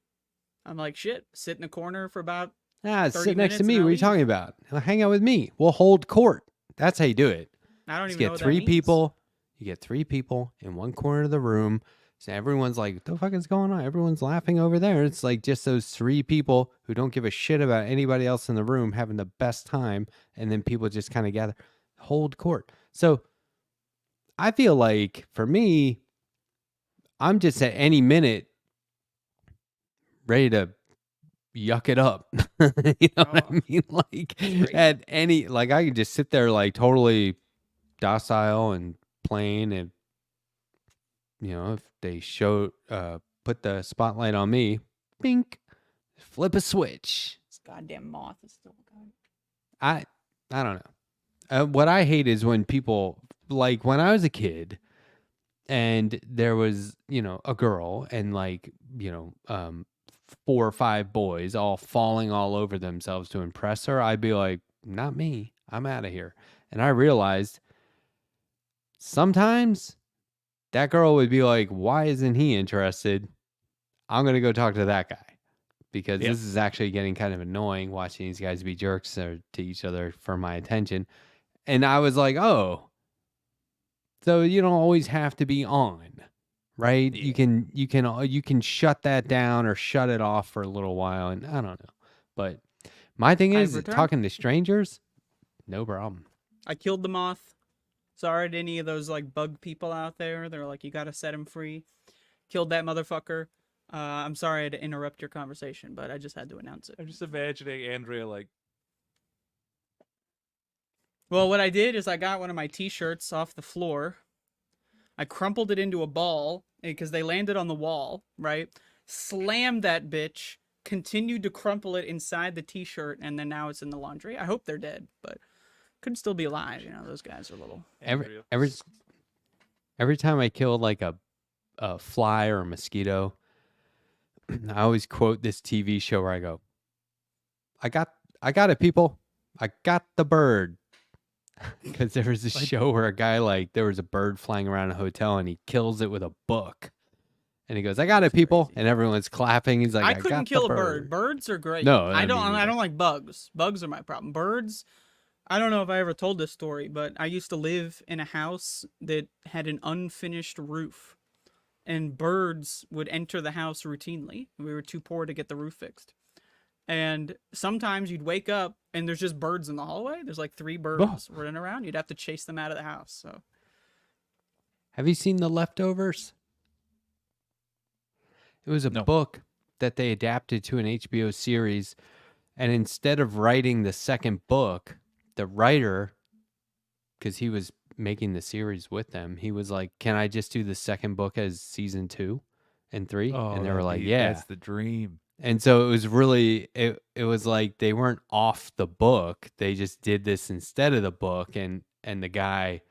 I'm like, shit, sit in the corner for about Ah, 30 sit next to minutes me. and What I'll are you leave. talking about? Hang out with me. We'll hold court. That's how you do it. I don't Just even know get what that three means. people. You get 3 people in one corner of the room. So everyone's like, what the fuck is going on? Everyone's laughing over there. It's like just those 3 people who don't give a shit about anybody else in the room having the best time. And then people just kind of gather, hold court. So I feel like for me, I'm just at any minute ready to yuck it up. You know what I mean? Like great. at any, like I could just sit there like totally docile and plain, and you know, if they put the spotlight on me, bink, flip a switch. This goddamn moth is still going. I don't know. What I hate is when people, like when I was a kid and there was, you know, a girl and like, you know, 4 or 5 boys all falling all over themselves to impress her, I'd be like, not me. I'm out of here. And I realized sometimes that girl would be like, why isn't he interested? I'm going to go talk to that guy because this is actually getting kind of annoying watching these guys be jerks to each other for my attention. And I was like, oh, so you don't always have to be on, right? Yeah. You can shut that down or shut it off for a little while. And I don't know. But my thing I've is returned. talking to strangers, no problem. I killed the moth. Sorry to any of those like bug people out there. They're like, you gotta set him free. Killed that motherfucker. I'm sorry to interrupt your conversation, but I just had to announce it. I'm just imagining Andrea like, Well, what I did is I got one of my t-shirts off the floor. I crumpled it into a ball because they landed on the wall, right? Slammed that bitch, continued to crumple it inside the t-shirt, and then now it's in the laundry. I hope they're dead, but could still be alive. You know, those guys are little. Every time I kill like a fly or a mosquito, I always quote this TV show where I go, I got it, people. I got the bird. Because there was a show where a guy, like, there was a bird flying around a hotel and he kills it with a book. And he goes, I got it, people. Crazy. And everyone's clapping. He's like, I couldn't got kill the a bird. Birds are great. No, I me don't neither. like bugs. Bugs are my problem. Birds, I don't know if I ever told this story, but I used to live in a house that had an unfinished roof. And birds would enter the house routinely. We were too poor to get the roof fixed. And sometimes you'd wake up and there's just birds in the hallway. There's like 3 birds running around. You'd have to chase them out of the house. So, Have you seen The Leftovers? It was a book that they adapted to an HBO series. And instead of writing the second book, the writer, because he was making the series with them, he was like, can I just do the second book as season 2 and 3? oh, and they were like, yeah. that's the dream. And so it was really, it was like they weren't off the book. They just did this instead of the book. And the guy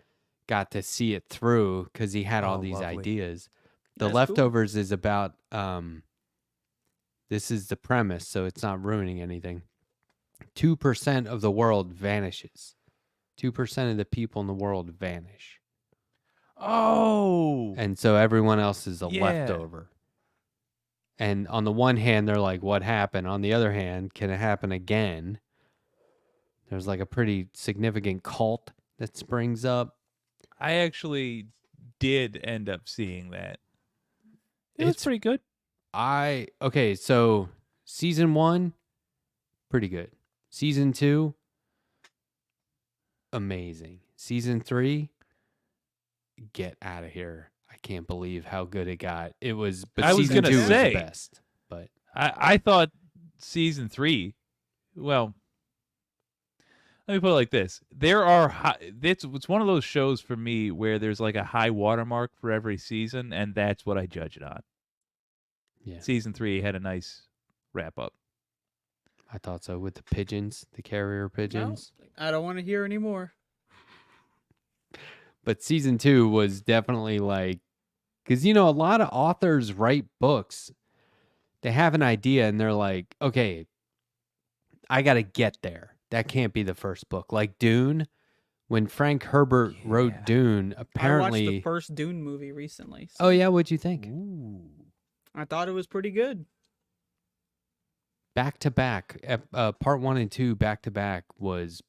got to see it through because he had all these lovely. ideas. The That's Leftovers is about, this is the premise, so it's not ruining anything. 2% of the world vanishes. 2% of the people in the world vanish. Oh. And so everyone else is a Yeah. leftover. And on the one hand, they're like, what happened? On the other hand, can it happen again? There's like a pretty significant cult that springs up. I actually did end up seeing that. It's It's pretty good. okay, so season 1, pretty good. Season 2, amazing. Season 3, get out of here. I can't believe how good it got. It was, but I was season gonna 2 was say, the best. But I thought season 3, well, let me put it like this. There are it's one of those shows for me where there's like a high watermark for every season, and that's what I judge it on. yeah, Season 3 had a nice wrap up. I thought so with the pigeons, the carrier pigeons. I don't want to hear anymore. But season 2 was definitely like, because a lot of authors write books. They have an idea and they're like, okay, I got to get there. That can't be the first book. Like Dune, when Frank Herbert wrote Dune, I watched the apparently. first Dune movie recently. Oh, yeah. What'd you think? Ooh. I thought it was pretty good. Back to back, part 1 and 2 back to back was.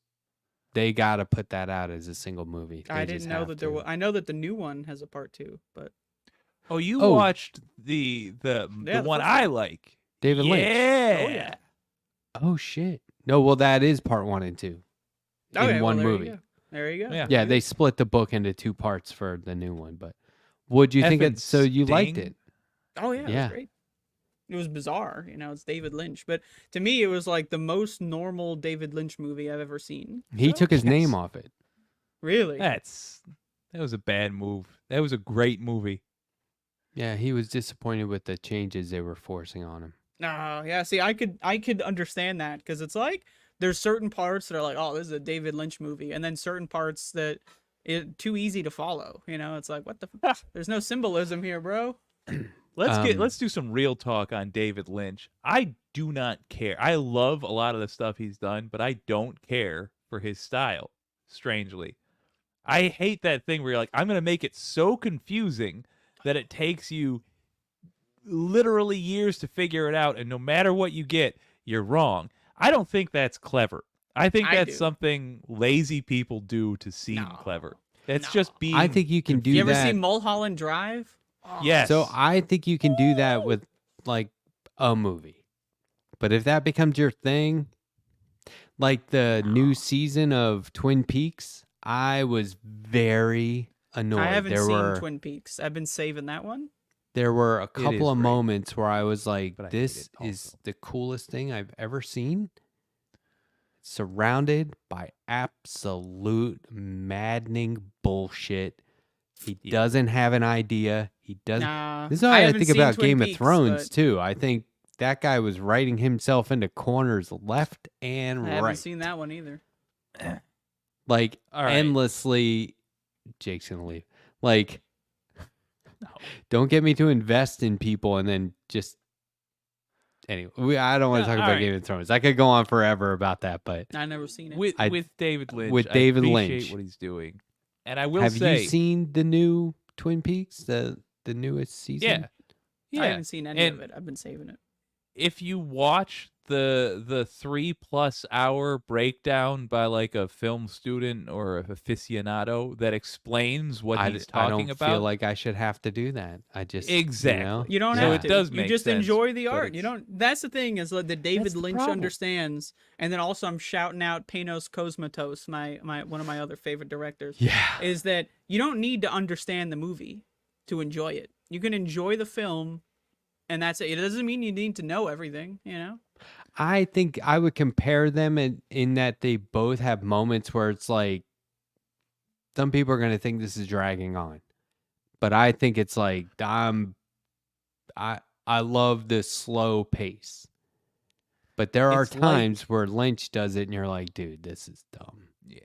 They got to put that out as a single movie. I didn't know that there was. I know that the new one has a part 2, but Oh, you watched the the one first I one. like. David Lynch. Yeah. Oh, yeah. Oh shit. No, well that is part 1 and 2 Okay, in well, one there you movie. go. There you go. Yeah. Yeah, they split the book into 2 parts for the new one, but would you think Effing it so you liked Sting. it? Oh yeah, it Yeah. was great. It was bizarre, it's David Lynch, but to me it was like the most normal David Lynch movie I've ever seen. He So- took his name off it. Really? That was a bad move. That was a great movie. Yeah, he was disappointed with the changes they were forcing on him. No, yeah. See, I could understand that because it's like there's certain parts that are like, oh, this is a David Lynch movie, and then certain parts that it too easy to follow. It's like what the there's no symbolism here, bro. Let's do some real talk on David Lynch. I do not care. I love a lot of the stuff he's done, but I don't care for his style. Strangely, I hate that thing where you're like, I'm gonna make it so confusing that it takes you literally years to figure it out, and no matter what you get, you're wrong. I don't think that's clever. I think I that's do. something lazy people do to seem No. clever. It's No. just being. I think you can do You ever that. see Mulholland Drive? Yes. So I think you can do that with like a movie. But if that becomes your thing, like the new season of Twin Peaks, I was very annoyed. I haven't there seen were Twin Peaks. I've been saving that one. there were a is couple of great, moments where I was like, but I hate this it is also. the coolest thing I've ever seen. Surrounded by absolute maddening bullshit. He Yeah. doesn't have an idea. He doesn't. Nah, This is how I haven't think seen about Twin Game Peaks, of Thrones but too. I think that guy was writing himself into corners left and I haven't right. seen that one either. Like All right. endlessly. Jake's gonna leave. Like, don't get me to invest in people and then just. Anyway, I don't want to Yeah, talk all about right. Game of Thrones. I could go on forever about that, but I never seen it. with I- with David Lynch. with I David appreciate Lynch. what he's doing, and I will have say, you seen the new Twin Peaks, the newest season? yeah, yeah. I haven't seen any and of it. I've been saving it. if you watch the 3+ hour breakdown by like a film student or a aficionado that explains what he's I talking don't about, feel like I should have to do that. I just Exactly. You don't Yeah. have So to. it does You make just sense, enjoy the but art. You it's- don't. That's the thing is like, that David the Lynch problem. understands, and then also I'm shouting out Panos Cosmatos, my one of my other favorite directors. Yeah. Is that you don't need to understand the movie to enjoy it. You can enjoy the film, and that's it. It doesn't mean you need to know everything. I think I would compare them in that they both have moments where it's like some people are going to think this is dragging on. But I think it's like I love this slow pace. But there are It's like- times where Lynch does it and you're like, dude, this is dumb. yeah.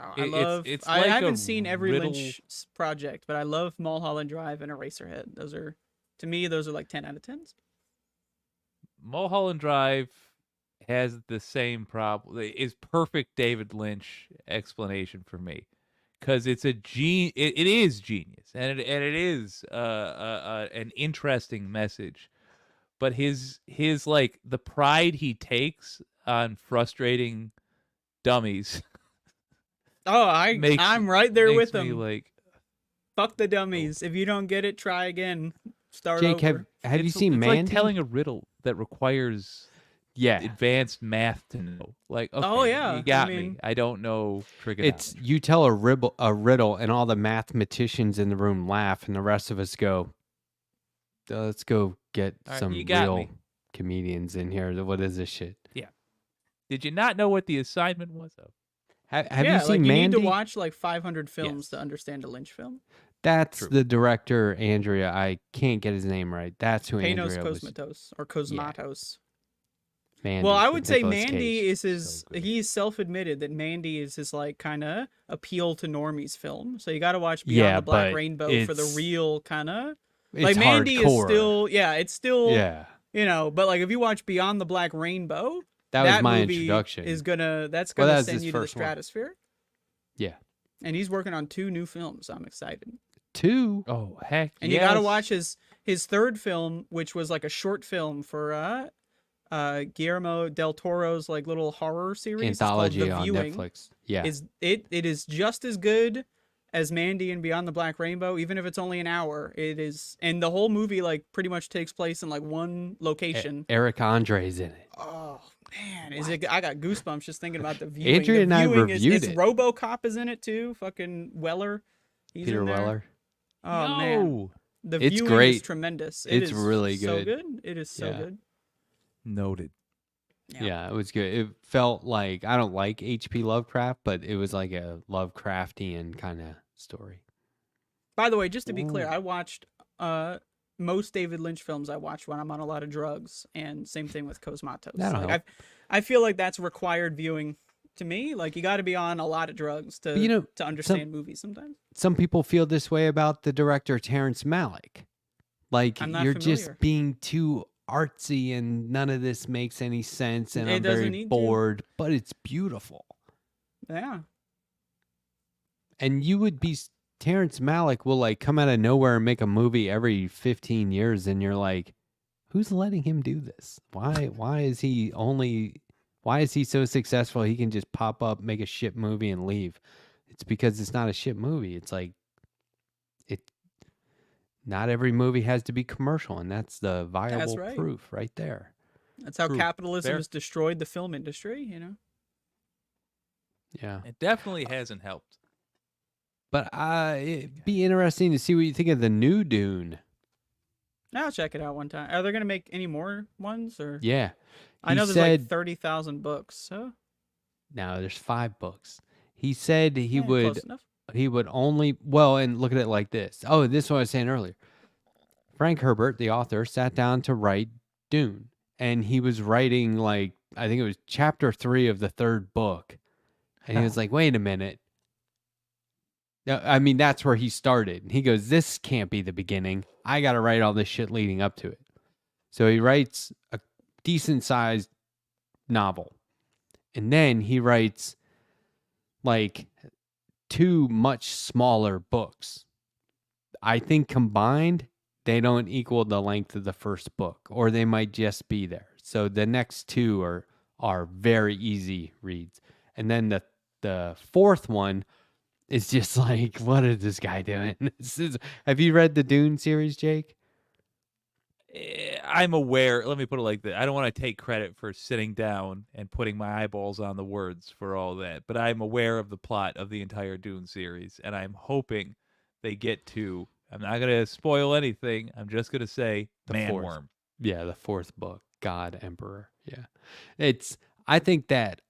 I It's- love. it's I like a haven't seen every riddle- Lynch project, but I love Mulholland Drive and Eraserhead. Those are, to me, those are like 10 out of 10s. Mulholland Drive has the same problem. Is perfect David Lynch explanation for me, because it's it is genius and it is an interesting message, but his like the pride he takes on frustrating dummies. Oh, makes- I'm right there makes with me them. like Fuck the dummies. If you don't get it, try again. Start Jake, over. have you it's- seen it's Mandy? like telling a riddle that requires yeah. advanced math to know. Like, okay, Oh, yeah, you got I me. mean- I don't know trigonometry. It's you tell a riddle and all the mathematicians in the room laugh and the rest of us go, let's go get All right, some you got real me. comedians in here. What is this shit? Did you not know what the assignment was? Of? Have yeah, you seen like you Mandy? need to watch like 500 films Yes. to understand a Lynch film. That's True. the director, Andrea. I can't get his name right. That's who Panos Andrea was. Cosmatos or Cosmatos. Mandy, Well, I with would say Nicolas Mandy Cage. is his. So good. He's self-admitted that Mandy is his like kind of appeal to normies film. So you got to watch Beyond Yeah, the Black but Rainbow for the it's real kind of. it's Like Mandy is hardcore. still, yeah, it's still, Yeah, but like if you watch Beyond the Black Rainbow, that was my movie introduction. is that's Well, gonna that was send his you to the first one. stratosphere. Yeah, And he's working on 2 new films. I'm excited. 2. Oh heck, And you got to watch his third film, which was like a short film for Guillermo del Toro's like little horror series. It's called Anthology The on Viewing. Netflix. Yeah, It is just as good as Mandy and Beyond the Black Rainbow, even if it's only an hour. It is, and the whole movie like pretty much takes place in like one location. Eric Andre's in it. Oh man, is it? I got goosebumps just thinking about The Viewing. Andrea The and I Viewing reviewed it. RoboCop is in it too. Fucking Weller. He's Peter in there. Weller. Oh man, No. The It's Viewing great. is tremendous. It's is really so good. good. It is so Yeah. good. Noted. Yeah, it was good. It felt like, I don't like H.P. Lovecraft, but it was like a Lovecraftian kind of story. By the way, just to be clear, Ooh. I watched most David Lynch films I watch when I'm on a lot of drugs, and same thing with Cosmatos. That'll Like, help. I feel like that's required viewing to me. Like you got to be on a lot of drugs to But, to understand movies sometimes. Some people feel this way about the director Terrence Malick. Like, I'm not you're familiar. just being too artsy and none of this makes any sense and It I'm doesn't very need to. bored, but it's beautiful. Yeah. And you would be, Terrence Malick will like come out of nowhere and make a movie every 15 years and you're like, who's letting him do this? Why is he so successful he can just pop up, make a shit movie and leave? It's because it's not a shit movie. It's like not every movie has to be commercial, and that's the viable right. proof right there. That's how True. capitalism Fair. has destroyed the film industry, Yeah. It definitely hasn't helped. But it'd be interesting to see what you think of the new Dune. I'll check it out one time. Are they going to make any more ones? Or Yeah. I know there's like 30,000 books, so No, there's 5 books. He said he yeah, would close enough. and look at it like this. Oh, this is what I was saying earlier. Frank Herbert, the author, sat down to write Dune. And he was writing like, I think it was chapter 3 of the 3rd book. And he was like, wait a minute. No, I mean, that's where he started. He goes, this can't be the beginning. I got to write all this shit leading up to it. So he writes a decent sized novel. And then he writes like 2 much smaller books. I think combined, they don't equal the length of the first book, or they might just be there. So the next 2 are very easy reads. And then the 4th one is just like, what is this guy doing? Have you read the Dune series, Jake? I'm aware. Let me put it like that. I don't want to take credit for sitting down and putting my eyeballs on the words for all that, but I'm aware of the plot of the entire Dune series, and I'm hoping they get to. I'm not going to spoil anything. I'm just going to say The Man 4th. Worm. Yeah, the 4th book, God Emperor. Yeah. I think that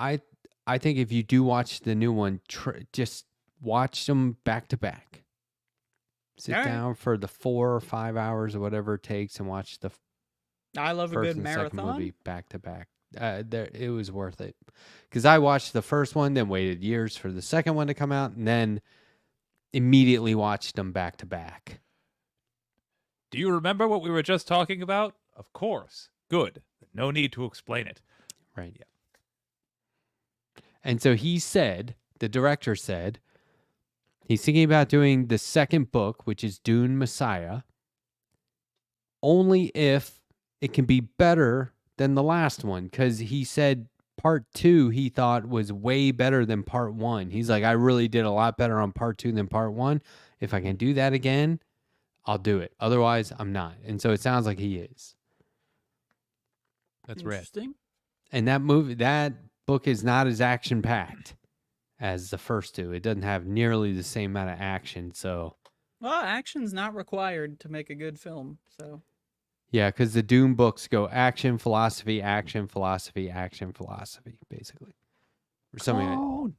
I think if you do watch the new one, just watch them back to back. Sit All right. down for the 4 or 5 hours or whatever it takes and watch the I love a first good and second marathon. movie back to back. It was worth it. Because I watched the first one, then waited years for the second one to come out, and then immediately watched them back to back. Do you remember what we were just talking about? Of course. Good. No need to explain it. Right. Yeah. And so the director said, he's thinking about doing the second book, which is Dune Messiah, only if it can be better than the last one. Because he said part 2 he thought was way better than part 1. He's like, I really did a lot better on part 2 than part 1. If I can do that again, I'll do it. Otherwise, I'm not. And so it sounds like he is. That's rad. Interesting. And that book is not as action packed as the first 2. It doesn't have nearly the same amount of action. So Well, action's not required to make a good film, so yeah, because the Dune books go action, philosophy, action, philosophy, action, philosophy, basically, or something. Clone.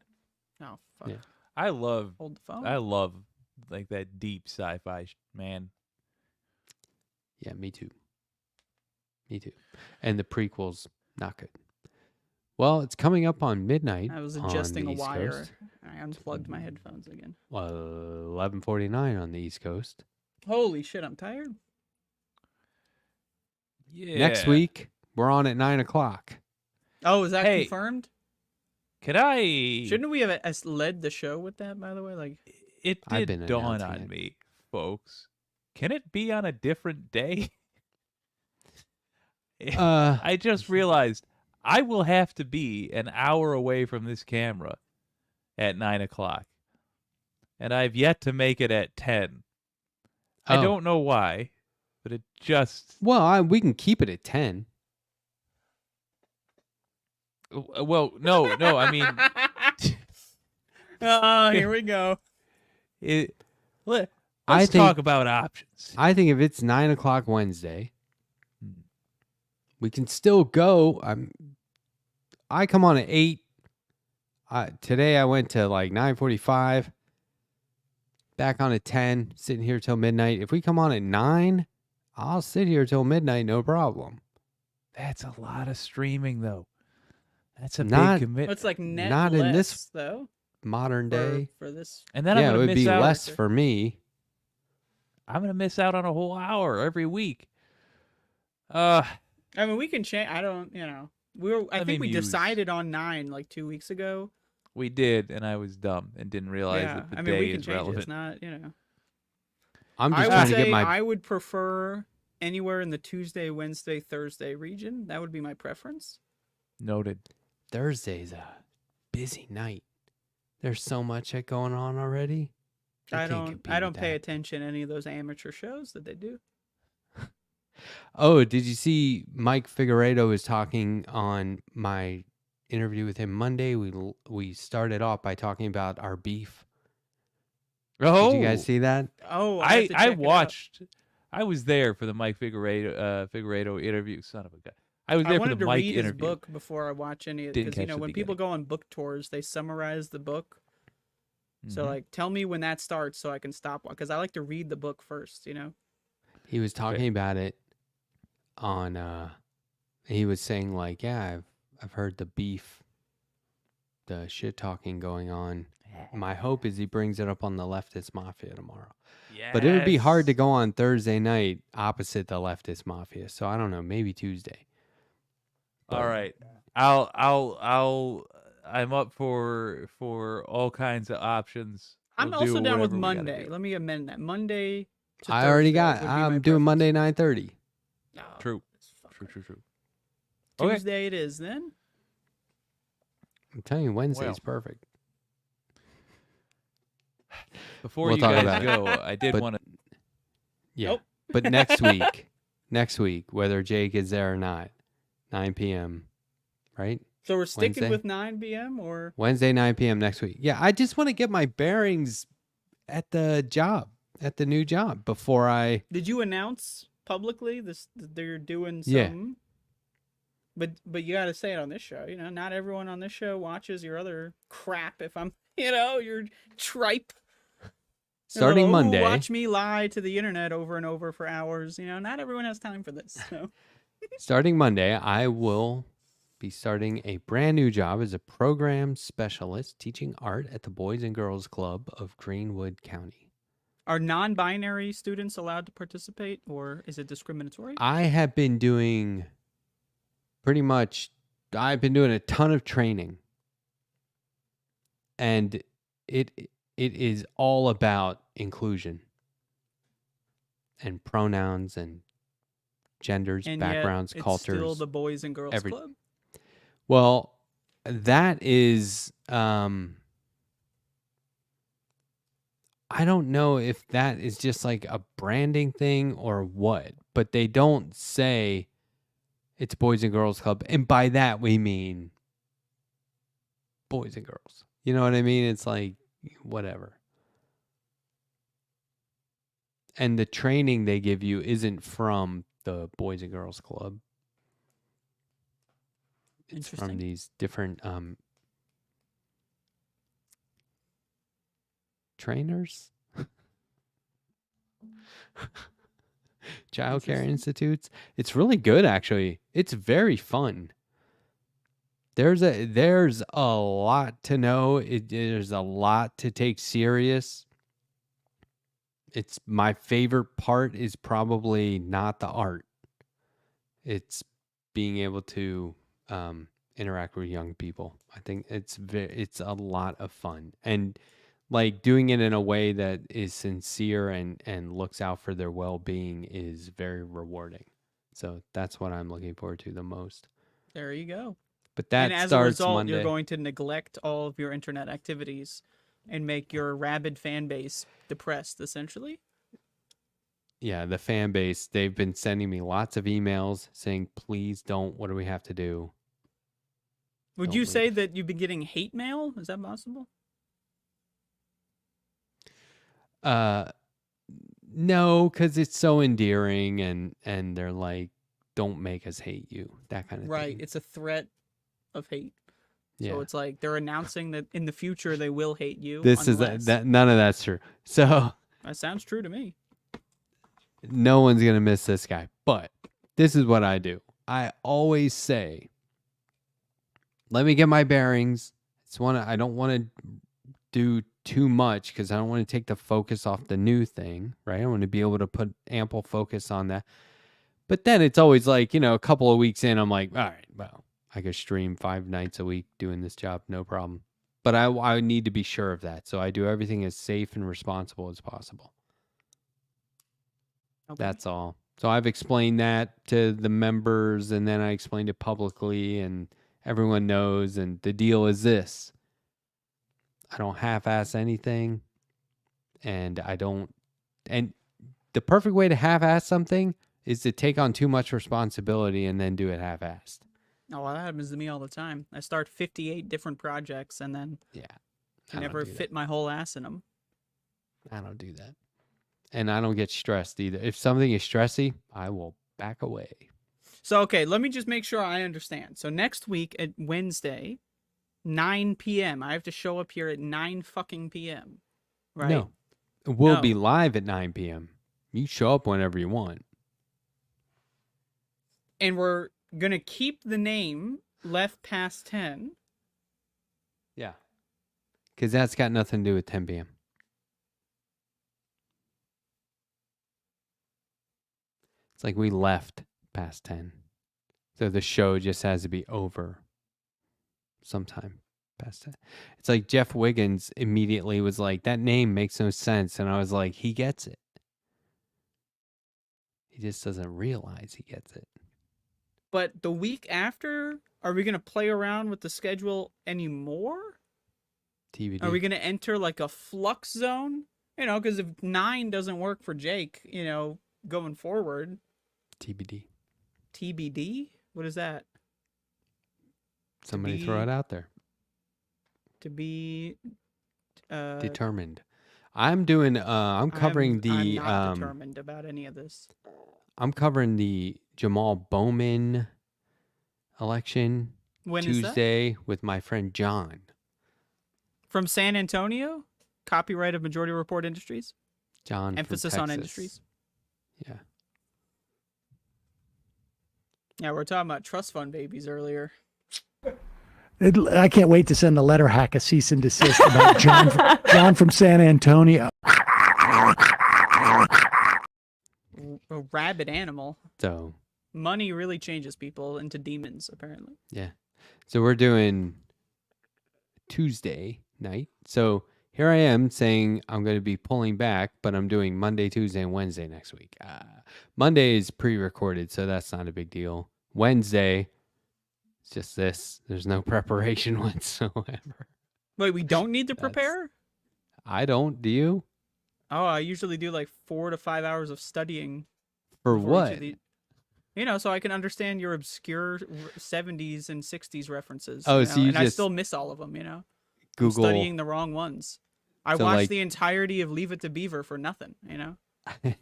oh fuck. Yeah. I love Hold the phone. like that deep sci-fi man. Yeah, me too. Me too. And the prequel's not good. Well, it's coming up on midnight I was on adjusting the a East wire. Coast. I unplugged my headphones again. 11:49 on the East Coast. Holy shit, I'm tired. Yeah. Next week, we're on at 9 o'clock. Oh, is that Hey. confirmed? Could I? Shouldn't we have led the show with that, by the way? Like, It I've did been dawn announcing on it. me, folks. Can it be on a different day? I just realized I will have to be an hour away from this camera at 9 o'clock. And I've yet to make it at 10. I Oh. don't know why, but it just... Well, we can keep it at 10. Well, no, I mean... oh, here we go. Let's talk about options. I think if it's 9 o'clock Wednesday, we can still go. I come on at 8. Today I went to like 9:45. Back on at 10, sitting here till midnight. If we come on at 9, I'll sit here till midnight, no problem. That's a lot of streaming, though. That's a Not- big commitment. It's like net Not less, in this though. Modern day. For this. And then Yeah, I'm it going to would miss be out. less for me. I'm going to miss out on a whole hour every week. I mean, we can change. I don't, I Let think me we muse. decided on 9 like 2 weeks ago. We did, and I was dumb and didn't realize Yeah, that the I mean, day we can is change relevant. it. It's not, I'm I just would trying to say get my. I would prefer anywhere in the Tuesday, Wednesday, Thursday region. That would be my preference. Noted. Thursday's a busy night. There's so much going on already. You I can't don't compete I don't with pay that. attention to any of those amateur shows that they do. Oh, did you see Mike Figueredo was talking on my interview with him Monday? We started off by talking about our beef. Oh, Did you guys see that? Oh, I have to I check it out. watched. I was there for the Mike Figueredo interview. Son of a gun. I was I there for wanted the to Mike read his interview. book before I watch any of it Didn't because catch the when people beginning. go on book tours, they summarize the book. So Mhm. like, tell me when that starts so I can stop because I like to read the book first. He was talking about it on he was saying like, yeah, I've heard the beef, the shit talking going on. My hope is he brings it up on the leftist mafia tomorrow. But it would be hard to Yes. go on Thursday night opposite the leftist mafia. So I don't know, maybe Tuesday. All But- right. I'm up for all kinds of options. I'm We'll also do down with whatever we gotta Monday. do. Let me amend that. Monday. To I already Thursday got. would be my I'm doing preference. Monday 9:30. Oh, True. this fucker. True. Okay. Tuesday it is then. I'm telling you, Wednesday's Well. perfect. Before We'll you talk guys about it. go, I did But- want to. Yeah. Nope. But next week, whether Jake is there or not, 9 p.m. Right? So we're sticking Wednesday? with 9 p.m. or Wednesday, 9 p.m. next week. Yeah, I just want to get my bearings at the new job before I. did you announce publicly that they're doing some? Yeah. But you got to say it on this show. Not everyone on this show watches your other crap. If I'm, your tripe. Starting "Ooh, Monday. Watch me lie to the internet over and over for hours. Not everyone has time for this. So. Starting Monday, I will be starting a brand new job as a program specialist teaching art at the Boys and Girls Club of Greenwood County. Are non-binary students allowed to participate, or is it discriminatory? I have been doing I've been doing a ton of training. And it is all about inclusion and pronouns and genders, And backgrounds, yet it's cultures. still the Boys and Girls every- Club. Well, that is I don't know if that is just like a branding thing or what, but they don't say it's Boys and Girls Club. And by that we mean boys and girls. You know what I mean? It's like whatever. And the training they give you isn't from the Boys and Girls Club. It's from Interesting. these different trainers. Child care Interesting. institutes. It's really good, actually. It's very fun. There's a lot to know. There's a lot to take serious. It's my favorite part is probably not the art. It's being able to interact with young people. I think it's a lot of fun, and like doing it in a way that is sincere and looks out for their well-being is very rewarding. So that's what I'm looking forward to the most. There you go. But And that as a starts result, you're Monday. going to neglect all of your internet activities and make your rabid fan base depressed, essentially. Yeah, the fan base, they've been sending me lots of emails saying, please don't, what do we have to do? Would Don't you leave. say that you've been getting hate mail? Is that possible? No, because it's so endearing and they're like, don't make us hate you. That kind of Right. thing. It's a threat of hate. Yeah. So it's like they're announcing that in the future they will hate you. This unless... is that none of that's true. So That sounds true to me. no one's gonna miss this guy. But this is what I do. I always say, let me get my bearings. I don't want to do too much because I don't want to take the focus off the new thing, right? I want to be able to put ample focus on that. But then it's always like, a couple of weeks in, I'm like, all right, well, I could stream 5 nights a week doing this job, no problem. But I need to be sure of that. So I do everything as safe and responsible as possible. Okay. That's all. So I've explained that to the members, and then I explained it publicly, and everyone knows. And the deal is this: I don't half-ass anything, and I don't. And the perfect way to half-ass something is to take on too much responsibility and then do it half-assed. Oh, well, that happens to me all the time. I start 58 different projects and then Yeah, I never fit my whole ass in them. I don't do that. And I don't get stressed either. If something is stressy, I will back away. So, okay, let me just make sure I understand. So next week at Wednesday, 9 p.m., I have to show up here at 9 fucking p.m., right? No. We'll No. be live at 9 p.m. You show up whenever you want. And we're going to keep the name Left Past 10. Yeah. Because that's got nothing to do with 10 p.m. It's like we left past 10. So the show just has to be over sometime past 10. It's like Jeff Wiggins immediately was like, that name makes no sense. And I was like, he gets it. He just doesn't realize he gets it. But the week after, are we going to play around with the schedule anymore? TBD. Are we going to enter like a flux zone? Because if 9 doesn't work for Jake, going forward. TBD. TBD? What is that? Somebody throw it out there. To be determined. I'm doing I'm covering I'm not determined about any of this. I'm covering the Jamal Bowman election When is that? Tuesday with my friend John. From San Antonio? Copyright of Majority Report Industries? John. Emphasis on industries. Yeah. Yeah, we were talking about trust fund babies earlier. I can't wait to send a letter hack, a cease and desist about John from San Antonio. A rabid animal. So money really changes people into demons, apparently. Yeah. So we're doing Tuesday night. So here I am saying I'm going to be pulling back, but I'm doing Monday, Tuesday, and Wednesday next week. Monday is pre-recorded, so that's not a big deal. Wednesday, it's just this. There's no preparation whatsoever. Wait, we don't need to prepare? I don't. Do you? Oh, I usually do like 4 to 5 hours of studying. For what? So I can understand your obscure 70s and 60s references. Oh, so you I just still miss all of them, Google. I'm studying the wrong ones. I So, watched like- the entirety of Leave It to Beaver for nothing,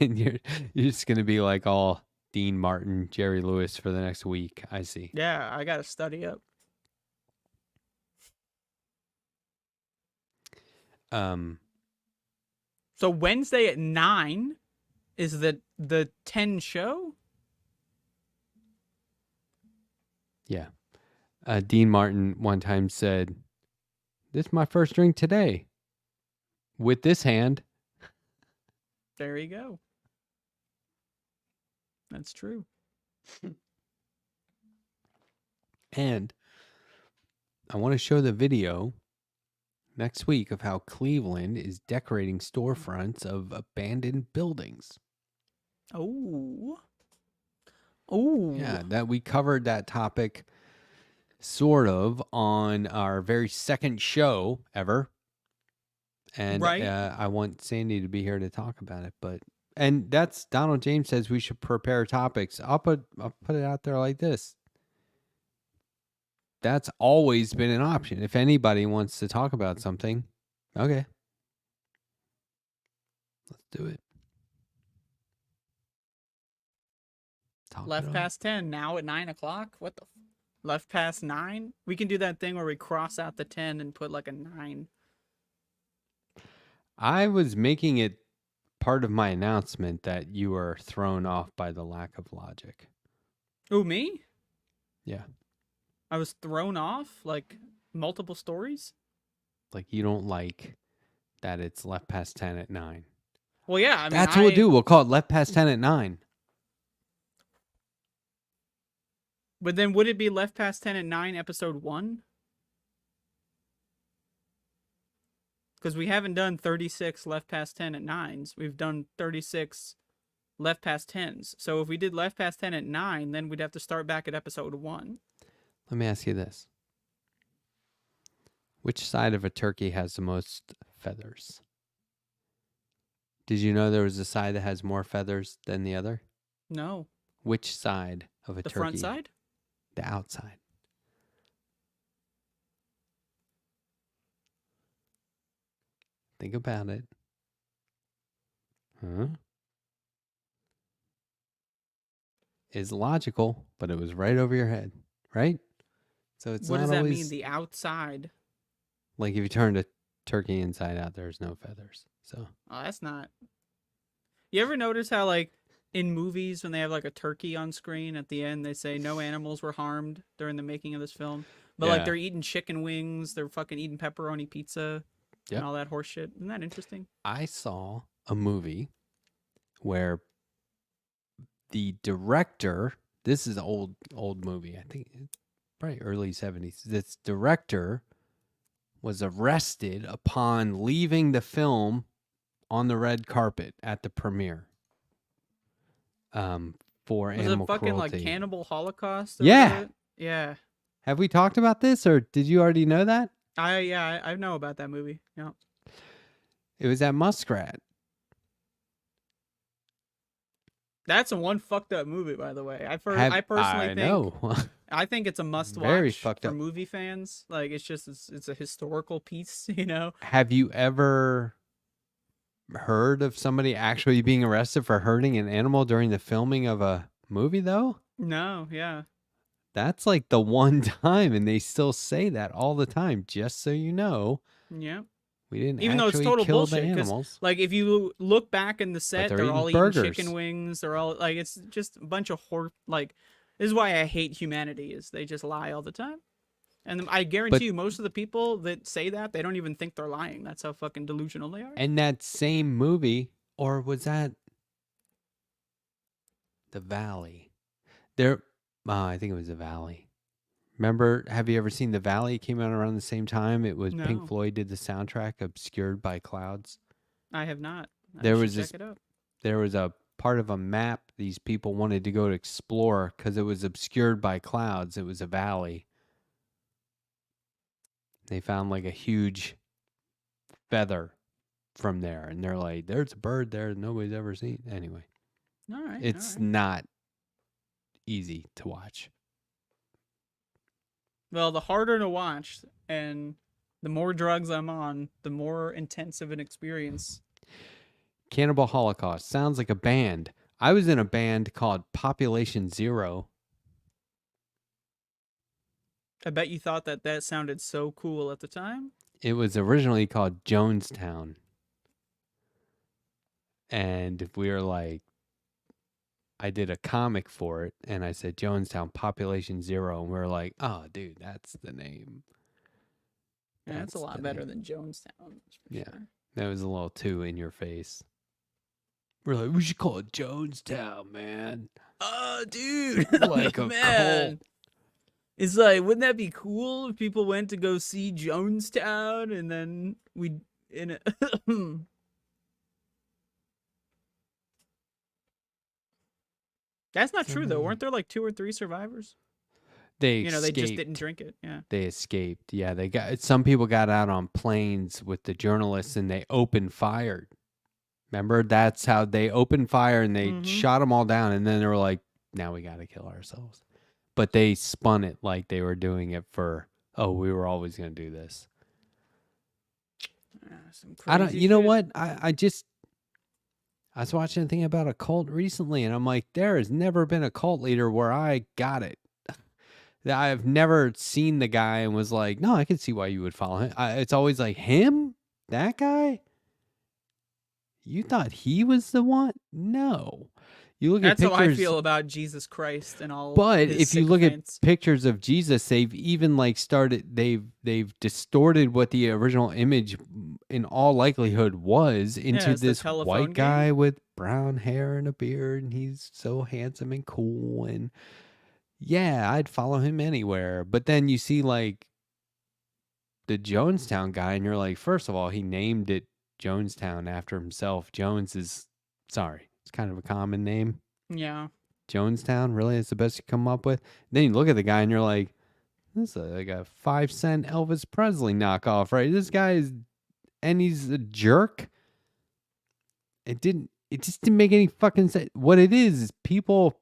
And you're just going to be like all Dean Martin, Jerry Lewis for the next week. I see. Yeah, I got to study up. So Wednesday at 9 Is that the 10 show? Yeah. Dean Martin one time said, "This is my first drink today. With this hand." There you go. That's true. And I want to show the video next week of how Cleveland is decorating storefronts of abandoned buildings. Oh. Oh. Yeah, that we covered that topic sort of on our very second show ever. And Right. I want Sandy to be here to talk about it. And that's Donald James says we should prepare topics. I'll put it out there like this. That's always been an option. If anybody wants to talk about something, okay. Let's do it. Left past 10, now at 9 o'clock? What the? Left past 9? We can do that thing where we cross out the 10 and put like a 9. I was making it part of my announcement that you were thrown off by the lack of logic. Ooh, me? Yeah. I was thrown off? Like, multiple stories? Like you don't like that it's left past 10 at 9. Well, yeah. I mean, That's what we'll do. We'll call it left past 10 at 9. But then would it be left past 10 at 9, episode 1? Because we haven't done 36 left past 10 at 9s. We've done 36 left past 10s. So if we did left past 10 at 9, then we'd have to start back at episode 1. Let me ask you this. Which side of a turkey has the most feathers? Did you know there was a side that has more feathers than the other? No. Which side of a The turkey? front side? The outside. Think about it. Huh? It's logical, but it was right over your head, right? So it's What not does that always mean, the outside? like if you turned a turkey inside out, there's no feathers. So Oh, that's not. You ever notice how, like, in movies, when they have, like, a turkey on screen, at the end, they say no animals were harmed during the making of this film? But, like, Yeah. they're eating chicken wings, they're fucking eating pepperoni pizza, Yep. and all that horse shit. Isn't that interesting? I saw a movie where the director, this is an old movie, I think it's probably early 70s. This director was arrested upon leaving the film on the red carpet at the premiere. For Was animal it fucking, cruelty. like, Cannibal Holocaust? Yeah. Yeah. Have we talked about this, or did you already know that? I know about that movie. Yeah. It was at Muskrat. That's a one fucked up movie, by the way. I personally think know. I think it's a must Very watch fucked for up. movie fans. Like, it's a historical piece, you know. Have you ever heard of somebody actually being arrested for hurting an animal during the filming of a movie, though? No, yeah. That's like the one time, and they still say that all the time, just so you know. Yeah. We didn't Even though it's actually total kill the bullshit, 'cause, animals. like, if you look back in the set, they're they're all eating eating burgers. chicken wings. They're all like, it's just a bunch of like, this is why I hate humanity, is they just lie all the time. And I guarantee you, most of the people that say that, they don't even think they're lying. That's how fucking delusional they are. And that same movie, or was that The Valley? I think it was The Valley. Remember, have you ever seen The Valley? It came out around the same time. It was No. Pink Floyd did the soundtrack, Obscured by Clouds. I have not. I There should was check this- it out. There was a part of a map these people wanted to go to explore because it was obscured by clouds. It was a valley. They found like a huge feather from there, and they're like, there's a bird there nobody's ever seen. Anyway, All right. it's all right. not easy to watch. Well, the harder to watch and the more drugs I'm on, the more intense of an experience. Cannibal Holocaust sounds like a band. I was in a band called Population Zero. I bet you thought that sounded so cool at the time. It was originally called Jonestown. And we were like, I did a comic for it, and I said Jonestown population 0, and we were like, oh, dude, that's the name. Yeah, that's a That's lot the better name. than Jonestown. That's for Yeah. sure. That was a little too in your face. We're like, we should call it Jonestown, man. Oh, dude. Like a man. cult. It's like, wouldn't that be cool if people went to go see Jonestown and then we in a That's not true though. Weren't there like 2 or 3 survivors? They You know, escaped. they just didn't drink it. Yeah. They escaped. Yeah, they got some people got out on planes with the journalists and they opened fire. Remember, that's how they opened fire and they shot them all down, and then they were like, now we got to kill ourselves. But they spun it like they were doing it for, oh, we were always going to do this. Some I don't, crazy you know shit. what? I was watching a thing about a cult recently, and I'm like, there has never been a cult leader where I got it. I've never seen the guy and was like, no, I can see why you would follow him. It's always like, him? That guy? You thought he was the one? No. You look That's at how pictures. I feel about Jesus Christ and all. But his if you look at sycophants. pictures of Jesus, they've even like started. They've distorted what the original image, in all likelihood, was into it's the this telephone white game. guy with brown hair and a beard, and he's so handsome and cool. And yeah, I'd follow him anywhere. But then you see like the Jonestown guy, and you're like, first of all, he named it Jonestown after himself. Jones is, sorry, it's kind of a common name. Yeah. Jonestown, really? It's the best you come up with? Then you look at the guy and you're like, this is like a 5-cent Elvis Presley knockoff, right? This guy is, and he's a jerk. It just didn't make any fucking sense. What it is people,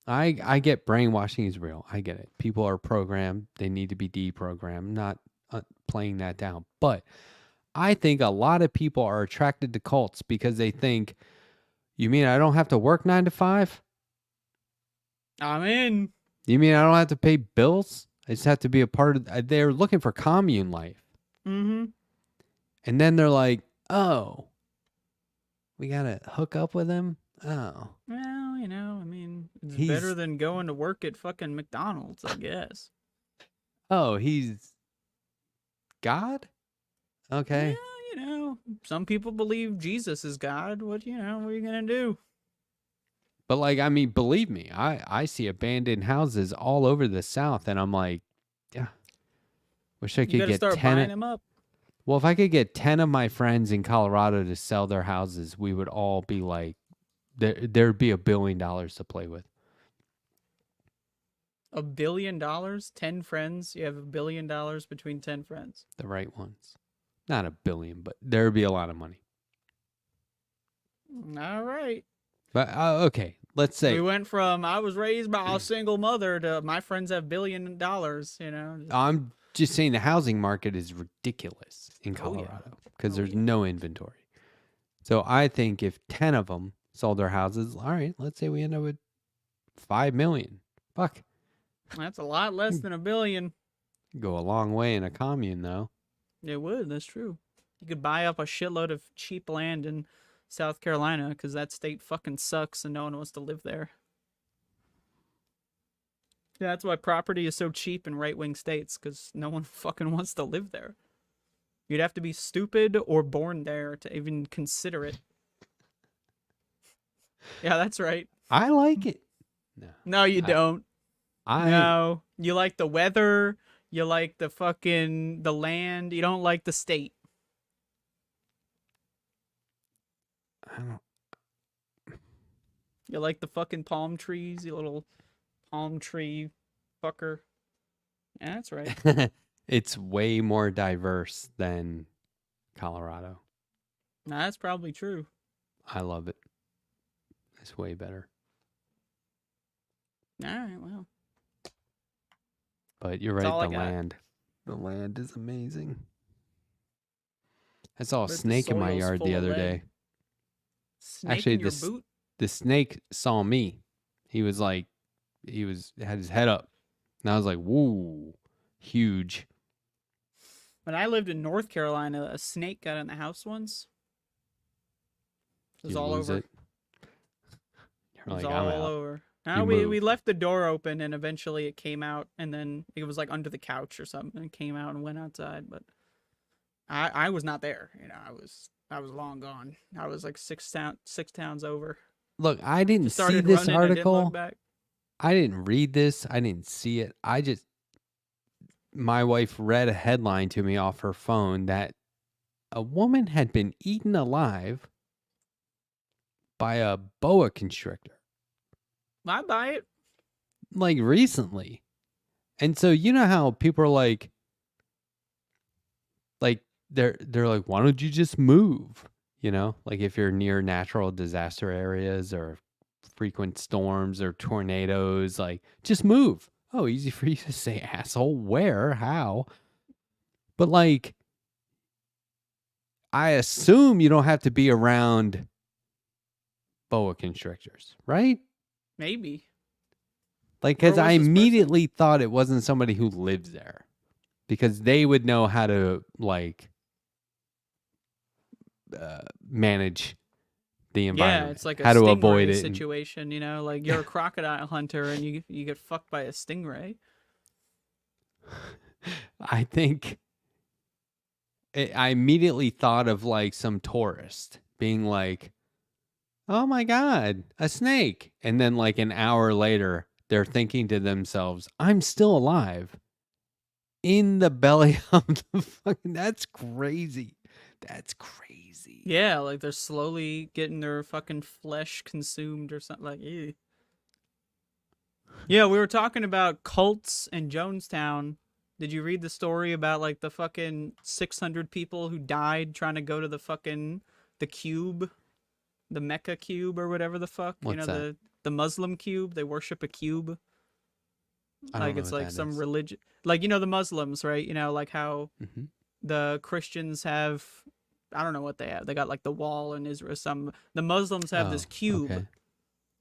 I get brainwashing is real. I get it. People are programmed. They need to be deprogrammed. I'm not playing that down. But I think a lot of people are attracted to cults because they think, you mean I don't have to work 9 to 5? I'm in. You mean I don't have to pay bills? I just have to be a part of. They're looking for commune life. Mm-hmm. And then they're like, oh, we got to hook up with him? Oh. Well, you know, I mean, it's He's- better than going to work at fucking McDonald's, I guess. Oh, he's God? Okay. Yeah, you know, some people believe Jesus is God. What are you gonna do? But like, I mean, believe me, I see abandoned houses all over the South, and I'm like, yeah, wish I You could better get start 10. buying them up. Well, if I could get 10 of my friends in Colorado to sell their houses, we would all be like, there'd be $1 billion to play with. $1 billion? 10 friends? You have $1 billion between 10 friends. The right ones. Not 1 billion, but there'd be a lot of money. All right. But okay, let's say We went from I was raised by a single mother to my friends have $1 billion, you know. I'm just saying the housing market is ridiculous in Oh, yeah. Colorado because Oh, there's yeah. no inventory. So I think if 10 of them sold their houses, all right, let's say we end up with 5 million. Fuck. That's a lot less than $1 billion. Go a long way in a commune, though. It would, that's true. You could buy up a shitload of cheap land in South Carolina because that state fucking sucks and no one wants to live there. Yeah, that's why property is so cheap in right-wing states, because no one fucking wants to live there. You'd have to be stupid or born there to even consider it. Yeah, that's right. I like it. No. No, you don't. I No. You like the weather. You like the land. You don't like the state. don't. You like the fucking palm trees, you little palm tree fucker. Yeah, that's right. It's way more diverse than Colorado. Nah, that's probably true. I love it. It's way better. All right, well. But you're That's right, all I the got. land. The land is amazing. I saw a But the snake in my soil's yard full the of other lead. day. Snake Actually, in your this- boot? The snake saw me. He was like, had his head up. And I was like, woo, huge. When I lived in North Carolina, a snake got in the house once. It was You all lose over. it. It was Like, I'm all out. over. You No, we moved. left the door open and eventually it came out and then it was like under the couch or something and came out and went outside. But I was not there. You know, I was long gone. I was like six towns over. Look, I didn't Just see started this running. I didn't look article. back. I didn't read this. I didn't see it. My wife read a headline to me off her phone that a woman had been eaten alive by a boa constrictor, I buy it. like recently. And so you know how people are like they're like, why don't you just move? You know, like if you're near natural disaster areas or frequent storms or tornadoes, like just move. Oh, easy for you to say, asshole. Where? How? But like, I assume you don't have to be around boa constrictors, right? Maybe. Like, Where because was I this person? immediately thought it wasn't somebody who lives there, because they would know how to like manage the environment. Yeah, it's like a how to avoid stingray it. situation, you know, like you're a crocodile hunter and you get fucked by a stingray. I think I immediately thought of like some tourist being like, "Oh my God, a snake!" And then like an hour later, they're thinking to themselves, "I'm still alive in the belly of the fucking." That's crazy. That's crazy. Yeah, like they're slowly getting their fucking flesh consumed or something like. Ew. Yeah, we were talking about cults in Jonestown. Did you read the story about like the fucking 600 people who died trying to go to the cube, the Mecca cube or whatever the fuck? You What's know, that? the Muslim cube. They worship a cube. I don't Like know it's what like that some is. religion. Like you know the Muslims, right? You know, like how Mhm. the Christians have. I don't know what they have. They got like the wall in Israel. The Muslims have this Oh, cube, okay.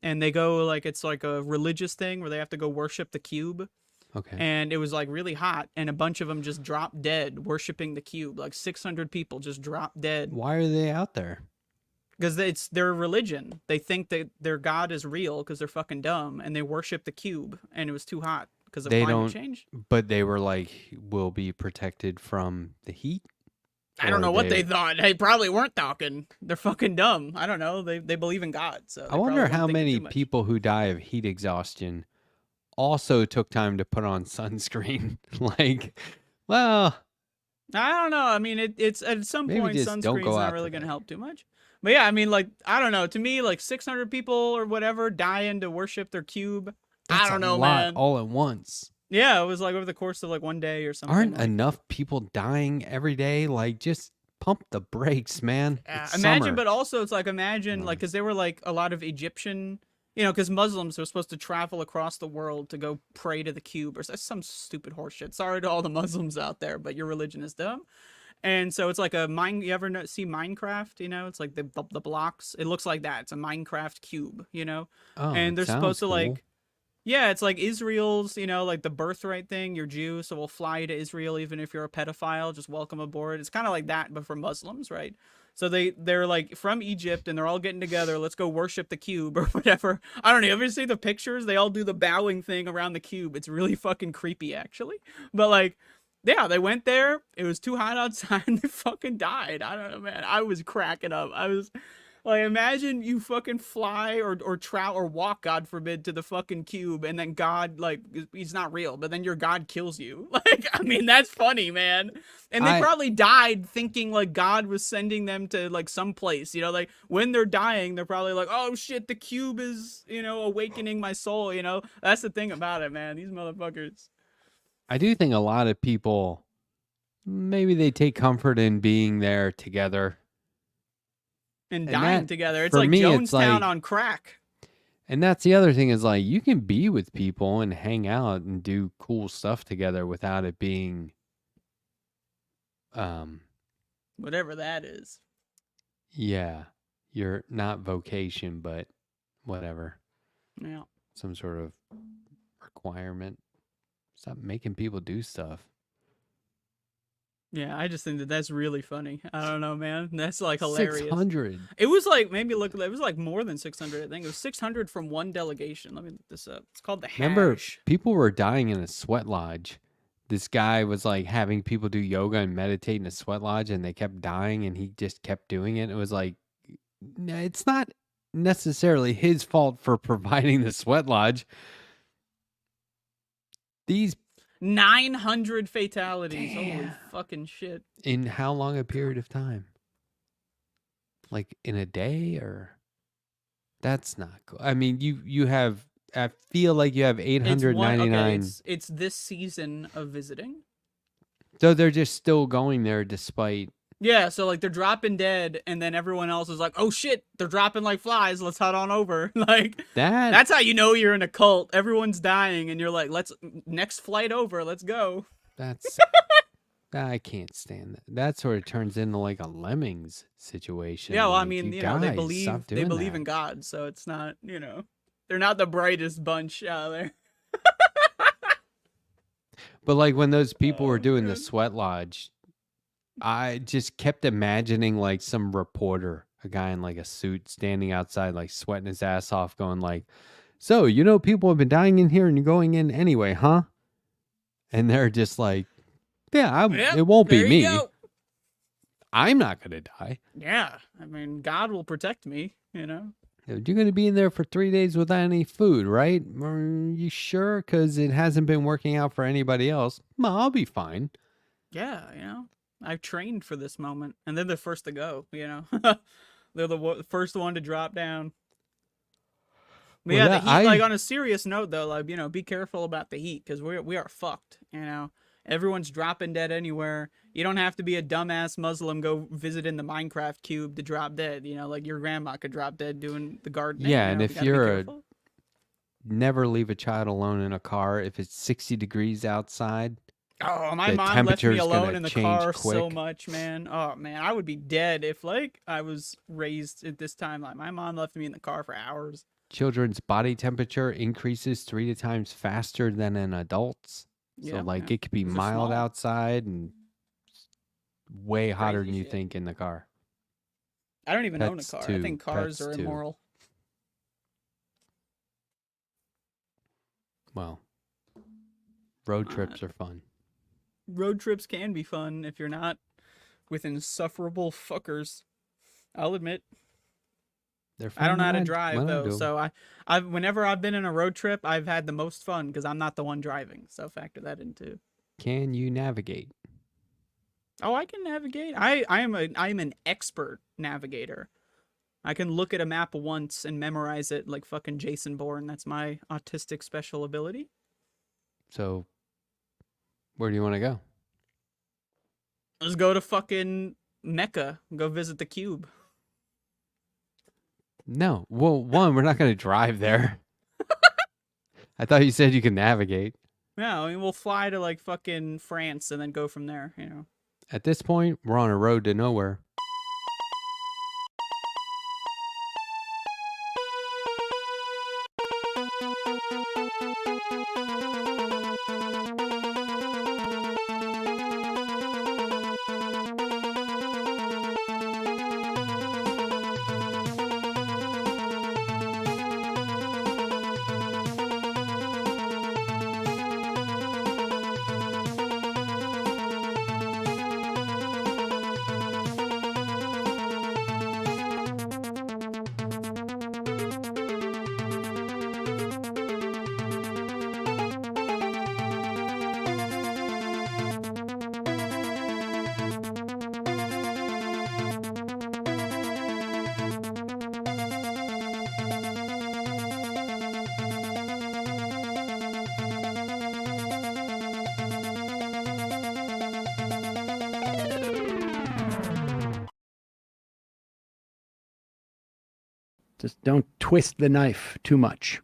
and they go like it's like a religious thing where they have to go worship the cube. Okay. And it was like really hot, and a bunch of them just dropped dead worshiping the cube. Like 600 people just dropped dead Why are they out there? because it's their religion. They think that their God is real because they're fucking dumb, and they worship the cube. And it was too hot because of They climate don't, change. but they were like, will be protected from the heat. I don't Or know what they thought. They probably weren't talking. They're fucking dumb. I don't know. They believe in God, so I they wonder probably weren't how thinking many too much. people who die of heat exhaustion also took time to put on sunscreen. Like, well, I don't know. I mean, it's at some maybe point just don't go sunscreen's not out really going to today. help too much. But yeah, I mean, like I don't know. To me, like 600 people or whatever dying to worship their cube. That's I don't a know, lot man. all at once. Yeah, it was like over the course of like one day or something. Aren't like, enough people dying every day? Like, just pump the brakes, man. It's imagine, summer. but also it's like imagine like because there were like a lot of Egyptian, you know, because Muslims are supposed to travel across the world to go pray to the cube or some stupid horseshit. Sorry to all the Muslims out there, but your religion is dumb. And so it's like a mine. You ever see Minecraft? You know, it's like the blocks. It looks like that. It's a Minecraft cube. You know, Oh, and it they're supposed sounds to cool. like. Yeah, it's like Israel's, you know, like the birthright thing. You're Jew, so we'll fly you to Israel even if you're a pedophile. Just welcome aboard. It's kind of like that, but for Muslims, right? So they're like from Egypt and they're all getting together. Let's go worship the cube or whatever. I don't know. Ever see the pictures? They all do the bowing thing around the cube. It's really fucking creepy, actually. But like, yeah, they went there. It was too hot outside and they fucking died. I don't know, man. I was cracking up. I was. Like, imagine you fucking fly or trout or walk, God forbid, to the fucking cube, and then God, like, he's not real, but then your God kills you. Like, I mean, that's funny, man. And they probably died thinking, like, God was sending them to, like, some place, you know? Like, when they're dying, they're probably like, oh, shit, the cube is, you know, awakening my soul, you know? That's the thing about it, man. These motherfuckers. I do think a lot of people, maybe they take comfort in being there together. And And dying that, together. It's for like me, it's Jonestown like- on crack. And that's the other thing is like, you can be with people and hang out and do cool stuff together without it being, Whatever that is. yeah, you're not vocation, but whatever, Yeah. some sort of requirement. Stop making people do stuff. Yeah, I just think that that's really funny. I don't know, man. That's like hilarious. 600. It was like it was like more than 600. I think it was 600 from one delegation. Let me look this up. It's called the Remember, Hash. people were dying in a sweat lodge. This guy was like having people do yoga and meditate in a sweat lodge, and they kept dying, and he just kept doing it. It was like, it's not necessarily his fault for providing the sweat lodge. These 900 fatalities. Holy Damn. fucking shit. in how long a period of time? Like in a day, or that's not cool. I mean, you have. I feel like you have It's 899. it's this season of visiting. So they're just still going there despite. Yeah, so like they're dropping dead, and then everyone else is like, "Oh shit, they're dropping like flies. Let's head on over." Like that's how you know you're in a cult. Everyone's dying, and you're like, "Let's next flight over. Let's go." That's I can't stand that. That sort of turns into like a Lemmings situation. Yeah, well, I like, mean, you you know, they guys, believe stop doing in that. God, so it's not, you know, they're not the brightest bunch out there. But like when those people were doing the man. sweat lodge, I just kept imagining like some reporter, a guy in like a suit standing outside, like sweating his ass off, going like, "So, you know, people have been dying in here and you're going in anyway, huh?" And they're just like, "Yeah, Yep, it won't be there you me. go. I'm not going to die. Yeah, I mean, God will protect me, you know. You're going to be in there for 3 days without any food, right? Are you sure? Because it hasn't been working out for anybody else. Well, I'll be fine." Yeah, you know, I've trained for this moment, and they're the first to go, you know. They're the first one to drop down. But Well, yeah, that- the heat, I- like on a serious note though, like, you know, be careful about the heat, because we are fucked, you know. Everyone's dropping dead anywhere. You don't have to be a dumbass Muslim go visit in the Minecraft cube to drop dead, you know, like your grandma could drop dead doing the gardening. Yeah, you and know, if gotta be you're a- careful. Never leave a child alone in a car. If it's 60 degrees outside, Oh, my the mom left me temperature's alone gonna in the change car so quick. much, man. Oh man, I would be dead if like I was raised at this time. Like my mom left me in the car for hours. children's body temperature increases 3 times faster than an adult's. So Yeah, like yeah. it could be 'Cause they're mild small. outside and way hotter Crazy than you shit. think in the car. I don't even own a Pets car. I too, think cars pets are too. immoral. Well, road trips are fun. Road trips can be fun if you're not with insufferable fuckers. I'll admit. They're fun I don't know how to when drive when I though, do 'em. so whenever I've been in a road trip, I've had the most fun because I'm not the one driving. So factor that in too. Can you navigate? Oh, I can navigate. I'm an expert navigator. I can look at a map once and memorize it like fucking Jason Bourne. That's my autistic special ability. So where do you want to go? Let's go to fucking Mecca. Go visit the cube. No. Well, one, we're not going to drive there. I thought you said you can navigate. Yeah, I mean we'll fly to like fucking France and then go from there, you know. At this point, we're on a road to nowhere. Just don't twist the knife too much.